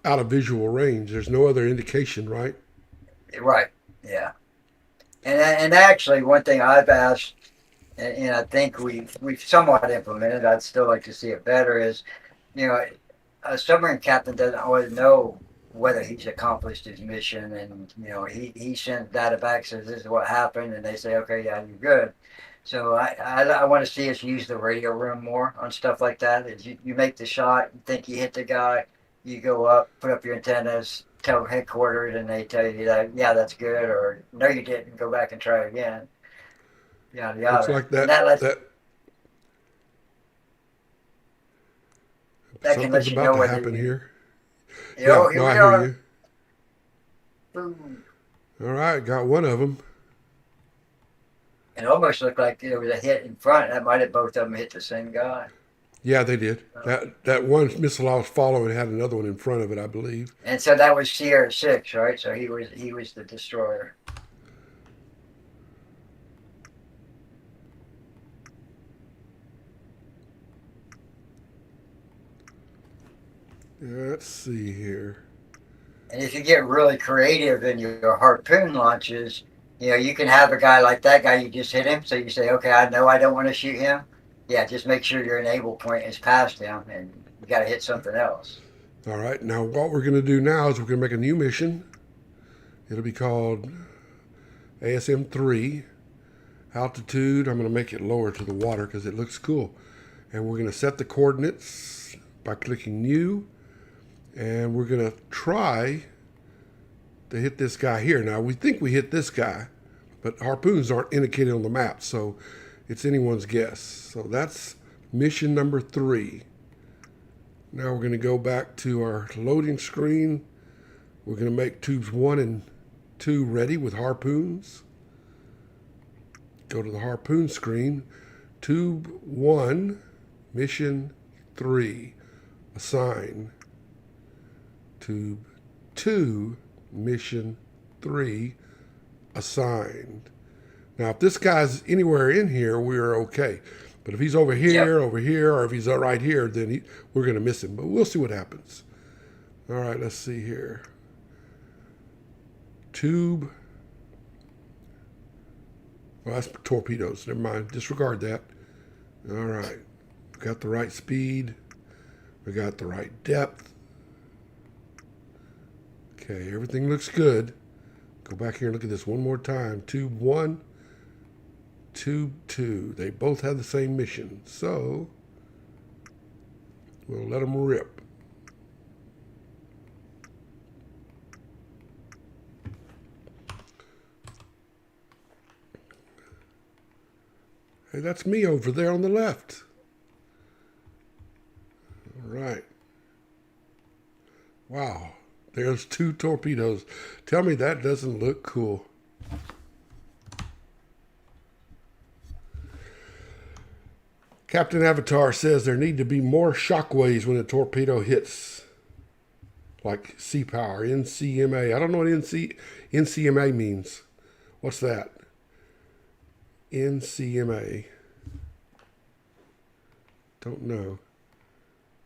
out of visual range. There's no other indication, right? Right. Yeah. And actually, one thing I've asked, and I think we've somewhat implemented, I'd still like to see it better, is, a submarine captain doesn't always know whether he's accomplished his mission, and he sends data back, says this is what happened, and they say, okay, yeah, you're good. So I want to see us use the radio room more on stuff like that. Is you make the shot, you think you hit the guy, you go up, put up your antennas, tell headquarters, and they tell you that, yeah, that's good, or no, you didn't, go back and try again. Yada yada. Looks like And that that can let something's you about know to whether happen here. Here No, we I are. hear you. Boom. All right, got one of them. It almost looked like there was a hit in front. That might have both of them hit the same guy. Yeah, they did. That one missile I was following had another one in front of it, I believe. And so that was Sierra 6, right? So he was the destroyer. Let's see here. And if you get really creative in your harpoon launches, you can have a guy like that guy, you just hit him. So you say, okay, I know I don't want to shoot him. Yeah, just make sure your enable point is past him and you got to hit something else. All right, now what we're going to do now is we're going to make a new mission. It'll be called ASM-3. Altitude, I'm going to make it lower to the water because it looks cool. And we're going to set the coordinates by clicking New. And we're going to try to hit this guy here. Now, we think we hit this guy, but harpoons aren't indicated on the map, so it's anyone's guess. So that's mission number 3. Now we're going to go back to our loading screen. We're going to make tubes 1 and 2 ready with harpoons. Go to the harpoon screen. Tube 1, mission 3, assign. Tube 2, mission 3, assigned. Now, if this guy's anywhere in here, we're okay. But if he's over here, over here, or if he's right here, then we're going to miss him. But we'll see what happens. All right, let's see here. Tube. Well, that's torpedoes. Never mind. Disregard that. All right. We got the right speed. We got the right depth. Okay, everything looks good. Go back here and look at this one more time. Tube 1, Tube 2. They both have the same mission. So, we'll let them rip. that's me over there on the left. All right. Wow. There's 2 torpedoes. Tell me that doesn't look cool. Captain Avatar says there need to be more shockwaves when a torpedo hits. Like sea power, NCMA. I don't know what NCMA means. What's that? NCMA. Don't know.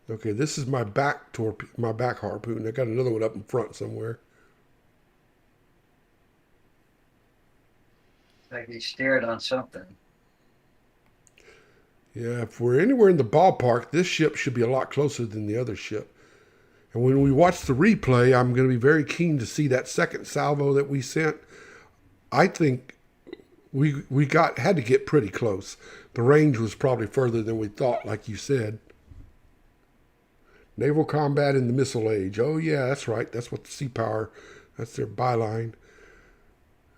Okay, this is my back harpoon. I got another one up in front somewhere. Like he steered on something. Yeah, if we're anywhere in the ballpark, this ship should be a lot closer than the other ship. And when we watch the replay, I'm going to be very keen to see that second salvo that we sent. I think we had to get pretty close. The range was probably further than we thought, like you said. Naval combat in the missile age. Oh, yeah, that's right. That's what the Sea Power, that's their byline.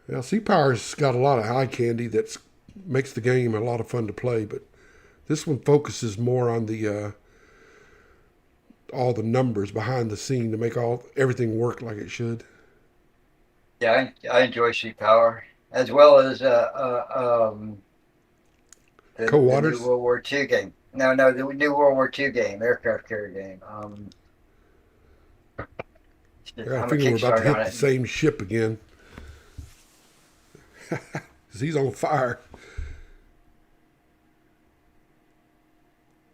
Now, Sea Power's got a lot of eye candy that makes the game a lot of fun to play, but this one focuses more on the all the numbers behind the scene to make everything work like it should. Yeah, I enjoy Sea Power as well as the Co-Waters? new World War II game. No, the new World War II game, aircraft carrier game. I got a I'm a feeling we're about to Kickstarter hit on the it. same ship again. 'Cause he's on fire.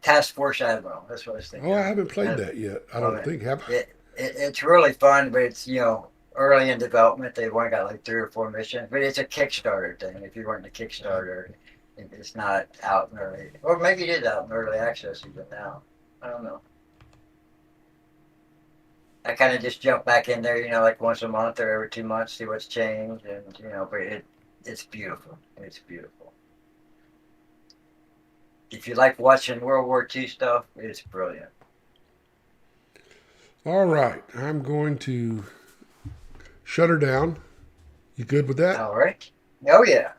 Task Force Admiral. That's what I was thinking. Oh, I haven't played that yet. I don't think. Have I? It's really fun, but it's early in development. They've only got like 3 or 4 missions, but it's a Kickstarter thing. If you weren't a Kickstarter, it's not out in early, or maybe it is out in early access even now. I don't know. I kind of just jump back in there, like once a month or every 2 months, see what's changed, and but it's beautiful. It's beautiful. If you like watching World War II stuff, it's brilliant. All right. I'm going to shut her down. You good with that? All right. Oh yeah.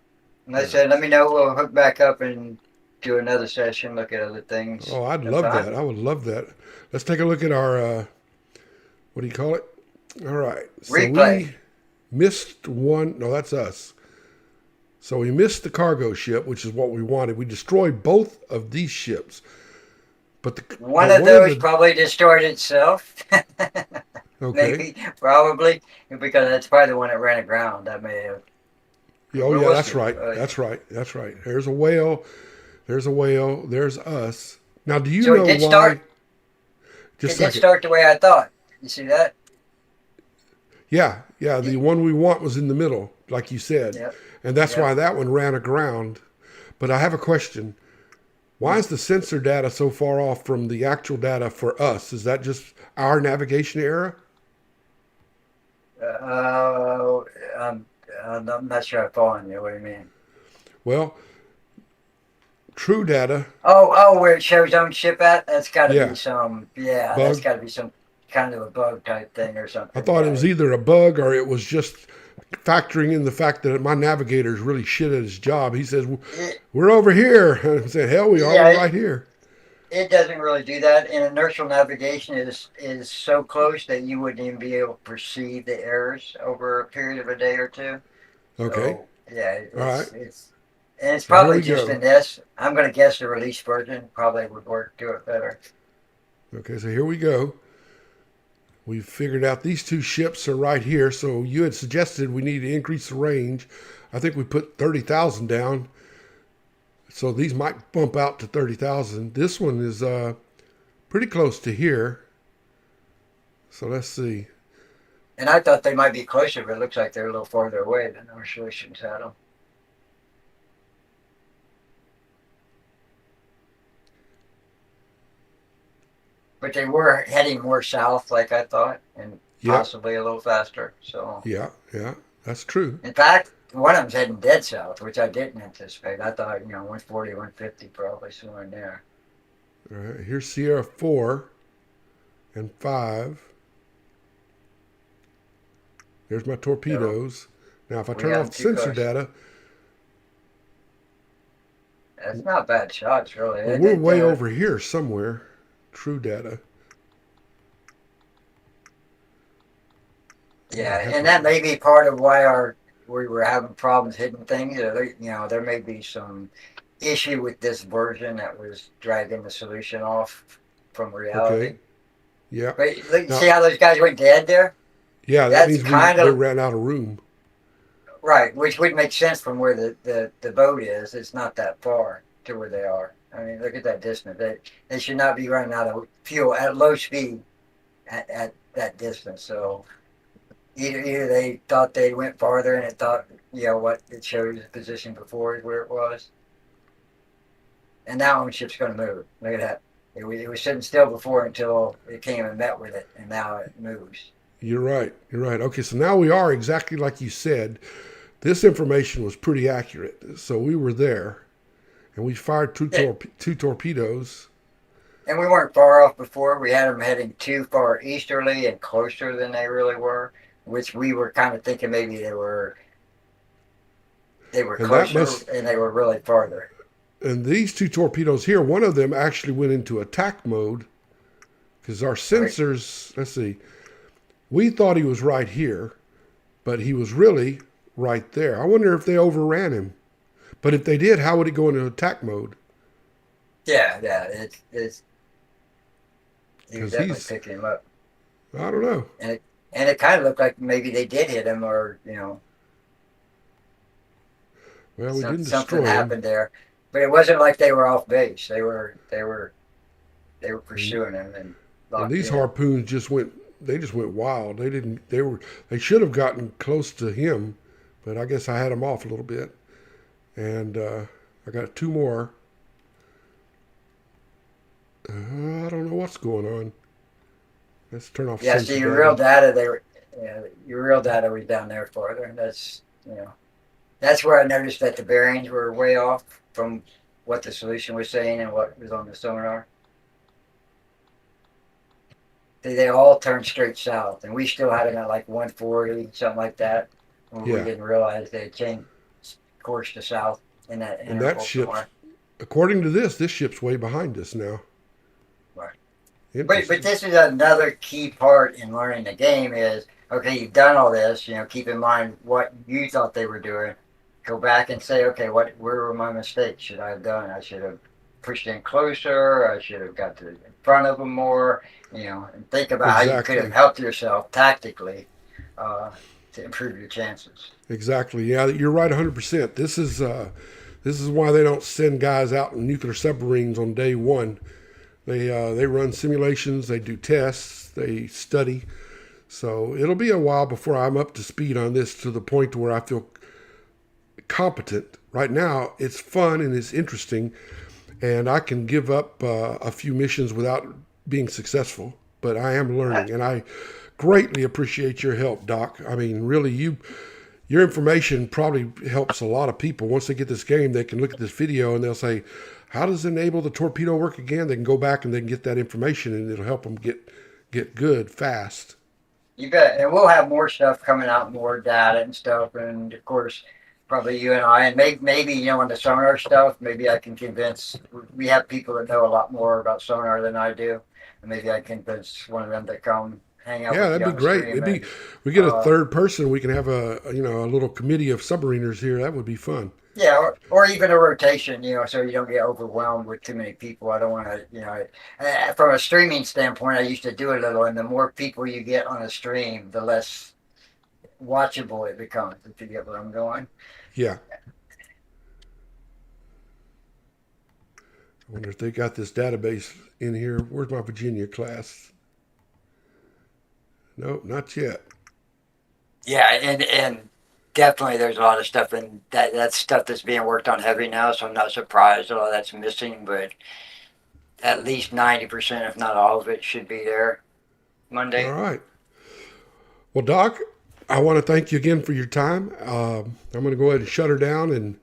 And I said, let me know. We'll hook back up and do another session. Look at other things. Oh, I'd love that. I would love that. Let's take a look at our, what do you call it? All right. So Replay. we missed one. No, that's us. So we missed the cargo ship, which is what we wanted. We destroyed both of these ships. But one of those probably destroyed itself. Okay. Maybe, probably, because that's probably the one that ran aground. That may have. Oh, yeah, that's right. That's right. There's a whale. There's us. Now, do you know why? It did start the way I thought. You see that? Yeah. The one we want was in the middle, like you said. Yep. And that's why that one ran aground. But I have a question. Why is the sensor data so far off from the actual data for us? Is that just our navigation error? I'm not sure I follow you. What do you mean? Well, true data. Oh, where it shows own ship at? That's got to be some. Yeah, bug? that's got to be some kind of a bug type thing or something. I thought it was either a bug or it was just factoring in the fact that my navigator is really shit at his job. He says, we're over here. And I said, hell, we are right here. It doesn't really do that. And inertial navigation is so close that you wouldn't even be able to perceive the errors over a period of a day or 2. Okay. So, yeah. All right. It's probably just an S. I'm going to guess the release version probably would do it better. Okay, so here we go. We've figured out these 2 ships are right here. So you had suggested we need to increase the range. I think we put 30,000 down. So these might bump out to 30,000. This one is pretty close to here. So let's see. And I thought they might be closer, but it looks like they're a little farther away than our solutions had them. But they were heading more south, like I thought, and possibly a little faster. So yeah, that's true. In fact, one of them's heading dead south, which I didn't anticipate. I thought 140, 150, probably somewhere in there. All right, here's Sierra 4 and 5. There's my torpedoes. Now, if I turn off the sensor data, That's not bad shots, really. Well, we're way over here somewhere. True data. Yeah, and that may be part of why we were having problems hitting things. There may be some issue with this version that was dragging the solution off from reality. Okay. Yeah. But look, Now, see how those guys went dead there? yeah, that That's means kind they of ran out of room. right, which would make sense from where the boat is. It's not that far to where they are. I mean, look at that distance. They should not be running out of fuel at low speed at that distance. So either they thought they went farther and it thought, what it showed the position before is where it was. And now the ship's going to move. Look at that. It was sitting still before until it came and met with it, and now it moves. You're right. You're right. Okay, so now we are exactly like you said. This information was pretty accurate. So we were there, and we fired two torpedoes. And we weren't far off before. We had them heading too far easterly and closer than they really were, which we were kind of thinking maybe they were closer and they were really farther. And these two torpedoes here, one of them actually went into attack mode because our sensors, let's see, we thought he was right here, but he was really right there. I wonder if they overran him. But if they did, how would it go into attack mode? Yeah, he was definitely picking him up. I don't know. And it kind of looked like maybe they did hit him, or well, we didn't destroy something him. happened there. But it wasn't like they were off base. They were pursuing him, and these harpoons just went wild. They should have gotten close to him, but I guess I had them off a little bit. And I got two more. I don't know what's going on. Let's turn off. Yeah, see your real data. Your real data was down there farther. That's where I noticed that the bearings were way off from what the solution was saying and what was on the sonar. They all turned straight south, and we still had them at like 140, something like that. When we didn't realize they had changed course to south in that interval. And that ship, according to this ship's way behind us now. Right. But this is another key part in learning the game is, okay, you've done all this, keep in mind what you thought they were doing. Go back and say, okay, where were my mistakes? Should I have done? I should have pushed in closer. I should have got in front of them more, and think about how you could have helped yourself tactically to improve your chances. Exactly. Yeah, you're right 100%. This is why they don't send guys out in nuclear submarines on day one. They run simulations, they do tests, they study. So it'll be a while before I'm up to speed on this to the point where I feel competent. Right now, it's fun and it's interesting, and I can give up a few missions without being successful. But I am learning, and I greatly appreciate your help, Doc. I mean, really, your information probably helps a lot of people. Once they get this game, they can look at this video and they'll say, how does enable the torpedo work again? They can go back and they can get that information, and it'll help them get good fast. You bet. And we'll have more stuff coming out, more data and stuff. And of course, probably you and I, and maybe on the sonar stuff, maybe I can convince, we have people that know a lot more about sonar than I do. And maybe I can convince one of them to come hang out. Yeah, that'd be great. We get a third person. We can have a little committee of submariners here. That would be fun. Yeah, or even a rotation, so you don't get overwhelmed with too many people. I don't want to, from a streaming standpoint, I used to do a little, and the more people you get on a stream, the less watchable it becomes, if you get where I'm going. Yeah. I wonder if they got this database in here. Where's my Virginia class? No, not yet. Yeah, and definitely there's a lot of stuff, and that's stuff that's being worked on heavy now, so I'm not surprised a lot of that's missing, but at least 90%, if not all of it, should be there Monday. All right. Well, Doc, I want to thank you again for your time. I'm going to go ahead and shut her down and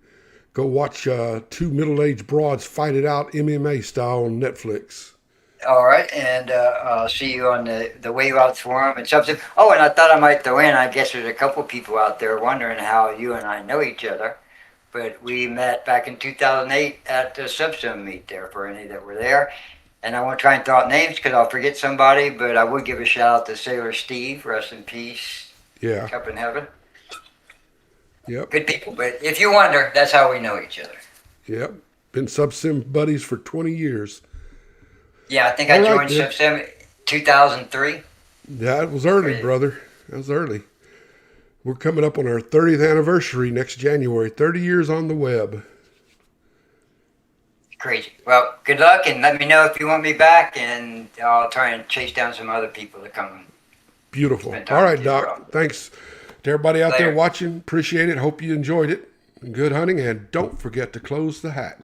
go watch two middle-aged broads fight it out MMA style on Netflix. All right, and I'll see you on the Wave Outs forum and something. Oh, and I thought I might throw in, I guess there's a couple people out there wondering how you and I know each other. but we met back in 2008 at the Substone meet there for any that were there. And I won't try and throw out names because I'll forget somebody, but I would give a shout out to Sailor Steve, rest in peace, Yeah. up in heaven. Yep. Good people, but if you wonder, that's how we know each other. Yep. Been Subsim buddies for 20 years. Yeah, I think I All right, joined then. Subsim 2003. That was early, Crazy. brother. That was early. We're coming up on our 30th anniversary next January. 30 years on the web. Crazy. Well, good luck, and let me know if you want me back, and I'll try and chase down some other people to come. Beautiful. Spend time All right, with you, Doc. bro. Thanks to everybody out there Later. watching. Appreciate it. Hope you enjoyed it. Good hunting, and don't forget to close the hatch.